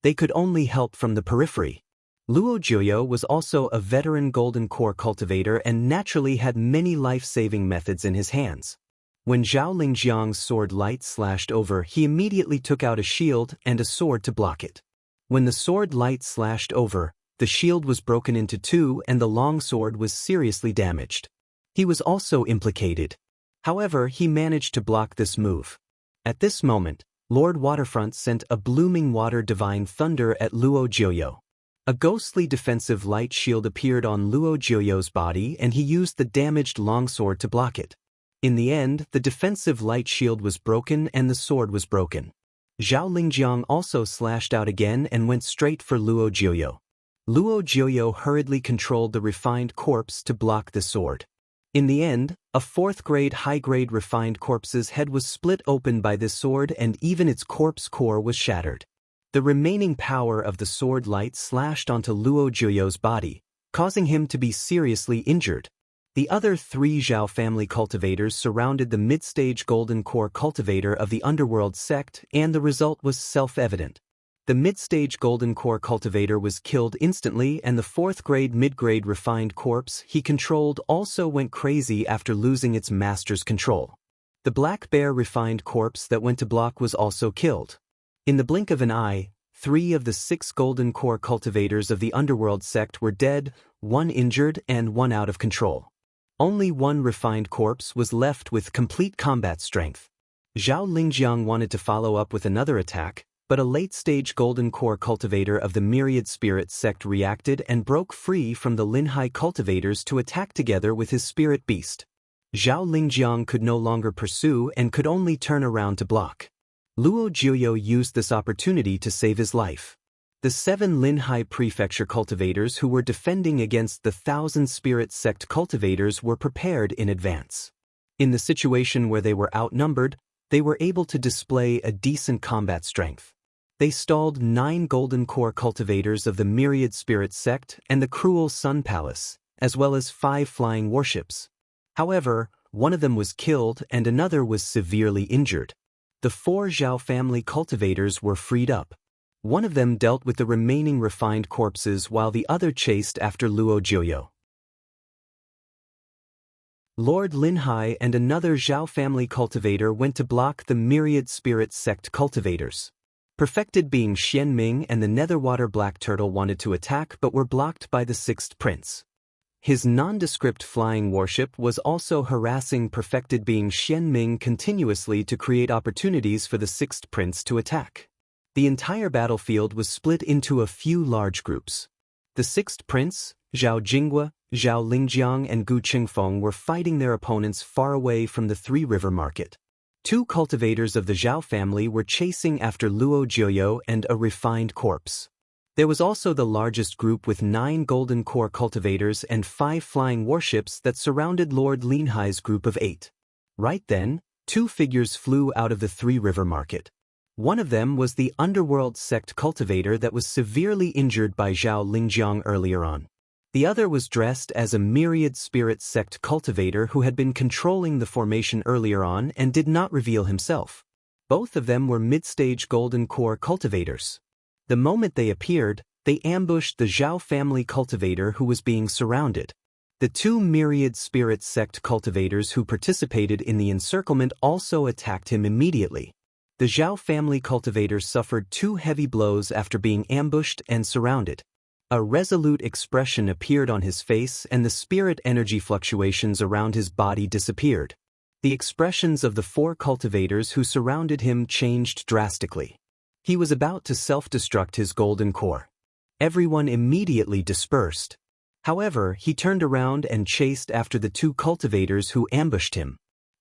They could only help from the periphery. Luo Jiuyo was also a veteran golden core cultivator and naturally had many life-saving methods in his hands. When Zhao Lingjiang's sword light slashed over, he immediately took out a shield and a sword to block it. When the sword light slashed over, the shield was broken into 2 and the long sword was seriously damaged. He was also implicated. However, he managed to block this move. At this moment, Lord Waterfront sent a blooming water divine thunder at Luo Jiuyo. A ghostly defensive light shield appeared on Luo Jiuyo's body and he used the damaged longsword to block it. In the end, the defensive light shield was broken and the sword was broken. Zhao Lingjiang also slashed out again and went straight for Luo Jiuyo. Luo Jiuyo hurriedly controlled the refined corpse to block the sword. In the end, a 4th-grade high-grade refined corpse's head was split open by this sword and even its corpse core was shattered. The remaining power of the sword light slashed onto Luo Jiuyo's body, causing him to be seriously injured. The other 3 Zhao family cultivators surrounded the mid-stage golden core cultivator of the underworld sect and the result was self-evident. The mid-stage golden core cultivator was killed instantly and the 4th-grade mid-grade refined corpse he controlled also went crazy after losing its master's control. The black bear refined corpse that went to block was also killed. In the blink of an eye, 3 of the 6 golden core cultivators of the underworld sect were dead, 1 injured and 1 out of control. Only 1 refined corpse was left with complete combat strength. Zhao Lingjiang wanted to follow up with another attack, but a late-stage golden core cultivator of the myriad spirit sect reacted and broke free from the Linhai cultivators to attack together with his spirit beast. Zhao Lingjiang could no longer pursue and could only turn around to block. Luo Jiuyo used this opportunity to save his life. The 7 Linhai prefecture cultivators who were defending against the 1,000 spirit sect cultivators were prepared in advance. In the situation where they were outnumbered, they were able to display a decent combat strength. They stalled 9 golden core cultivators of the myriad spirit sect and the cruel Sun Palace, as well as 5 flying warships. However, one of them was killed and another was severely injured. The 4 Zhao family cultivators were freed up. One of them dealt with the remaining refined corpses while the other chased after Luo Jiuyo. Lord Linhai and another Zhao family cultivator went to block the myriad spirit sect cultivators. Perfected being Xianming and the Netherwater Black Turtle wanted to attack but were blocked by the 6th prince. His nondescript flying warship was also harassing perfected being Xianming continuously to create opportunities for the 6th prince to attack. The entire battlefield was split into a few large groups. The 6th prince, Zhao Jinghua, Zhao Lingjiang and Gu Qingfeng were fighting their opponents far away from the Three River Market. 2 cultivators of the Zhao family were chasing after Luo Jiuyo and a refined corpse. There was also the largest group with 9 golden core cultivators and 5 flying warships that surrounded Lord Linhai's group of 8. Right then, 2 figures flew out of the Three River Market. One of them was the underworld sect cultivator that was severely injured by Zhao Lingjiang earlier on. The other was dressed as a myriad spirit sect cultivator who had been controlling the formation earlier on and did not reveal himself. Both of them were mid-stage golden core cultivators. The moment they appeared, they ambushed the Zhao family cultivator who was being surrounded. The 2 myriad spirit sect cultivators who participated in the encirclement also attacked him immediately. The Zhao family cultivator suffered 2 heavy blows after being ambushed and surrounded. A resolute expression appeared on his face and the spirit energy fluctuations around his body disappeared. The expressions of the 4 cultivators who surrounded him changed drastically. He was about to self-destruct his golden core. Everyone immediately dispersed. However, he turned around and chased after the 2 cultivators who ambushed him.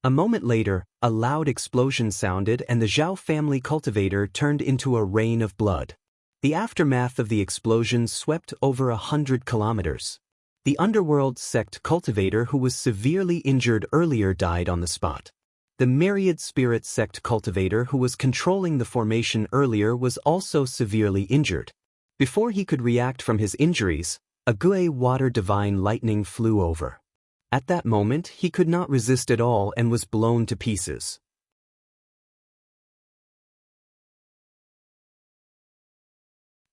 A moment later, a loud explosion sounded and the Zhao family cultivator turned into a rain of blood. The aftermath of the explosion swept over 100 kilometers. The underworld sect cultivator who was severely injured earlier died on the spot. The myriad spirit sect cultivator who was controlling the formation earlier was also severely injured. Before he could react from his injuries, a Gui water divine lightning flew over. At that moment he could not resist at all and was blown to pieces.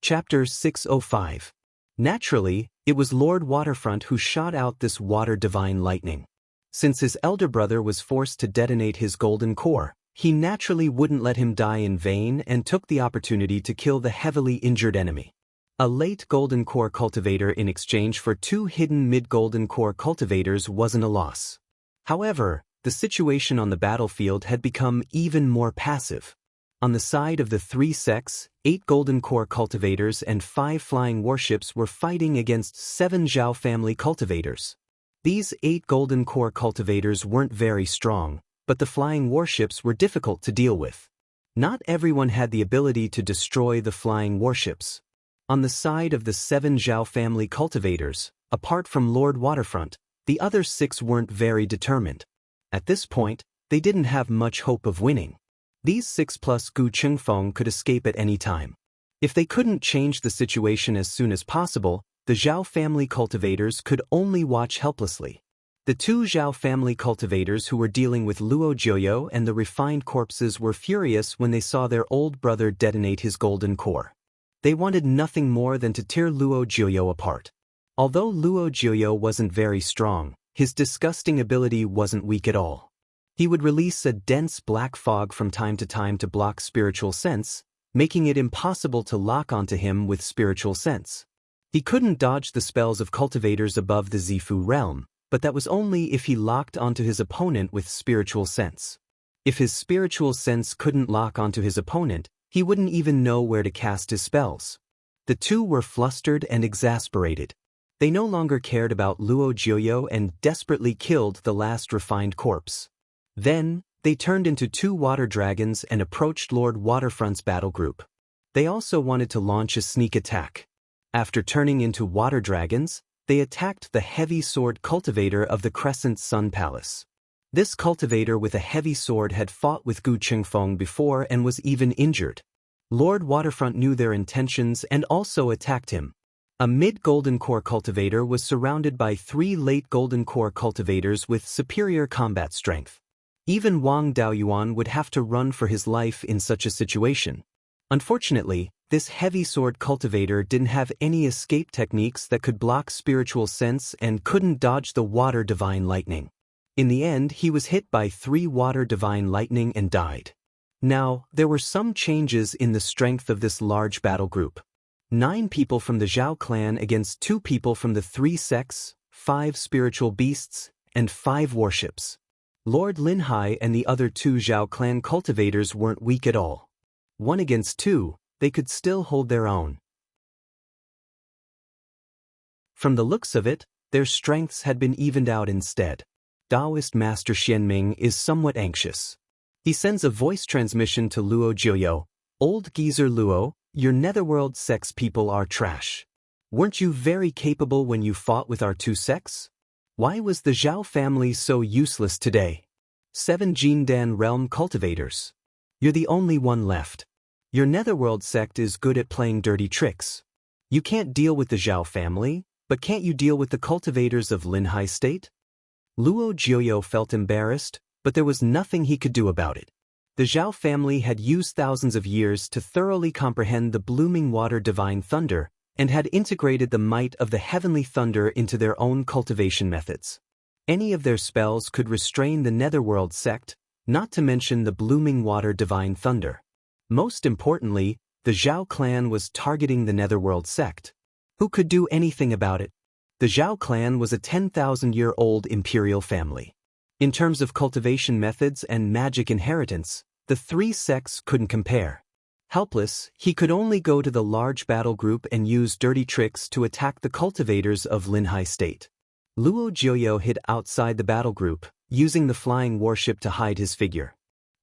Chapter 605. Naturally, it was Lord Waterfront who shot out this water divine lightning. Since his elder brother was forced to detonate his golden core, he naturally wouldn't let him die in vain and took the opportunity to kill the heavily injured enemy. A late golden core cultivator in exchange for 2 hidden mid-golden core cultivators wasn't a loss. However, the situation on the battlefield had become even more passive. On the side of the 3 sects, 8 golden core cultivators and 5 flying warships were fighting against 7 Zhao family cultivators. These 8 golden core cultivators weren't very strong, but the flying warships were difficult to deal with. Not everyone had the ability to destroy the flying warships. On the side of the 7 Zhao family cultivators, apart from Lord Waterfront, the other 6 weren't very determined. At this point, they didn't have much hope of winning. These 6 plus Gu Chengfeng could escape at any time. If they couldn't change the situation as soon as possible, the Zhao family cultivators could only watch helplessly. The 2 Zhao family cultivators who were dealing with Luo Jiuyo and the refined corpses were furious when they saw their old brother detonate his golden core. They wanted nothing more than to tear Luo Jiuyo apart. Although Luo Jiuyo wasn't very strong, his disgusting ability wasn't weak at all. He would release a dense black fog from time to block spiritual sense, making it impossible to lock onto him with spiritual sense. He couldn't dodge the spells of cultivators above the Zifu realm, but that was only if he locked onto his opponent with spiritual sense. If his spiritual sense couldn't lock onto his opponent, he wouldn't even know where to cast his spells. The 2 were flustered and exasperated. They no longer cared about Luo Jiuyo and desperately killed the last refined corpse. Then, they turned into 2 water dragons and approached Lord Waterfront's battle group. They also wanted to launch a sneak attack. After turning into water dragons, they attacked the heavy sword cultivator of the Crescent Sun Palace. This cultivator with a heavy sword had fought with Gu Chengfeng before and was even injured. Lord Waterfront knew their intentions and also attacked him. A mid-golden core cultivator was surrounded by 3 late golden core cultivators with superior combat strength. Even Wang Daoyuan would have to run for his life in such a situation. Unfortunately, this heavy sword cultivator didn't have any escape techniques that could block spiritual sense and couldn't dodge the water divine lightning. In the end, he was hit by 3 water divine lightning and died. Now, there were some changes in the strength of this large battle group. 9 people from the Zhao clan against 2 people from the 3 sects, 5 spiritual beasts, and 5 warships. Lord Linhai and the other 2 Zhao clan cultivators weren't weak at all. 1 against 2, they could still hold their own. From the looks of it, their strengths had been evened out instead. Daoist Master Xianming is somewhat anxious. He sends a voice transmission to Luo Jiuyo. Old geezer Luo, your netherworld sex people are trash. Weren't you very capable when you fought with our 2 sects? Why was the Zhao family so useless today? 7 Jindan realm cultivators. You're the only one left. Your netherworld sect is good at playing dirty tricks. You can't deal with the Zhao family, but can't you deal with the cultivators of Linhai State? Luo Jiuyo felt embarrassed, but there was nothing he could do about it. The Zhao family had used thousands of years to thoroughly comprehend the blooming water divine thunder and had integrated the might of the heavenly thunder into their own cultivation methods. Any of their spells could restrain the netherworld sect, not to mention the blooming water divine thunder. Most importantly, the Zhao clan was targeting the netherworld sect. Who could do anything about it? The Zhao clan was a 10,000-year-old imperial family. In terms of cultivation methods and magic inheritance, the 3 sects couldn't compare. Helpless, he could only go to the large battle group and use dirty tricks to attack the cultivators of Linhai State. Luo Jiuyo hid outside the battle group, using the flying warship to hide his figure.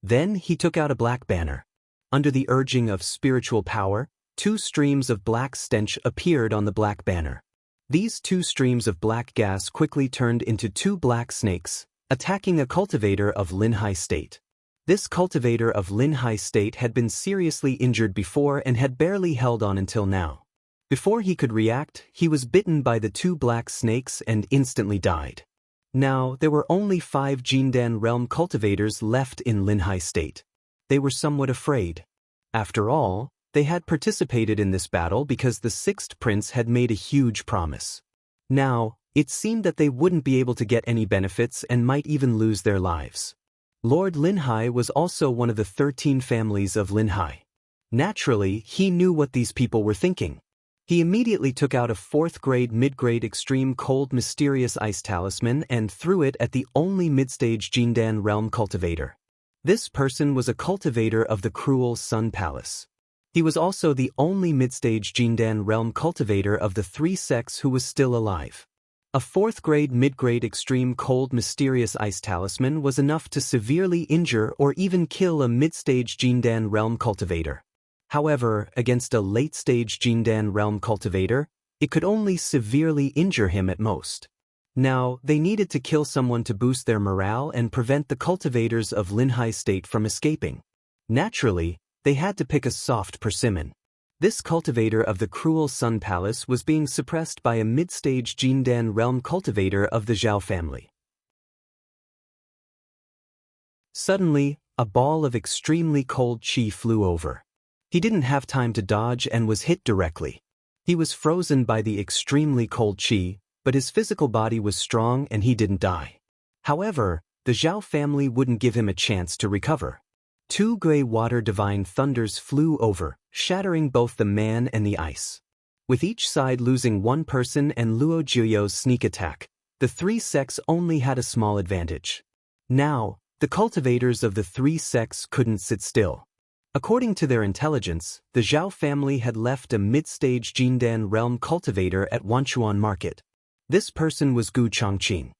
Then he took out a black banner. Under the urging of spiritual power, 2 streams of black stench appeared on the black banner. These 2 streams of black gas quickly turned into 2 black snakes, attacking a cultivator of Linhai State. This cultivator of Linhai State had been seriously injured before and had barely held on until now. Before he could react, he was bitten by the 2 black snakes and instantly died. Now, there were only 5 Jindan realm cultivators left in Linhai State. They were somewhat afraid. After all, they had participated in this battle because the 6th prince had made a huge promise. Now, it seemed that they wouldn't be able to get any benefits and might even lose their lives. Lord Linhai was also one of the 13 families of Linhai. Naturally, he knew what these people were thinking. He immediately took out a 4th grade mid-grade extreme cold mysterious ice talisman and threw it at the only mid-stage Jindan realm cultivator. This person was a cultivator of the cruel Sun Palace. He was also the only mid-stage Jindan realm cultivator of the 3 sects who was still alive. A 4th grade mid-grade extreme cold mysterious ice talisman was enough to severely injure or even kill a mid-stage Jindan realm cultivator. However, against a late-stage Jindan realm cultivator, it could only severely injure him at most. Now, they needed to kill someone to boost their morale and prevent the cultivators of Linhai State from escaping. Naturally, they had to pick a soft persimmon. This cultivator of the cruel Sun Palace was being suppressed by a mid-stage Jindan realm cultivator of the Zhao family. Suddenly, a ball of extremely cold qi flew over. He didn't have time to dodge and was hit directly. He was frozen by the extremely cold qi, but his physical body was strong and he didn't die. However, the Zhao family wouldn't give him a chance to recover. 2 gray water divine thunders flew over, shattering both the man and the ice. With each side losing 1 person and Luo Jiuyo's sneak attack, the 3 sects only had a small advantage. Now, the cultivators of the 3 sects couldn't sit still. According to their intelligence, the Zhao family had left a mid-stage Jindan realm cultivator at Wanchuan Market. This person was Gu Chongqing.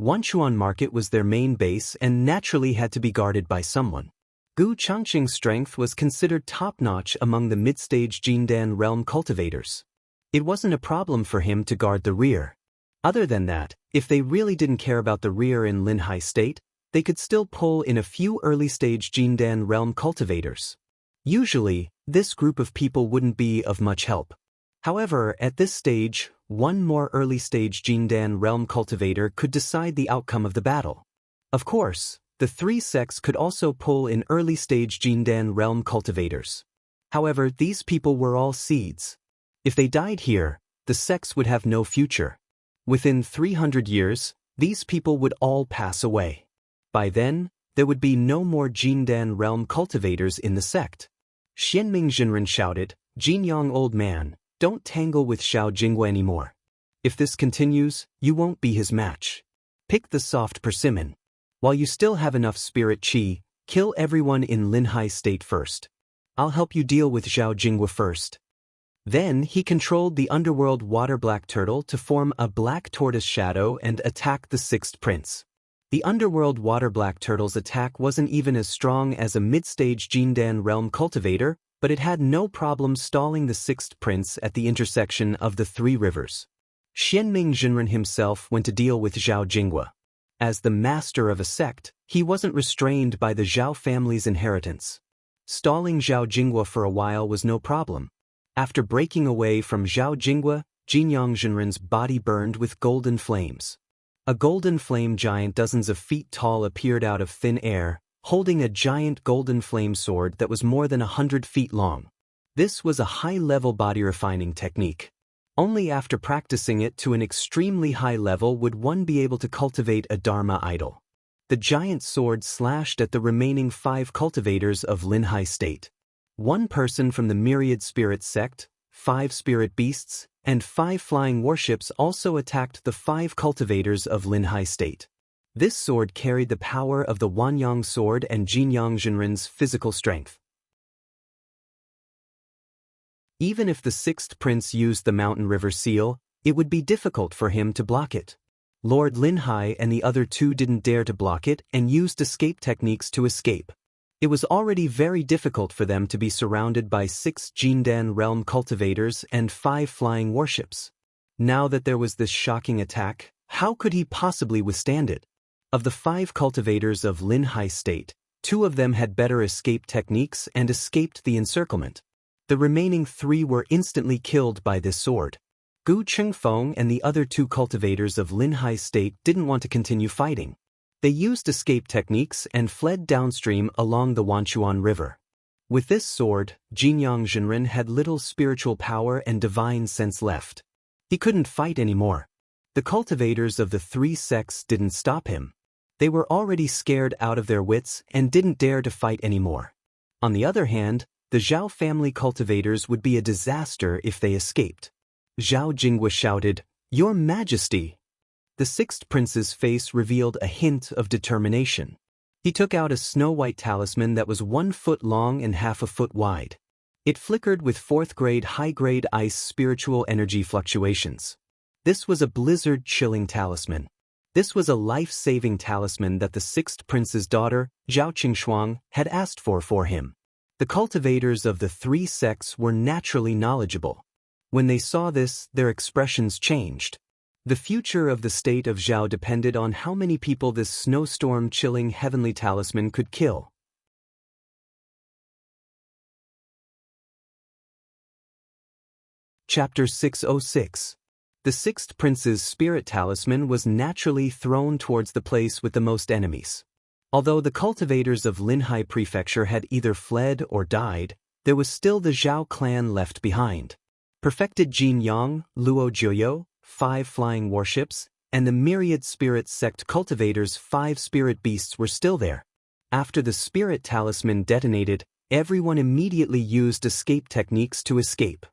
Wanchuan Market was their main base and naturally had to be guarded by someone. Gu Chongqing's strength was considered top-notch among the mid-stage Jindan realm cultivators. It wasn't a problem for him to guard the rear. Other than that, if they really didn't care about the rear in Linhai State, they could still pull in a few early-stage Jindan realm cultivators. Usually, this group of people wouldn't be of much help. However, at this stage, 1 more early-stage Jindan realm cultivator could decide the outcome of the battle. Of course, the 3 sects could also pull in early-stage Jindan realm cultivators. However, these people were all seeds. If they died here, the sects would have no future. Within 300 years, these people would all pass away. By then, there would be no more Jindan realm cultivators in the sect. Xianming Jinren shouted, "Jinyang old man, don't tangle with Xiao Jinghua anymore. If this continues, you won't be his match. Pick the soft persimmon. While you still have enough spirit qi, kill everyone in Linhai State first. I'll help you deal with Xiao Jinghua first." Then he controlled the underworld water black turtle to form a black tortoise shadow and attack the 6th prince. The underworld water black turtle's attack wasn't even as strong as a mid-stage Jindan realm cultivator, but it had no problem stalling the 6th prince at the intersection of the 3 rivers. Xianming Jinren himself went to deal with Xiao Jinghua. As the master of a sect, he wasn't restrained by the Zhao family's inheritance. Stalling Xiao Jinghua for a while was no problem. After breaking away from Xiao Jinghua, Jinyang Jinren's body burned with golden flames. A golden flame giant dozens of feet tall appeared out of thin air, holding a giant golden flame sword that was more than 100 feet long. This was a high-level body refining technique. Only after practicing it to an extremely high level would one be able to cultivate a Dharma idol. The giant sword slashed at the remaining 5 cultivators of Linhai State. 1 person from the Myriad Spirit sect, 5 spirit beasts, and 5 flying warships also attacked the 5 cultivators of Linhai State. This sword carried the power of the Wanyang sword and Jinyang Jinren's physical strength. Even if the 6th prince used the Mountain River Seal, it would be difficult for him to block it. Lord Linhai and the other two didn't dare to block it and used escape techniques to escape. It was already very difficult for them to be surrounded by 6 Jindan realm cultivators and 5 flying warships. Now that there was this shocking attack, how could he possibly withstand it? Of the 5 cultivators of Linhai State, 2 of them had better escape techniques and escaped the encirclement. The remaining 3 were instantly killed by this sword. Gu Chengfeng and the other 2 cultivators of Linhai State didn't want to continue fighting. They used escape techniques and fled downstream along the Wanchuan River. With this sword, Jinyang Zhenren had little spiritual power and divine sense left. He couldn't fight anymore. The cultivators of the 3 sects didn't stop him. They were already scared out of their wits and didn't dare to fight anymore. On the other hand, the Zhao family cultivators would be a disaster if they escaped. Zhao Jinghua shouted, "Your Majesty!" The 6th prince's face revealed a hint of determination. He took out a snow-white talisman that was 1 foot long and half a foot wide. It flickered with 4th-grade high-grade ice spiritual energy fluctuations. This was a blizzard-chilling talisman. This was a life-saving talisman that the 6th prince's daughter, Zhao Qingshuang, had asked for him. The cultivators of the 3 sects were naturally knowledgeable. When they saw this, their expressions changed. The future of the state of Zhao depended on how many people this snowstorm-chilling heavenly talisman could kill. Chapter 606. The 6th prince's spirit talisman was naturally thrown towards the place with the most enemies. Although the cultivators of Linhai Prefecture had either fled or died, there was still the Zhao clan left behind. Perfected Jin Yang, Luo Jiuyo, 5 flying warships, and the myriad spirit sect cultivators' 5 spirit beasts were still there. After the spirit talisman detonated, everyone immediately used escape techniques to escape.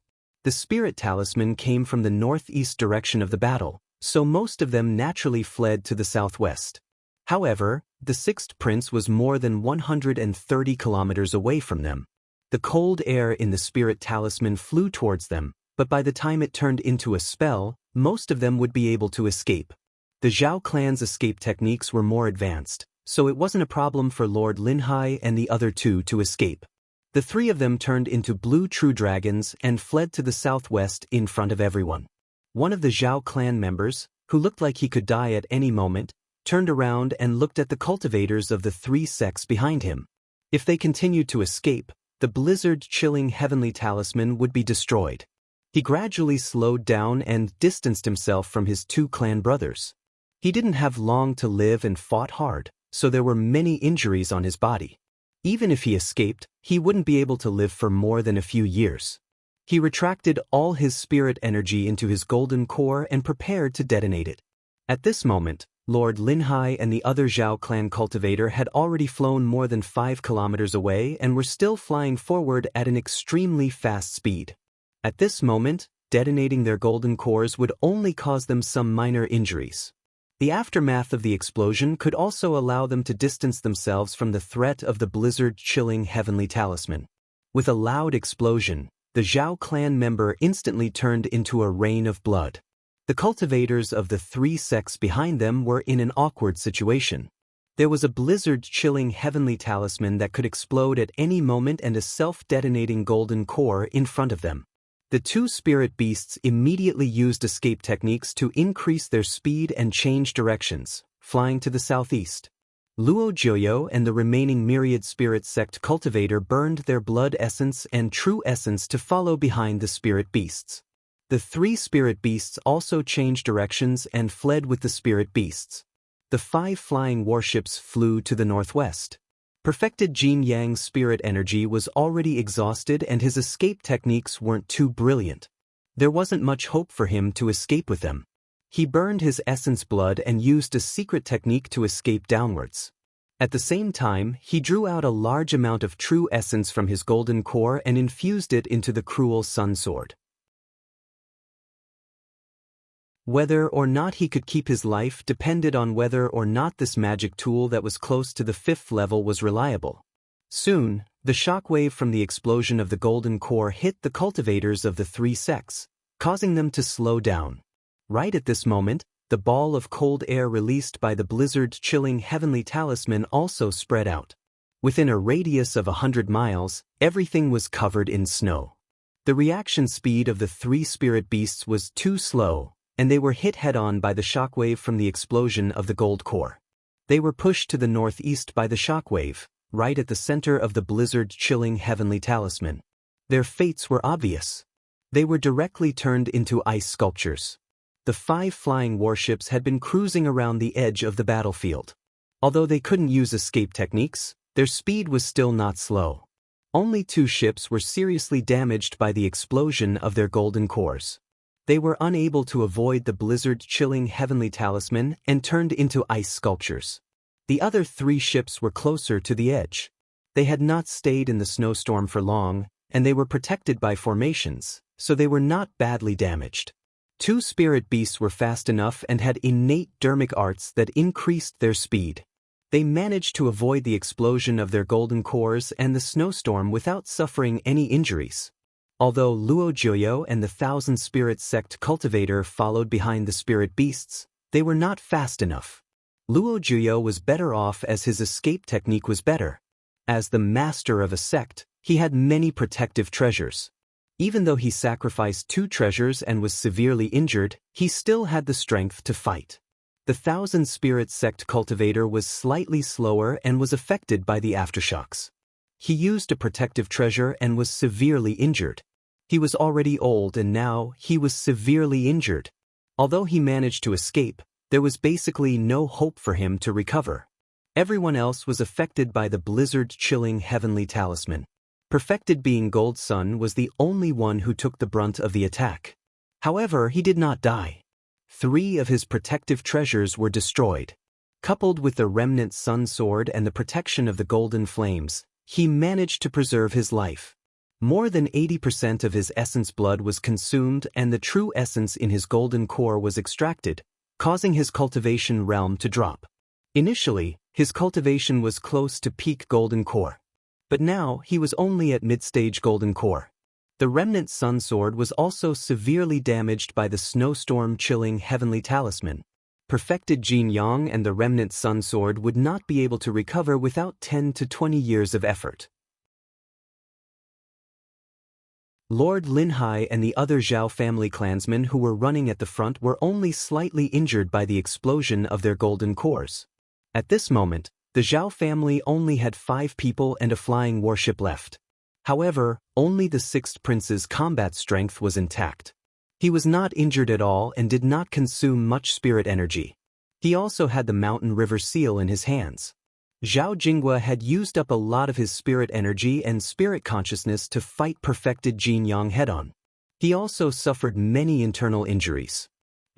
The spirit talisman came from the northeast direction of the battle, so most of them naturally fled to the southwest. However, the 6th prince was more than 130 kilometers away from them. The cold air in the spirit talisman flew towards them, but by the time it turned into a spell, most of them would be able to escape. The Zhao clan's escape techniques were more advanced, so it wasn't a problem for Lord Linhai and the other 2 to escape. The 3 of them turned into blue true dragons and fled to the southwest in front of everyone. One of the Zhao clan members, who looked like he could die at any moment, turned around and looked at the cultivators of the 3 sects behind him. If they continued to escape, the blizzard-chilling heavenly talisman would be destroyed. He gradually slowed down and distanced himself from his 2 clan brothers. He didn't have long to live and fought hard, so there were many injuries on his body. Even if he escaped, he wouldn't be able to live for more than a few years. He retracted all his spirit energy into his golden core and prepared to detonate it. At this moment, Lord Linhai and the other Zhao clan cultivator had already flown more than 5 kilometers away and were still flying forward at an extremely fast speed. At this moment, detonating their golden cores would only cause them some minor injuries. The aftermath of the explosion could also allow them to distance themselves from the threat of the blizzard-chilling heavenly talisman. With a loud explosion, the Zhao clan member instantly turned into a rain of blood. The cultivators of the 3 sects behind them were in an awkward situation. There was a blizzard-chilling heavenly talisman that could explode at any moment and a self-detonating golden core in front of them. The 2 spirit beasts immediately used escape techniques to increase their speed and change directions, flying to the southeast. Luo Jiuyo and the remaining myriad spirit sect cultivator burned their blood essence and true essence to follow behind the spirit beasts. The 3 spirit beasts also changed directions and fled with the spirit beasts. The 5 flying warships flew to the northwest. Perfected Jin Yang's spirit energy was already exhausted and his escape techniques weren't too brilliant. There wasn't much hope for him to escape with them. He burned his essence blood and used a secret technique to escape downwards. At the same time, he drew out a large amount of true essence from his golden core and infused it into the cruel sun sword. Whether or not he could keep his life depended on whether or not this magic tool that was close to the 5th level was reliable. Soon, the shockwave from the explosion of the golden core hit the cultivators of the 3 sects, causing them to slow down. Right at this moment, The ball of cold air released by the blizzard-chilling heavenly talisman also spread out. Within a radius of 100 miles, everything was covered in snow. The reaction speed of the three spirit beasts was too slow, and they were hit head-on by the shockwave from the explosion of the gold core. They were pushed to the northeast by the shockwave, right at the center of the blizzard-chilling heavenly talisman. Their fates were obvious. They were directly turned into ice sculptures. The 5 flying warships had been cruising around the edge of the battlefield. Although they couldn't use escape techniques, their speed was still not slow. Only 2 ships were seriously damaged by the explosion of their golden cores. They were unable to avoid the blizzard-chilling heavenly talisman and turned into ice sculptures. The other 3 ships were closer to the edge. They had not stayed in the snowstorm for long, and they were protected by formations, so they were not badly damaged. 2 spirit beasts were fast enough and had innate dermic arts that increased their speed. They managed to avoid the explosion of their golden cores and the snowstorm without suffering any injuries. Although Luo Jiuyo and the Thousand Spirit Sect cultivator followed behind the spirit beasts, they were not fast enough. Luo Jiuyo was better off as his escape technique was better. As the master of a sect, he had many protective treasures. Even though he sacrificed 2 treasures and was severely injured, he still had the strength to fight. The Thousand Spirit Sect cultivator was slightly slower and was affected by the aftershocks. He used a protective treasure and was severely injured. He was already old and now he was severely injured. Although he managed to escape, there was basically no hope for him to recover. Everyone else was affected by the blizzard-chilling heavenly talisman. Perfected Being Gold Sun was the only one who took the brunt of the attack. However, he did not die. 3 of his protective treasures were destroyed. Coupled with the remnant sun sword and the protection of the golden flames, he managed to preserve his life. More than 80% of his essence blood was consumed and the true essence in his golden core was extracted, causing his cultivation realm to drop. Initially, his cultivation was close to peak golden core. But now he was only at mid-stage golden core. The remnant sun sword was also severely damaged by the snowstorm-chilling heavenly talisman. Perfected Jin Yang and the remnant sun sword would not be able to recover without 10 to 20 years of effort. Lord Linhai and the other Zhao family clansmen who were running at the front were only slightly injured by the explosion of their golden cores. At this moment, the Zhao family only had 5 people and a flying warship left. However, only the 6th prince's combat strength was intact. He was not injured at all and did not consume much spirit energy. He also had the mountain river seal in his hands. Zhao Jinghua had used up a lot of his spirit energy and spirit consciousness to fight perfected Jin Yang head-on. He also suffered many internal injuries.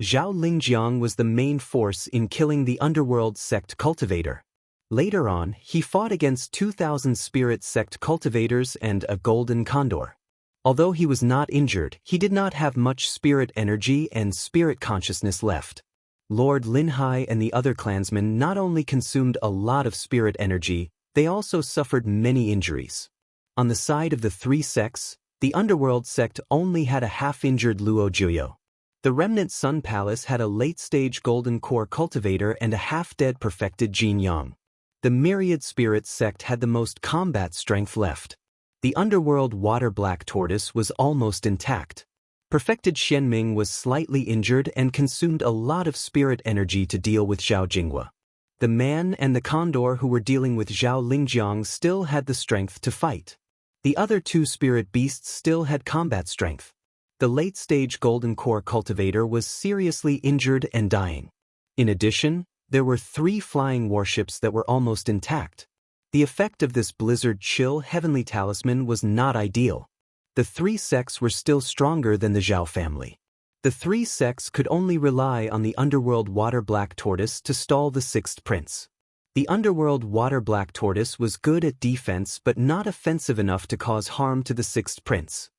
Zhao Lingjiang was the main force in killing the underworld sect cultivator. Later on, he fought against 2,000 spirit sect cultivators and a golden condor. Although he was not injured, he did not have much spirit energy and spirit consciousness left. Lord Linhai and the other clansmen not only consumed a lot of spirit energy, they also suffered many injuries. On the side of the 3 sects, the underworld sect only had a half-injured Luo Jiuyo. The remnant Sun Palace had a late-stage golden core cultivator and a half-dead perfected Jin Yang. The myriad spirit sect had the most combat strength left. The underworld water black tortoise was almost intact. Perfected Xianming was slightly injured and consumed a lot of spirit energy to deal with Zhao Jinghua. The man and the condor who were dealing with Zhao Lingjiang still had the strength to fight. The other 2 spirit beasts still had combat strength. The late-stage golden core cultivator was seriously injured and dying. In addition, there were 3 flying warships that were almost intact. The effect of this blizzard-chill heavenly talisman was not ideal. The 3 sects were still stronger than the Zhao family. The 3 sects could only rely on the underworld water black tortoise to stall the 6th prince. The underworld water black tortoise was good at defense but not offensive enough to cause harm to the 6th prince.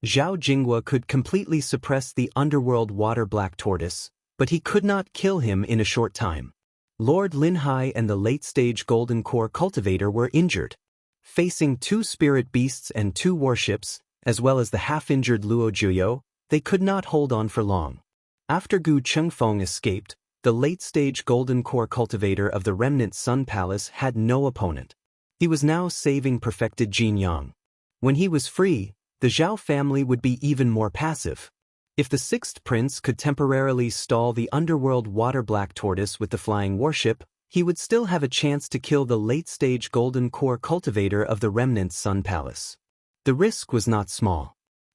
Zhao Jinghua could completely suppress the underworld water black tortoise, but he could not kill him in a short time. Lord Linhai and the late-stage golden core cultivator were injured. Facing 2 spirit beasts and 2 warships, as well as the half-injured Luo Jiuyo, they could not hold on for long. After Gu Chengfeng escaped, the late-stage golden core cultivator of the remnant Sun Palace had no opponent. He was now saving perfected Jin Yang. When he was free, the Zhao family would be even more passive. If the sixth prince could temporarily stall the underworld water black tortoise with the flying warship, he would still have a chance to kill the late-stage golden core cultivator of the remnant Sun Palace. The risk was not small.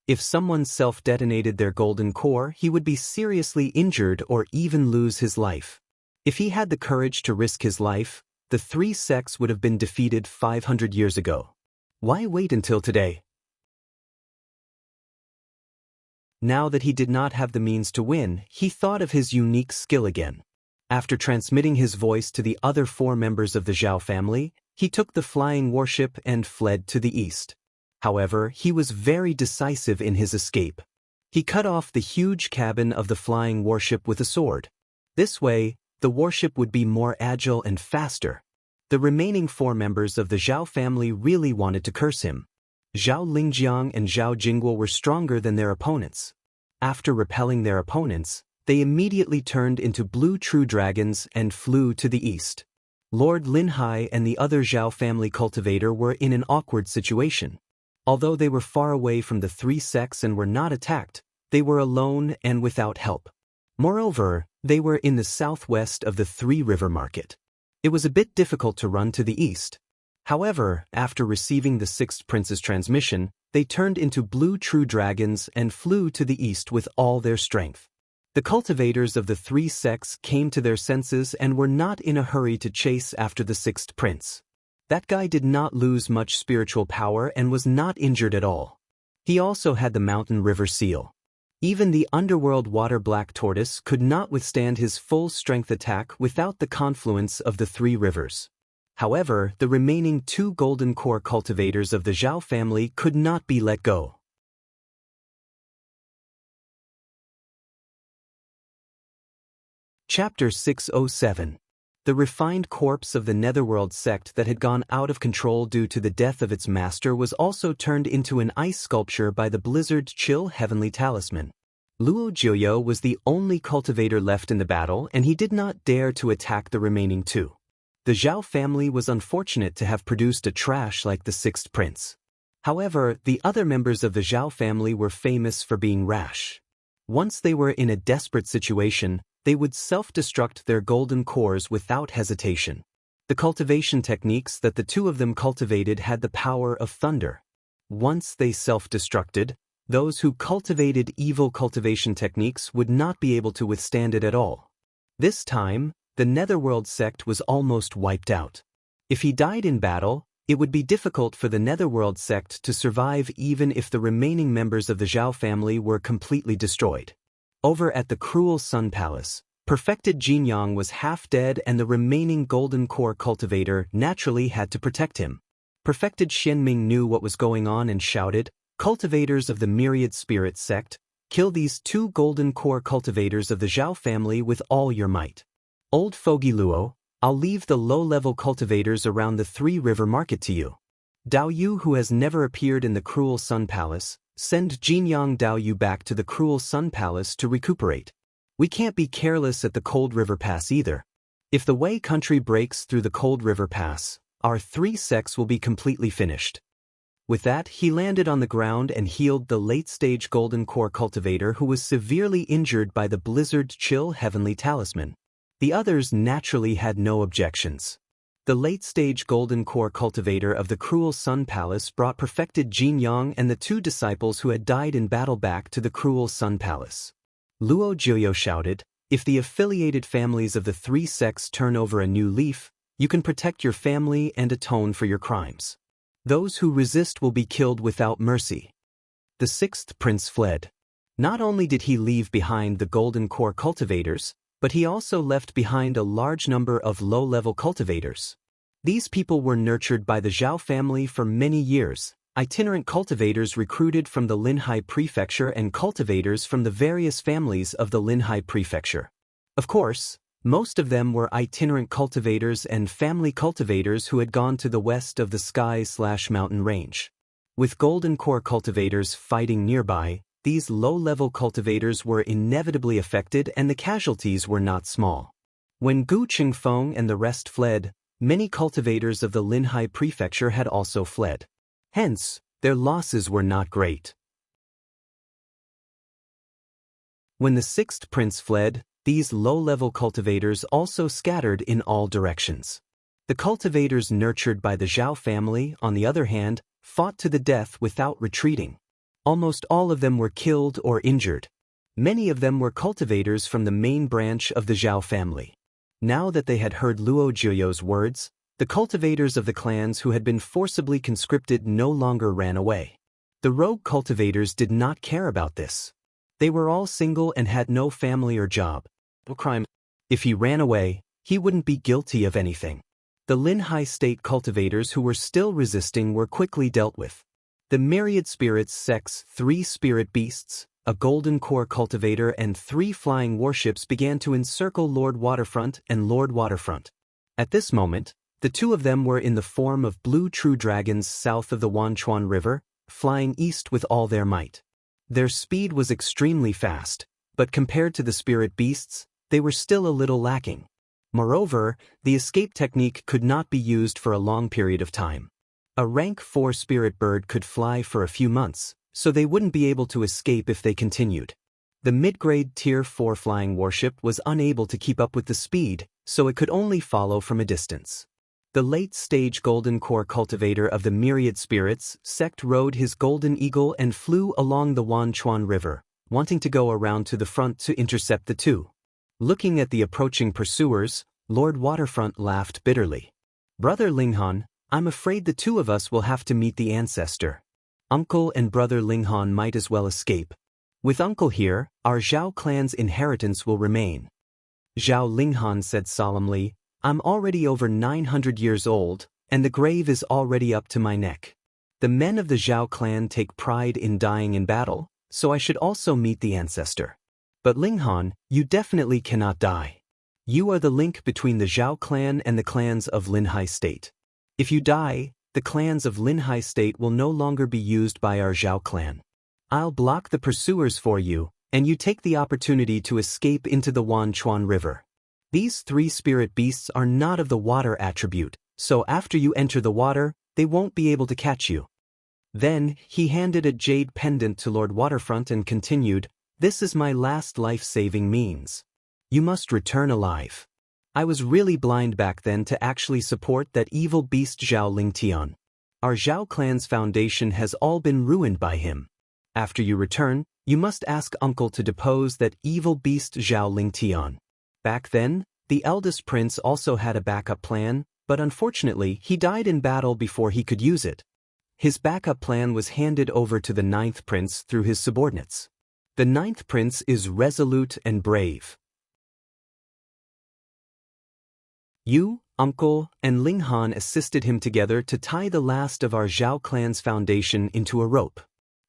If someone self-detonated their golden core, he would be seriously injured or even lose his life. If he had the courage to risk his life, the three sects would have been defeated 500 years ago. Why wait until today? Now that he did not have the means to win, he thought of his unique skill again. After transmitting his voice to the other four members of the Zhao family, he took the flying warship and fled to the east. However, he was very decisive in his escape. He cut off the huge cabin of the flying warship with a sword. This way, the warship would be more agile and faster. The remaining four members of the Zhao family really wanted to curse him. Zhao Lingjiang and Zhao Jingguo were stronger than their opponents. After repelling their opponents, they immediately turned into blue true dragons and flew to the east. Lord Linhai and the other Zhao family cultivator were in an awkward situation. Although they were far away from the three sects and were not attacked, they were alone and without help. Moreover, they were in the southwest of the Three River Market. It was a bit difficult to run to the east. However, after receiving the sixth prince's transmission, they turned into blue true dragons and flew to the east with all their strength. The cultivators of the three sects came to their senses and were not in a hurry to chase after the sixth prince. That guy did not lose much spiritual power and was not injured at all. He also had the mountain river seal. Even the underworld water black tortoise could not withstand his full strength attack without the confluence of the three rivers. However, the remaining two golden core cultivators of the Zhao family could not be let go. Chapter 607. The refined corpse of the Netherworld sect that had gone out of control due to the death of its master was also turned into an ice sculpture by the Blizzard Chill Heavenly Talisman. Luo Jiuyo was the only cultivator left in the battle, and he did not dare to attack the remaining two. The Zhao family was unfortunate to have produced a trash like the sixth prince. However, the other members of the Zhao family were famous for being rash. Once they were in a desperate situation, they would self-destruct their golden cores without hesitation. The cultivation techniques that the two of them cultivated had the power of thunder. Once they self-destructed, those who cultivated evil cultivation techniques would not be able to withstand it at all. This time, the Netherworld sect was almost wiped out. If he died in battle, it would be difficult for the Netherworld sect to survive even if the remaining members of the Zhao family were completely destroyed. Over at the cruel Sun Palace, perfected Jin Yang was half dead and the remaining golden core cultivator naturally had to protect him. Perfected Xianming knew what was going on and shouted, "Cultivators of the Myriad Spirit sect, kill these two golden core cultivators of the Zhao family with all your might. Old Fogey Luo, I'll leave the low-level cultivators around the Three River Market to you. Dao Yu, who has never appeared in the cruel Sun Palace, send Jinyang Dao Yu back to the cruel Sun Palace to recuperate. We can't be careless at the Cold River Pass either. If the Wei country breaks through the Cold River Pass, our three sects will be completely finished." With that, he landed on the ground and healed the late-stage golden core cultivator who was severely injured by the Blizzard Chill Heavenly Talisman. The others naturally had no objections. The late-stage golden core cultivator of the cruel Sun Palace brought perfected Jin Yang and the two disciples who had died in battle back to the cruel Sun Palace. Luo Jiuyo shouted, "If the affiliated families of the three sects turn over a new leaf, you can protect your family and atone for your crimes. Those who resist will be killed without mercy." The sixth prince fled. Not only did he leave behind the golden core cultivators, but he also left behind a large number of low-level cultivators. These people were nurtured by the Zhao family for many years, itinerant cultivators recruited from the Linhai Prefecture and cultivators from the various families of the Linhai Prefecture. Of course, most of them were itinerant cultivators and family cultivators who had gone to the west of the sky/mountain range. With golden core cultivators fighting nearby, these low-level cultivators were inevitably affected and the casualties were not small. When Gu Qingfeng and the rest fled, many cultivators of the Linhai prefecture had also fled. Hence, their losses were not great. When the sixth prince fled, these low-level cultivators also scattered in all directions. The cultivators nurtured by the Zhao family, on the other hand, fought to the death without retreating. Almost all of them were killed or injured. Many of them were cultivators from the main branch of the Zhao family. Now that they had heard Luo Jiuyo's words, the cultivators of the clans who had been forcibly conscripted no longer ran away. The rogue cultivators did not care about this. They were all single and had no family or job. Crime. If he ran away, he wouldn't be guilty of anything. The Linhai state cultivators who were still resisting were quickly dealt with. The myriad spirits sects, 3 spirit beasts, a golden core cultivator and 3 flying warships began to encircle Lord Waterfront and Lord Waterfront. At this moment, the 2 of them were in the form of blue true dragons south of the Wanchuan River, flying east with all their might. Their speed was extremely fast, but compared to the spirit beasts, they were still a little lacking. Moreover, the escape technique could not be used for a long period of time. A rank 4 spirit bird could fly for a few months, so they wouldn't be able to escape if they continued. The mid-grade Tier 4 flying warship was unable to keep up with the speed, so it could only follow from a distance. The late-stage Golden Core cultivator of the Myriad Spirits sect rode his Golden Eagle and flew along the Wanchuan River, wanting to go around to the front to intercept the 2. Looking at the approaching pursuers, Lord Waterfront laughed bitterly. "Brother Linghan, I'm afraid the 2 of us will have to meet the ancestor. Uncle and Brother Linghan might as well escape. With Uncle here, our Zhao clan's inheritance will remain." Zhao Linghan said solemnly, "I'm already over 900 years old, and the grave is already up to my neck. The men of the Zhao clan take pride in dying in battle, so I should also meet the ancestor. But Linghan, you definitely cannot die. You are the link between the Zhao clan and the clans of Linhai State. If you die, the clans of Linhai State will no longer be used by our Zhao clan. I'll block the pursuers for you, and you take the opportunity to escape into the Wanchuan River. These 3 spirit beasts are not of the water attribute, so after you enter the water, they won't be able to catch you." Then, he handed a jade pendant to Lord Waterfront and continued, "This is my last life-saving means. You must return alive. I was really blind back then to actually support that evil beast Zhao Lingtian. Our Zhao clan's foundation has all been ruined by him. After you return, you must ask Uncle to depose that evil beast Zhao Lingtian." Back then, the eldest prince also had a backup plan, but unfortunately he died in battle before he could use it. His backup plan was handed over to the 9th prince through his subordinates. The 9th prince is resolute and brave. You, Uncle, and Linghan assisted him together to tie the last of our Zhao clan's foundation into a rope.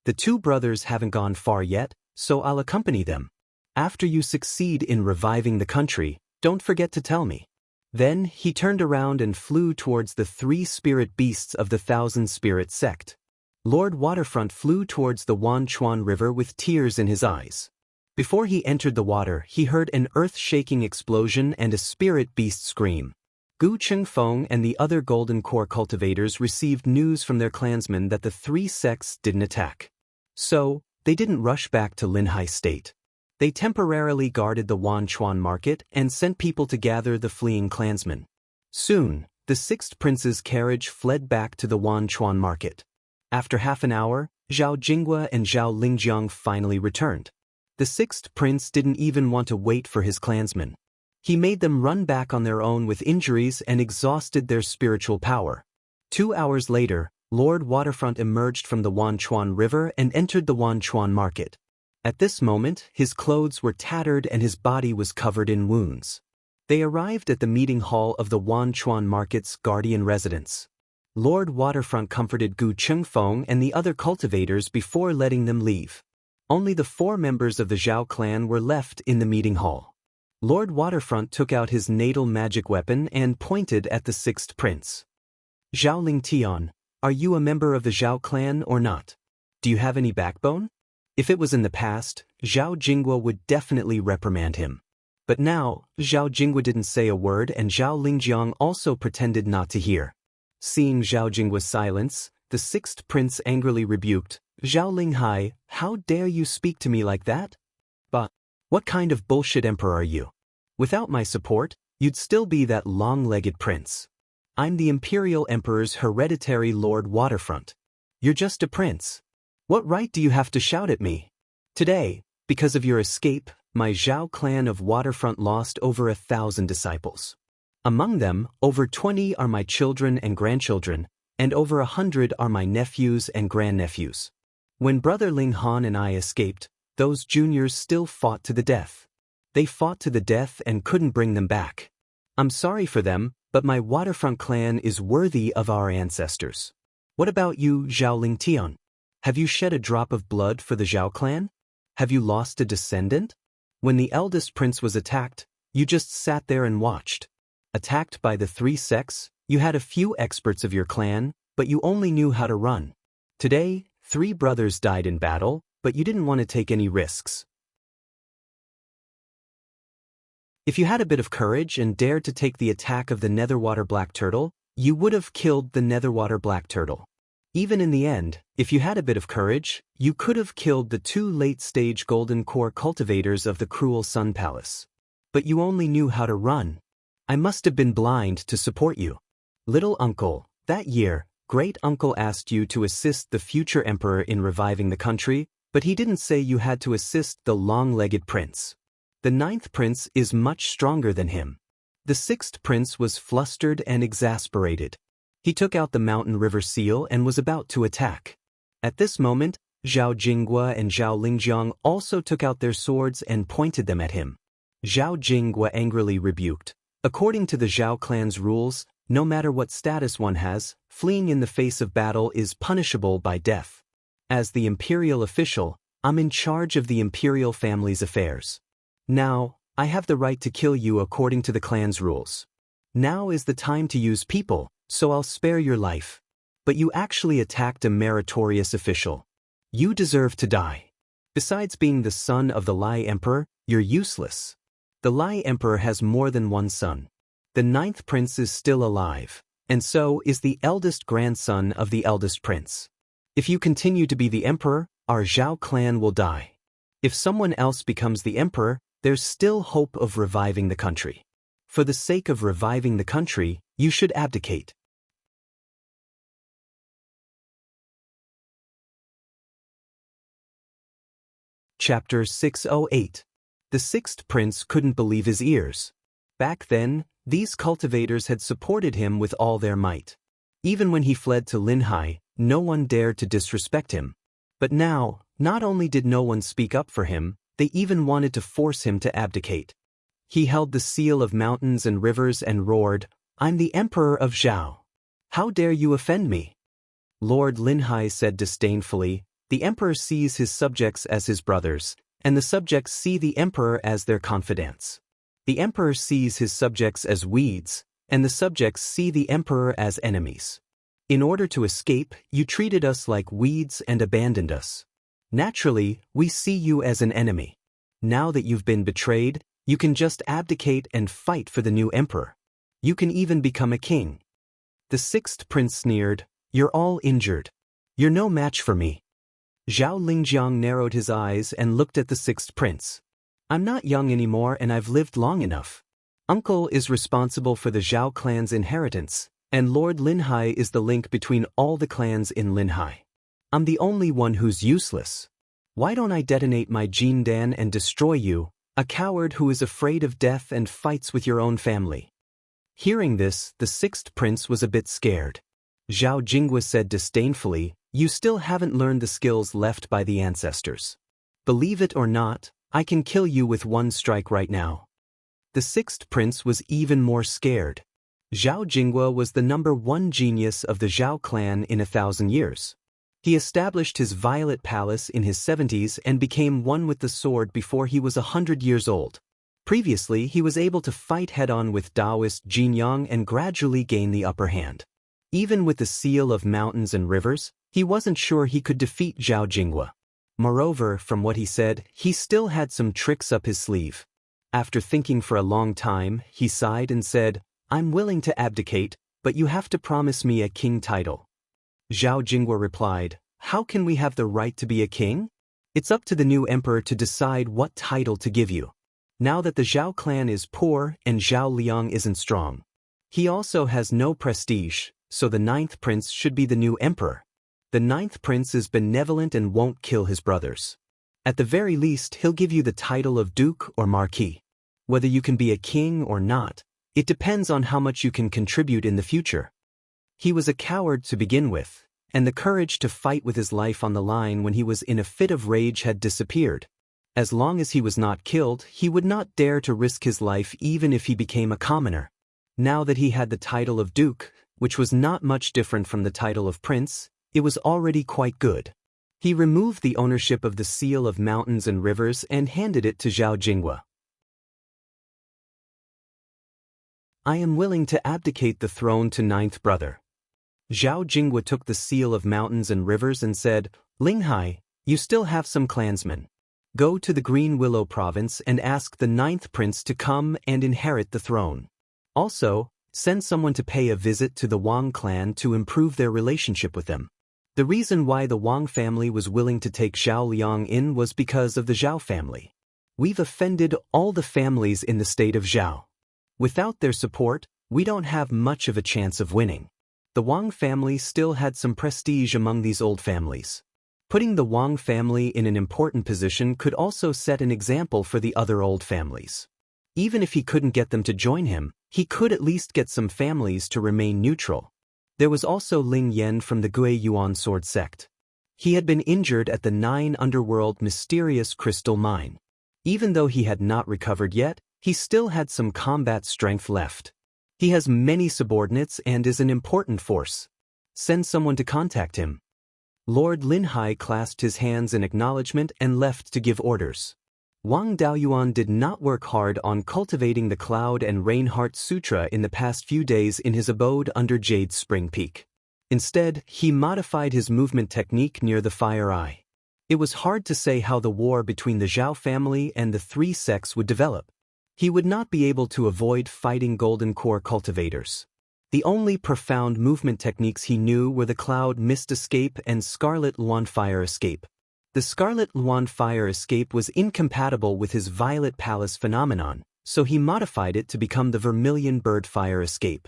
The 2 brothers haven't gone far yet, so I'll accompany them. After you succeed in reviving the country, don't forget to tell me." Then he turned around and flew towards the 3 spirit beasts of the 1,000 spirit sect. Lord Waterfront flew towards the Wanchuan River with tears in his eyes. Before he entered the water, he heard an earth-shaking explosion and a spirit beast scream. Gu Qingfeng and the other Golden Core cultivators received news from their clansmen that the 3 sects didn't attack. So, they didn't rush back to Linhai State. They temporarily guarded the Wanchuan market and sent people to gather the fleeing clansmen. Soon, the 6th prince's carriage fled back to the Wanchuan market. After half an hour, Zhao Jinghua and Zhao Lingjiang finally returned. The 6th prince didn't even want to wait for his clansmen. He made them run back on their own with injuries and exhausted their spiritual power. 2 hours later, Lord Waterfront emerged from the Wanchuan River and entered the Wanchuan market. At this moment, his clothes were tattered and his body was covered in wounds. They arrived at the meeting hall of the Wanchuan market's guardian residence. Lord Waterfront comforted Gu Qingfeng and the other cultivators before letting them leave. Only the 4 members of the Zhao clan were left in the meeting hall. Lord Waterfront took out his natal magic weapon and pointed at the 6th prince. "Zhao Lingtian, are you a member of the Zhao clan or not? Do you have any backbone?" If it was in the past, Zhao Jinghua would definitely reprimand him. But now, Zhao Jingwa didn't say a word and Zhao Lingjiang also pretended not to hear. Seeing Zhao Jingwa's silence, the sixth prince angrily rebuked, "Zhao Linghai, how dare you speak to me like that? But what kind of bullshit emperor are you? Without my support, you'd still be that long-legged prince. I'm the imperial emperor's hereditary lord waterfront. You're just a prince. What right do you have to shout at me? Today, because of your escape, my Zhao clan of waterfront lost over 1,000 disciples. Among them, over 20 are my children and grandchildren, and over 100 are my nephews and grandnephews. When Brother Ling Han and I escaped, those juniors still fought to the death. They fought to the death and couldn't bring them back. I'm sorry for them, but my waterfront clan is worthy of our ancestors. What about you, Zhao Lingtian? Have you shed a drop of blood for the Zhao clan? Have you lost a descendant? When the eldest prince was attacked, you just sat there and watched. Attacked by the three sects, you had a few experts of your clan, but you only knew how to run. Today, 3 brothers died in battle, but you didn't want to take any risks. If you had a bit of courage and dared to take the attack of the Netherwater Black Turtle, you would have killed the Netherwater Black Turtle. Even in the end, if you had a bit of courage, you could have killed the 2 late-stage Golden Core cultivators of the Cruel Sun Palace. But you only knew how to run. I must have been blind to support you. Little uncle, that year, great uncle asked you to assist the future emperor in reviving the country, but he didn't say you had to assist the long-legged prince. The 9th prince is much stronger than him. The 6th prince was flustered and exasperated. He took out the mountain river seal and was about to attack. At this moment, Zhao Jingwa and Zhao Lingjiang also took out their swords and pointed them at him. Zhao Jingwa angrily rebuked. According to the Zhao clan's rules, no matter what status one has, fleeing in the face of battle is punishable by death. As the imperial official, I'm in charge of the imperial family's affairs. Now, I have the right to kill you according to the clan's rules. Now is the time to use people, so I'll spare your life. But you actually attacked a meritorious official. You deserve to die. Besides being the son of the Lai Emperor, you're useless. The Lai Emperor has more than one son. The 9th prince is still alive, and so is the eldest grandson of the eldest prince. If you continue to be the emperor, our Zhao clan will die. If someone else becomes the emperor, there's still hope of reviving the country. For the sake of reviving the country, you should abdicate. Chapter 608. The 6th prince couldn't believe his ears. Back then, these cultivators had supported him with all their might. Even when he fled to Linhai, no one dared to disrespect him. But now, not only did no one speak up for him, they even wanted to force him to abdicate. He held the seal of mountains and rivers and roared, "I'm the emperor of Zhao. How dare you offend me?" Lord Linhai said disdainfully, "The emperor sees his subjects as his brothers, and the subjects see the emperor as their confidants. The emperor sees his subjects as weeds, and the subjects see the emperor as enemies. In order to escape, you treated us like weeds and abandoned us. Naturally, we see you as an enemy. Now that you've been betrayed, you can just abdicate and fight for the new emperor. You can even become a king." The 6th prince sneered, "You're all injured. You're no match for me." Zhao Lingjiang narrowed his eyes and looked at the 6th prince. "I'm not young anymore and I've lived long enough. Uncle is responsible for the Zhao clan's inheritance, and Lord Linhai is the link between all the clans in Linhai. I'm the only one who's useless. Why don't I detonate my Jindan and destroy you, a coward who is afraid of death and fights with your own family?" Hearing this, the 6th prince was a bit scared. Zhao Jingwa said disdainfully, "You still haven't learned the skills left by the ancestors. Believe it or not, I can kill you with one strike right now." The 6th prince was even more scared. Zhao Jingwa was the #1 genius of the Zhao clan in 1,000 years. He established his Violet Palace in his 70s and became one with the sword before he was 100 years old. Previously, he was able to fight head-on with Daoist Jinyang and gradually gain the upper hand. Even with the seal of mountains and rivers, he wasn't sure he could defeat Zhao Jingwa. Moreover, from what he said, he still had some tricks up his sleeve. After thinking for a long time, he sighed and said, "I'm willing to abdicate, but you have to promise me a king title." Zhao Jinghua replied, "How can we have the right to be a king? It's up to the new emperor to decide what title to give you. Now that the Zhao clan is poor and Zhao Liang isn't strong. He also has no prestige, so the 9th prince should be the new emperor. The 9th prince is benevolent and won't kill his brothers. At the very least, he'll give you the title of duke or marquis. Whether you can be a king or not, it depends on how much you can contribute in the future." He was a coward to begin with, and the courage to fight with his life on the line when he was in a fit of rage had disappeared. As long as he was not killed, he would not dare to risk his life even if he became a commoner. Now that he had the title of duke, which was not much different from the title of prince, it was already quite good. He removed the ownership of the seal of mountains and rivers and handed it to Zhao Jinghua. "I am willing to abdicate the throne to 9th brother." Zhao Jinghua took the seal of mountains and rivers and said, "Linghai, you still have some clansmen. Go to the Green Willow province and ask the 9th prince to come and inherit the throne. Also, send someone to pay a visit to the Wang clan to improve their relationship with them." The reason why the Wang family was willing to take Zhao Liang in was because of the Zhao family. "We've offended all the families in the state of Zhao. Without their support, we don't have much of a chance of winning." The Wang family still had some prestige among these old families. Putting the Wang family in an important position could also set an example for the other old families. Even if he couldn't get them to join him, he could at least get some families to remain neutral. There was also Ling Yan from the Beiyuan sword sect. He had been injured at the 9 underworld mysterious crystal mine. Even though he had not recovered yet, he still had some combat strength left. He has many subordinates and is an important force. Send someone to contact him. Lord Linhai clasped his hands in acknowledgement and left to give orders. Wang Daoyuan did not work hard on cultivating the Cloud and Rainheart Sutra in the past few days in his abode under Jade's Spring Peak. Instead, he modified his movement technique near the Fire Eye. It was hard to say how the war between the Zhao family and the 3 sects would develop. He would not be able to avoid fighting Golden Core cultivators. The only profound movement techniques he knew were the Cloud Mist Escape and Scarlet Luan Fire Escape. The Scarlet Luan Fire Escape was incompatible with his Violet Palace phenomenon, so he modified it to become the Vermilion Bird Fire Escape.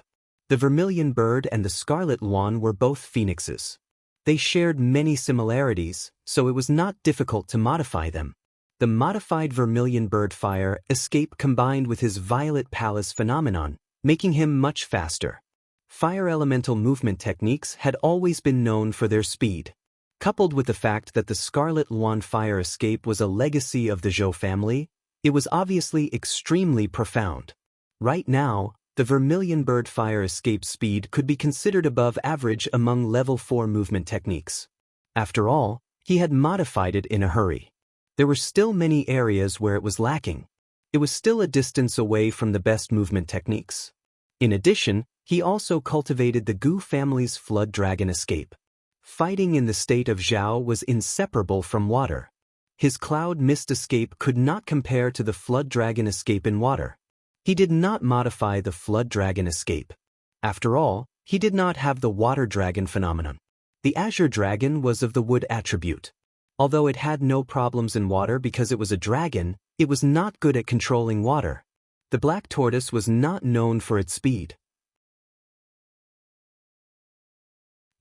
The Vermilion Bird and the Scarlet Luan were both phoenixes. They shared many similarities, so it was not difficult to modify them. The modified Vermilion Bird Fire Escape combined with his Violet Palace phenomenon, making him much faster. Fire elemental movement techniques had always been known for their speed. Coupled with the fact that the Scarlet Luan Fire Escape was a legacy of the Zhou family, it was obviously extremely profound. Right now, the Vermilion Bird Fire Escape speed could be considered above average among level 4 movement techniques. After all, he had modified it in a hurry. There were still many areas where it was lacking. It was still a distance away from the best movement techniques. In addition, he also cultivated the Gu family's Flood Dragon Escape. Fighting in the state of Zhao was inseparable from water. His Cloud Mist Escape could not compare to the Flood Dragon Escape in water. He did not modify the Flood Dragon Escape. After all, he did not have the Water Dragon phenomenon. The Azure Dragon was of the wood attribute. Although it had no problems in water because it was a dragon, it was not good at controlling water. The Black Tortoise was not known for its speed.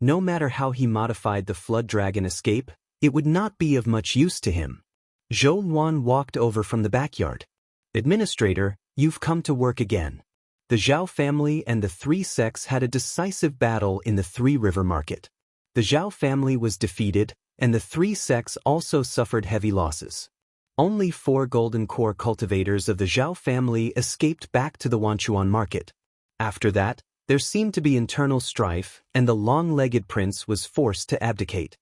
No matter how he modified the Flood Dragon Escape, it would not be of much use to him. Zhou Luan walked over from the backyard. "Administrator, you've come to work again." The Zhao family and the 3 sects had a decisive battle in the 3 River Market. The Zhao family was defeated, and the 3 sects also suffered heavy losses. Only 4 Golden Core cultivators of the Zhao family escaped back to the Wanchuan market. After that, there seemed to be internal strife, and the long-legged prince was forced to abdicate.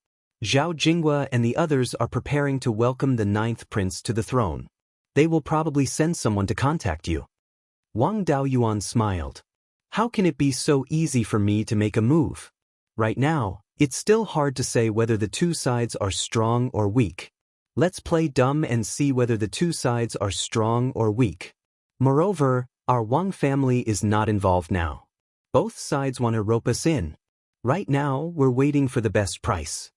Zhao Jinghua and the others are preparing to welcome the 9th prince to the throne. They will probably send someone to contact you. Wang Daoyuan smiled. "How can it be so easy for me to make a move? Right now, it's still hard to say whether the 2 sides are strong or weak. Let's play dumb and see whether the two sides are strong or weak. Moreover, our Wang family is not involved now. Both sides want to rope us in. Right now, we're waiting for the best price.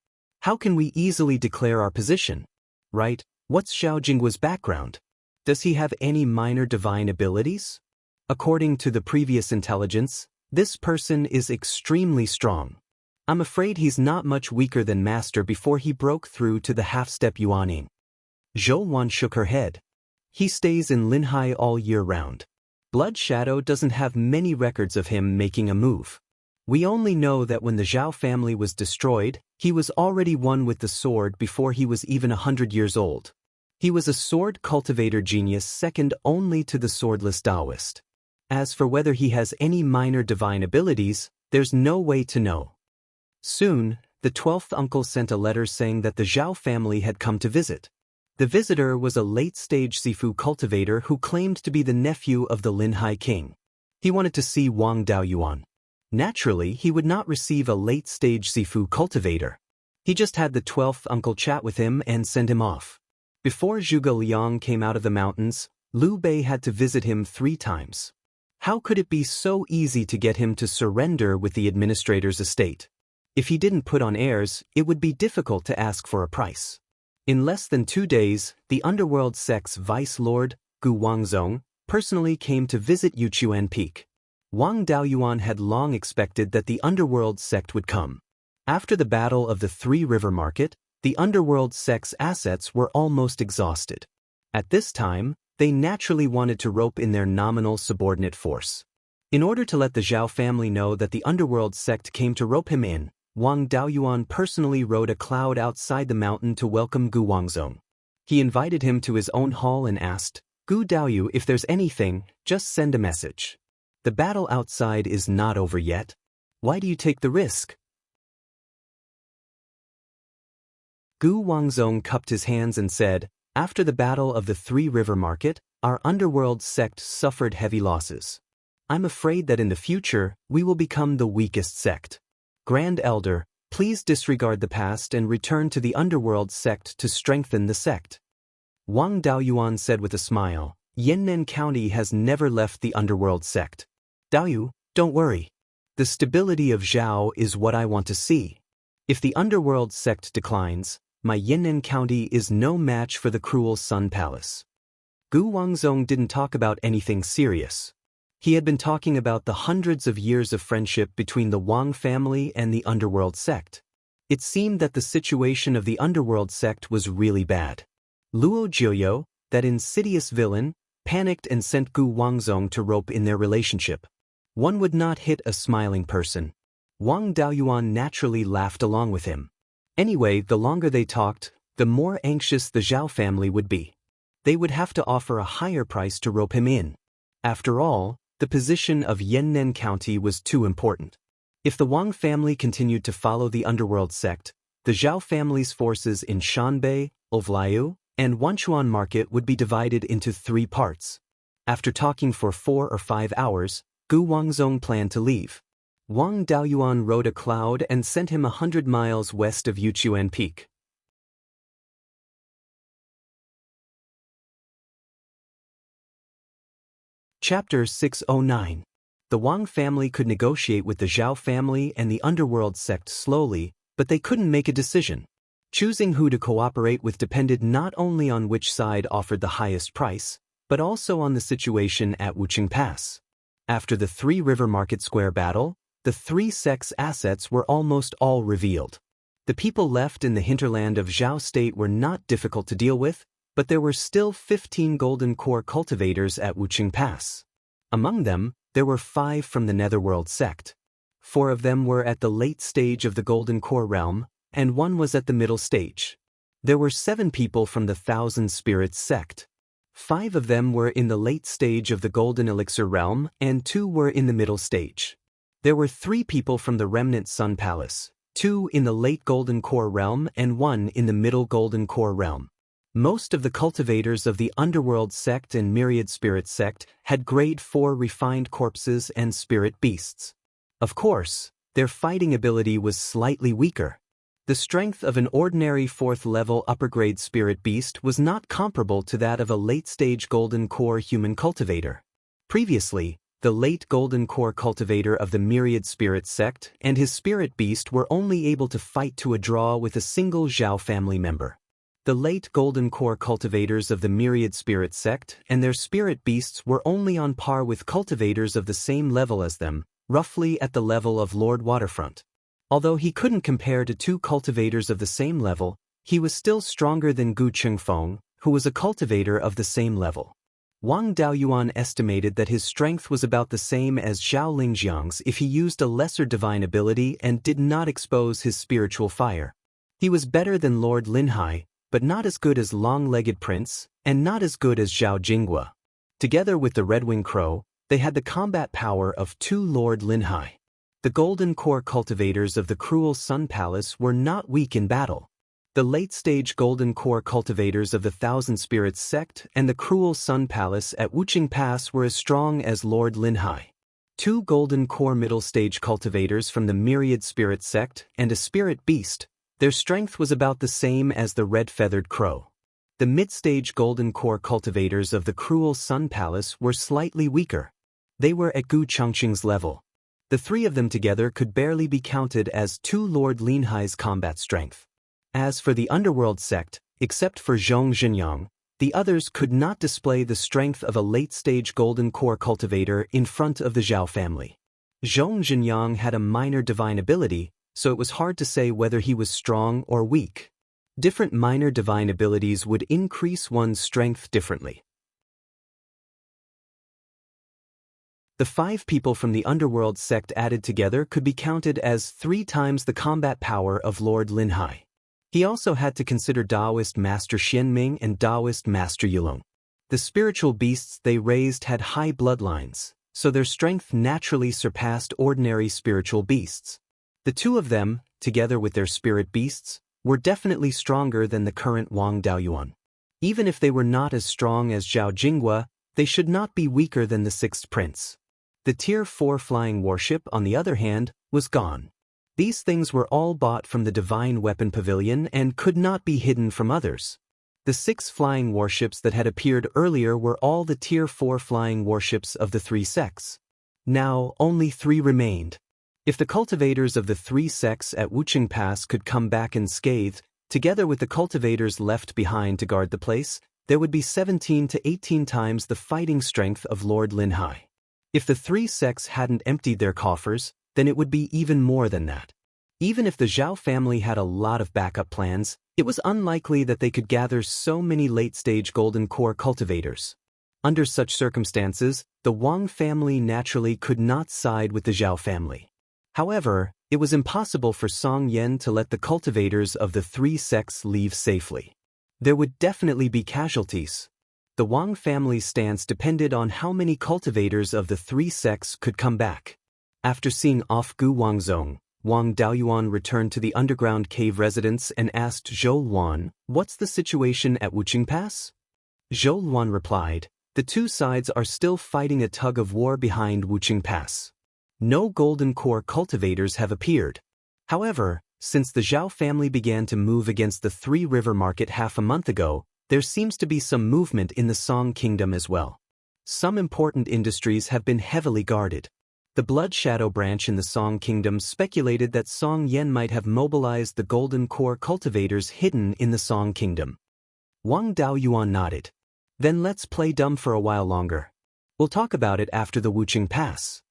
How can we easily declare our position? Right, what's Xiao Jingguo's background? Does he have any minor divine abilities? According to the previous intelligence, this person is extremely strong. I'm afraid he's not much weaker than Master before he broke through to the half-step Yuaning. Zhou Wan shook her head. He stays in Linhai all year round. Blood Shadow doesn't have many records of him making a move. We only know that when the Zhao family was destroyed, he was already one with the sword before he was even 100 years old. He was a sword cultivator genius second only to the swordless Daoist. As for whether he has any minor divine abilities, there's no way to know. Soon, the 12th uncle sent a letter saying that the Zhao family had come to visit. The visitor was a late-stage Sifu cultivator who claimed to be the nephew of the Linhai king. He wanted to see Wang Daoyuan. Naturally, he would not receive a late-stage Sifu cultivator. He just had the 12th uncle chat with him and send him off. Before Zhuge Liang came out of the mountains, Liu Bei had to visit him 3 times. How could it be so easy to get him to surrender with the administrator's estate? If he didn't put on airs, it would be difficult to ask for a price. In less than 2 days, the underworld sect's vice lord, Gu Wangzong, personally came to visit Yuchuan Peak. Wang Daoyuan had long expected that the underworld sect would come. After the battle of the Three River Market, the underworld sect's assets were almost exhausted. At this time, they naturally wanted to rope in their nominal subordinate force. In order to let the Zhao family know that the underworld sect came to rope him in, Wang Daoyuan personally rode a cloud outside the mountain to welcome Gu Wangzong. He invited him to his own hall and asked, "Gu Daoyu, if there's anything, just send a message. The battle outside is not over yet. Why do you take the risk?" Gu Wangzong cupped his hands and said, "After the battle of the Three River Market, our underworld sect suffered heavy losses. I'm afraid that in the future, we will become the weakest sect. Grand Elder, please disregard the past and return to the underworld sect to strengthen the sect." Wang Daoyuan said with a smile, "Yannan County has never left the underworld sect. Daoyu, don't worry. The stability of Zhao is what I want to see. If the underworld sect declines, my Yannan County is no match for the cruel Sun Palace." Gu Wangzong didn't talk about anything serious. He had been talking about the hundreds of years of friendship between the Wang family and the underworld sect. It seemed that the situation of the underworld sect was really bad. Luo Jiuyo, that insidious villain, panicked and sent Gu Wangzong to rope in their relationship. One would not hit a smiling person. Wang Daoyuan naturally laughed along with him. Anyway, the longer they talked, the more anxious the Zhao family would be. They would have to offer a higher price to rope him in. After all, the position of Yannan County was too important. If the Wang family continued to follow the underworld sect, the Zhao family's forces in Shanbei, Ovliu, and Wanchuan Market would be divided into 3 parts. After talking for 4 or 5 hours, Gu Wangzong planned to leave. Wang Daoyuan rode a cloud and sent him 100 miles west of Yuchuan Peak. Chapter 609. The Wang family could negotiate with the Zhao family and the underworld sect slowly, but they couldn't make a decision. Choosing who to cooperate with depended not only on which side offered the highest price, but also on the situation at Wuxing Pass. After the Three River Market Square battle, the 3 sects' assets were almost all revealed. The people left in the hinterland of Zhao State were not difficult to deal with, but there were still 15 golden core cultivators at Wuxing Pass. Among them, there were 5 from the Netherworld sect. 4 of them were at the late stage of the golden core realm, and 1 was at the middle stage. There were 7 people from the Thousand Spirits sect. 5 of them were in the late stage of the golden elixir realm, and 2 were in the middle stage. There were 3 people from the remnant Sun Palace, 2 in the late golden core realm and 1 in the middle golden core realm. Most of the cultivators of the Underworld sect and Myriad Spirit sect had grade 4 refined corpses and spirit beasts. Of course, their fighting ability was slightly weaker. The strength of an ordinary 4th-level upper-grade spirit beast was not comparable to that of a late-stage golden core human cultivator. Previously, the late golden core cultivator of the myriad spirit sect and his spirit beast were only able to fight to a draw with a single Zhao family member. The late golden core cultivators of the myriad spirit sect and their spirit beasts were only on par with cultivators of the same level as them, roughly at the level of Lord Waterfront. Although he couldn't compare to 2 cultivators of the same level, he was still stronger than Gu Chengfeng, who was a cultivator of the same level. Wang Daoyuan estimated that his strength was about the same as Zhao Lingjiang's if he used a lesser divine ability and did not expose his spiritual fire. He was better than Lord Linhai, but not as good as Long-Legged Prince, and not as good as Zhao Jinghua. Together with the Red Wing Crow, they had the combat power of 2 Lord Linhai. The golden core cultivators of the Cruel Sun Palace were not weak in battle. The late-stage golden core cultivators of the Thousand Spirits sect and the Cruel Sun Palace at Wuxing Pass were as strong as Lord Linhai. 2 golden core middle-stage cultivators from the Myriad Spirit sect and a spirit beast, their strength was about the same as the red-feathered crow. The mid-stage golden core cultivators of the Cruel Sun Palace were slightly weaker. They were at Gu Changqing's level. The 3 of them together could barely be counted as 2 Lord Linhai's combat strength. As for the Underworld sect, except for Zhong Zhenyang, the others could not display the strength of a late-stage golden core cultivator in front of the Zhao family. Zhong Zhenyang had a minor divine ability, so it was hard to say whether he was strong or weak. Different minor divine abilities would increase one's strength differently. The 5 people from the Underworld sect added together could be counted as 3 times the combat power of Lord Linhai. He also had to consider Daoist Master Xianming and Daoist Master Yulong. The spiritual beasts they raised had high bloodlines, so their strength naturally surpassed ordinary spiritual beasts. The 2 of them, together with their spirit beasts, were definitely stronger than the current Wang Daoyuan. Even if they were not as strong as Zhao Jinghua, they should not be weaker than the 6th prince. The Tier 4 flying warship, on the other hand, was gone. These things were all bought from the Divine Weapon Pavilion and could not be hidden from others. The 6 flying warships that had appeared earlier were all the Tier 4 flying warships of the 3 sects. Now, only 3 remained. If the cultivators of the 3 sects at Wuxing Pass could come back unscathed, together with the cultivators left behind to guard the place, there would be 17 to 18 times the fighting strength of Lord Linhai. If the 3 sects hadn't emptied their coffers, then it would be even more than that. Even if the Zhao family had a lot of backup plans, it was unlikely that they could gather so many late-stage golden core cultivators. Under such circumstances, the Wang family naturally could not side with the Zhao family. However, it was impossible for Song Yan to let the cultivators of the 3 sects leave safely. There would definitely be casualties. The Wang family's stance depended on how many cultivators of the 3 sects could come back. After seeing off Gu Wangzong, Wang Daoyuan returned to the underground cave residence and asked Zhou Luan, "What's the situation at Wuxing Pass?" Zhou Luan replied, "The 2 sides are still fighting a tug-of-war behind Wuxing Pass. No golden core cultivators have appeared. However, since the Zhao family began to move against the 3 River Market half a month ago, there seems to be some movement in the Song Kingdom as well. Some important industries have been heavily guarded. The Blood Shadow branch in the Song Kingdom speculated that Song Yan might have mobilized the golden core cultivators hidden in the Song Kingdom." Wang Daoyuan nodded. "Then let's play dumb for a while longer. We'll talk about it after the Wuxing Pass."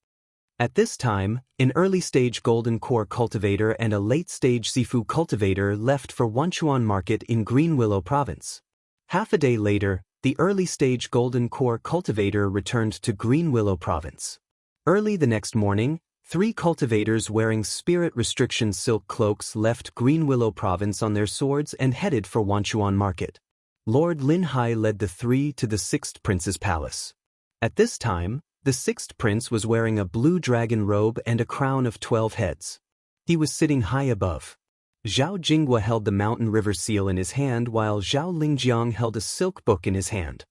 At this time, an early-stage golden core cultivator and a late-stage Zifu cultivator left for Wanchuan Market in Green Willow Province. Half a day later, the early-stage golden core cultivator returned to Green Willow Province. Early the next morning, 3 cultivators wearing spirit restriction silk cloaks left Green Willow Province on their swords and headed for Wanchuan Market. Lord Linhai led the 3 to the 6th prince's palace. At this time, the 6th prince was wearing a blue dragon robe and a crown of 12 heads. He was sitting high above. Zhao Jinghua held the Mountain River seal in his hand while Zhao Lingjiang held a silk book in his hand.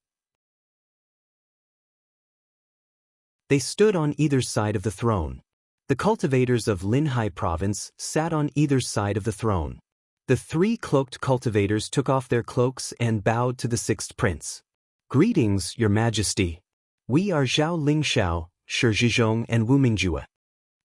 They stood on either side of the throne. The cultivators of Linhai Province sat on either side of the throne. The three cloaked cultivators took off their cloaks and bowed to the sixth prince. "Greetings, your majesty. We are Zhao Lingxiao, Shi Zhizhong and Wu Mingjue."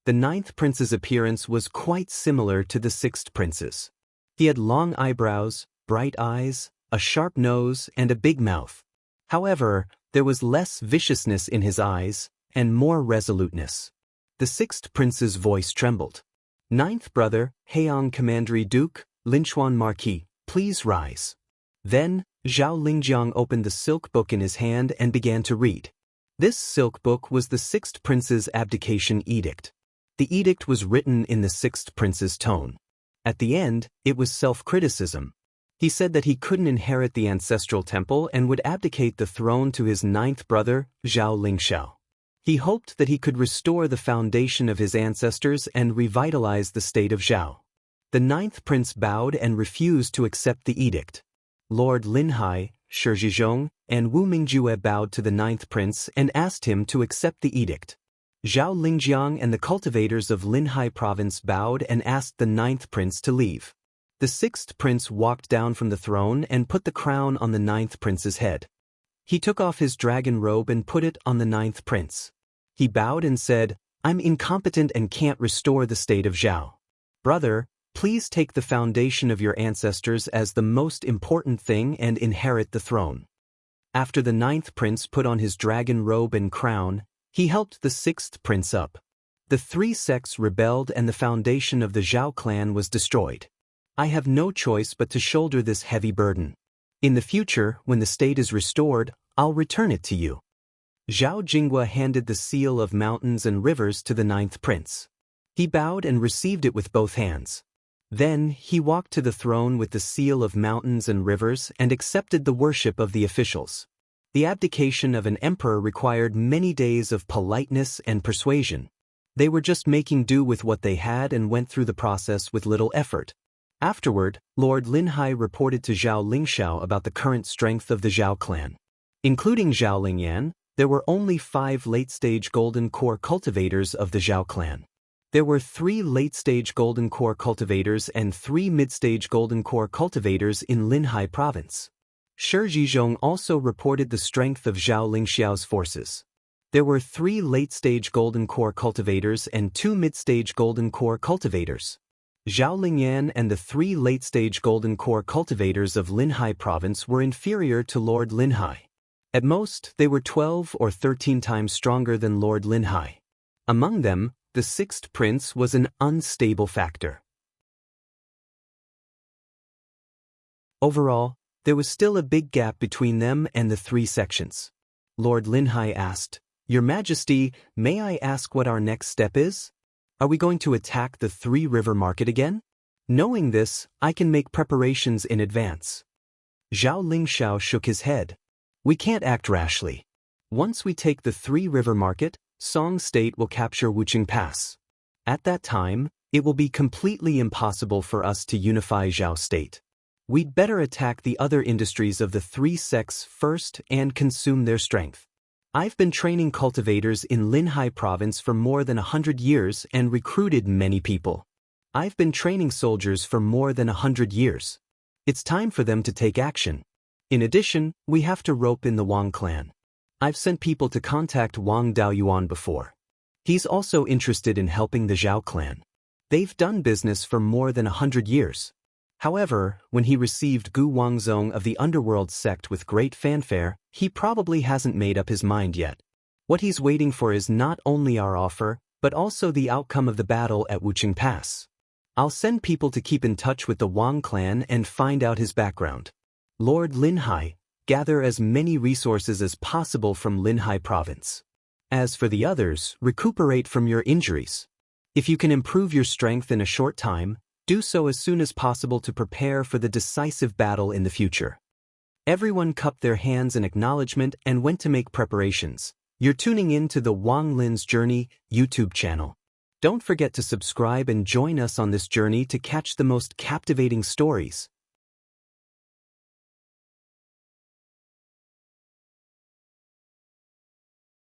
The ninth prince's appearance was quite similar to the sixth prince's. He had long eyebrows, bright eyes, a sharp nose, and a big mouth. However, there was less viciousness in his eyes, and more resoluteness. The sixth prince's voice trembled. "Ninth brother, Heong Commandery Duke, Linchuan Marquis, please rise." Then, Zhao Lingjiang opened the silk book in his hand and began to read. This silk book was the sixth prince's abdication edict. The edict was written in the sixth prince's tone. At the end, it was self-criticism. He said that he couldn't inherit the ancestral temple and would abdicate the throne to his ninth brother, Zhao Lingxiao. He hoped that he could restore the foundation of his ancestors and revitalize the state of Zhao. The ninth prince bowed and refused to accept the edict. Lord Linhai, Shi Zhizhong, and Wu Mingjue bowed to the ninth prince and asked him to accept the edict. Zhao Lingjiang and the cultivators of Linhai province bowed and asked the ninth prince to leave. The sixth prince walked down from the throne and put the crown on the ninth prince's head. He took off his dragon robe and put it on the ninth prince. He bowed and said, "I'm incompetent and can't restore the state of Zhao. Brother, please take the foundation of your ancestors as the most important thing and inherit the throne." After the ninth prince put on his dragon robe and crown, he helped the sixth prince up. The three sects rebelled and the foundation of the Zhao clan was destroyed. "I have no choice but to shoulder this heavy burden. In the future, when the state is restored, I'll return it to you." Zhao Jinghua handed the seal of mountains and rivers to the ninth prince. He bowed and received it with both hands. Then, he walked to the throne with the seal of mountains and rivers and accepted the worship of the officials. The abdication of an emperor required many days of politeness and persuasion. They were just making do with what they had and went through the process with little effort. Afterward, Lord Linhai reported to Zhao Lingxiao about the current strength of the Zhao clan. Including Zhao Lingyan, there were only 5 late-stage golden core cultivators of the Zhao clan. There were 3 late-stage golden core cultivators and 3 mid-stage golden core cultivators in Linhai province. Shi Zhizhong also reported the strength of Zhao Lingxiao's forces. There were 3 late-stage golden core cultivators and 2 mid-stage golden core cultivators. Zhao Lingyan and the 3 late-stage golden core cultivators of Linhai province were inferior to Lord Linhai. At most, they were 12 or 13 times stronger than Lord Linhai. Among them, the sixth prince was an unstable factor. Overall, there was still a big gap between them and the 3 sections. Lord Linhai asked, "Your Majesty, may I ask what our next step is? Are we going to attack the 3-river market again? Knowing this, I can make preparations in advance." Zhao Lingxiao shook his head. "We can't act rashly. Once we take the 3-river market, Song State will capture Wuxing Pass. At that time, it will be completely impossible for us to unify Zhao State. We'd better attack the other industries of the 3 sects first and consume their strength. I've been training cultivators in Linhai province for more than 100 years and recruited many people. I've been training soldiers for more than 100 years. It's time for them to take action. In addition, we have to rope in the Wang clan. I've sent people to contact Wang Daoyuan before. He's also interested in helping the Zhao clan. They've done business for more than 100 years. However, when he received Gu Wangzong of the Underworld sect with great fanfare, he probably hasn't made up his mind yet. What he's waiting for is not only our offer, but also the outcome of the battle at Wuxing Pass. I'll send people to keep in touch with the Wang clan and find out his background. Lord Linhai, gather as many resources as possible from Linhai province. As for the others, recuperate from your injuries. If you can improve your strength in a short time, do so as soon as possible to prepare for the decisive battle in the future." Everyone cupped their hands in acknowledgement and went to make preparations. You're tuning in to the Wang Lin's Journey YouTube channel. Don't forget to subscribe and join us on this journey to catch the most captivating stories.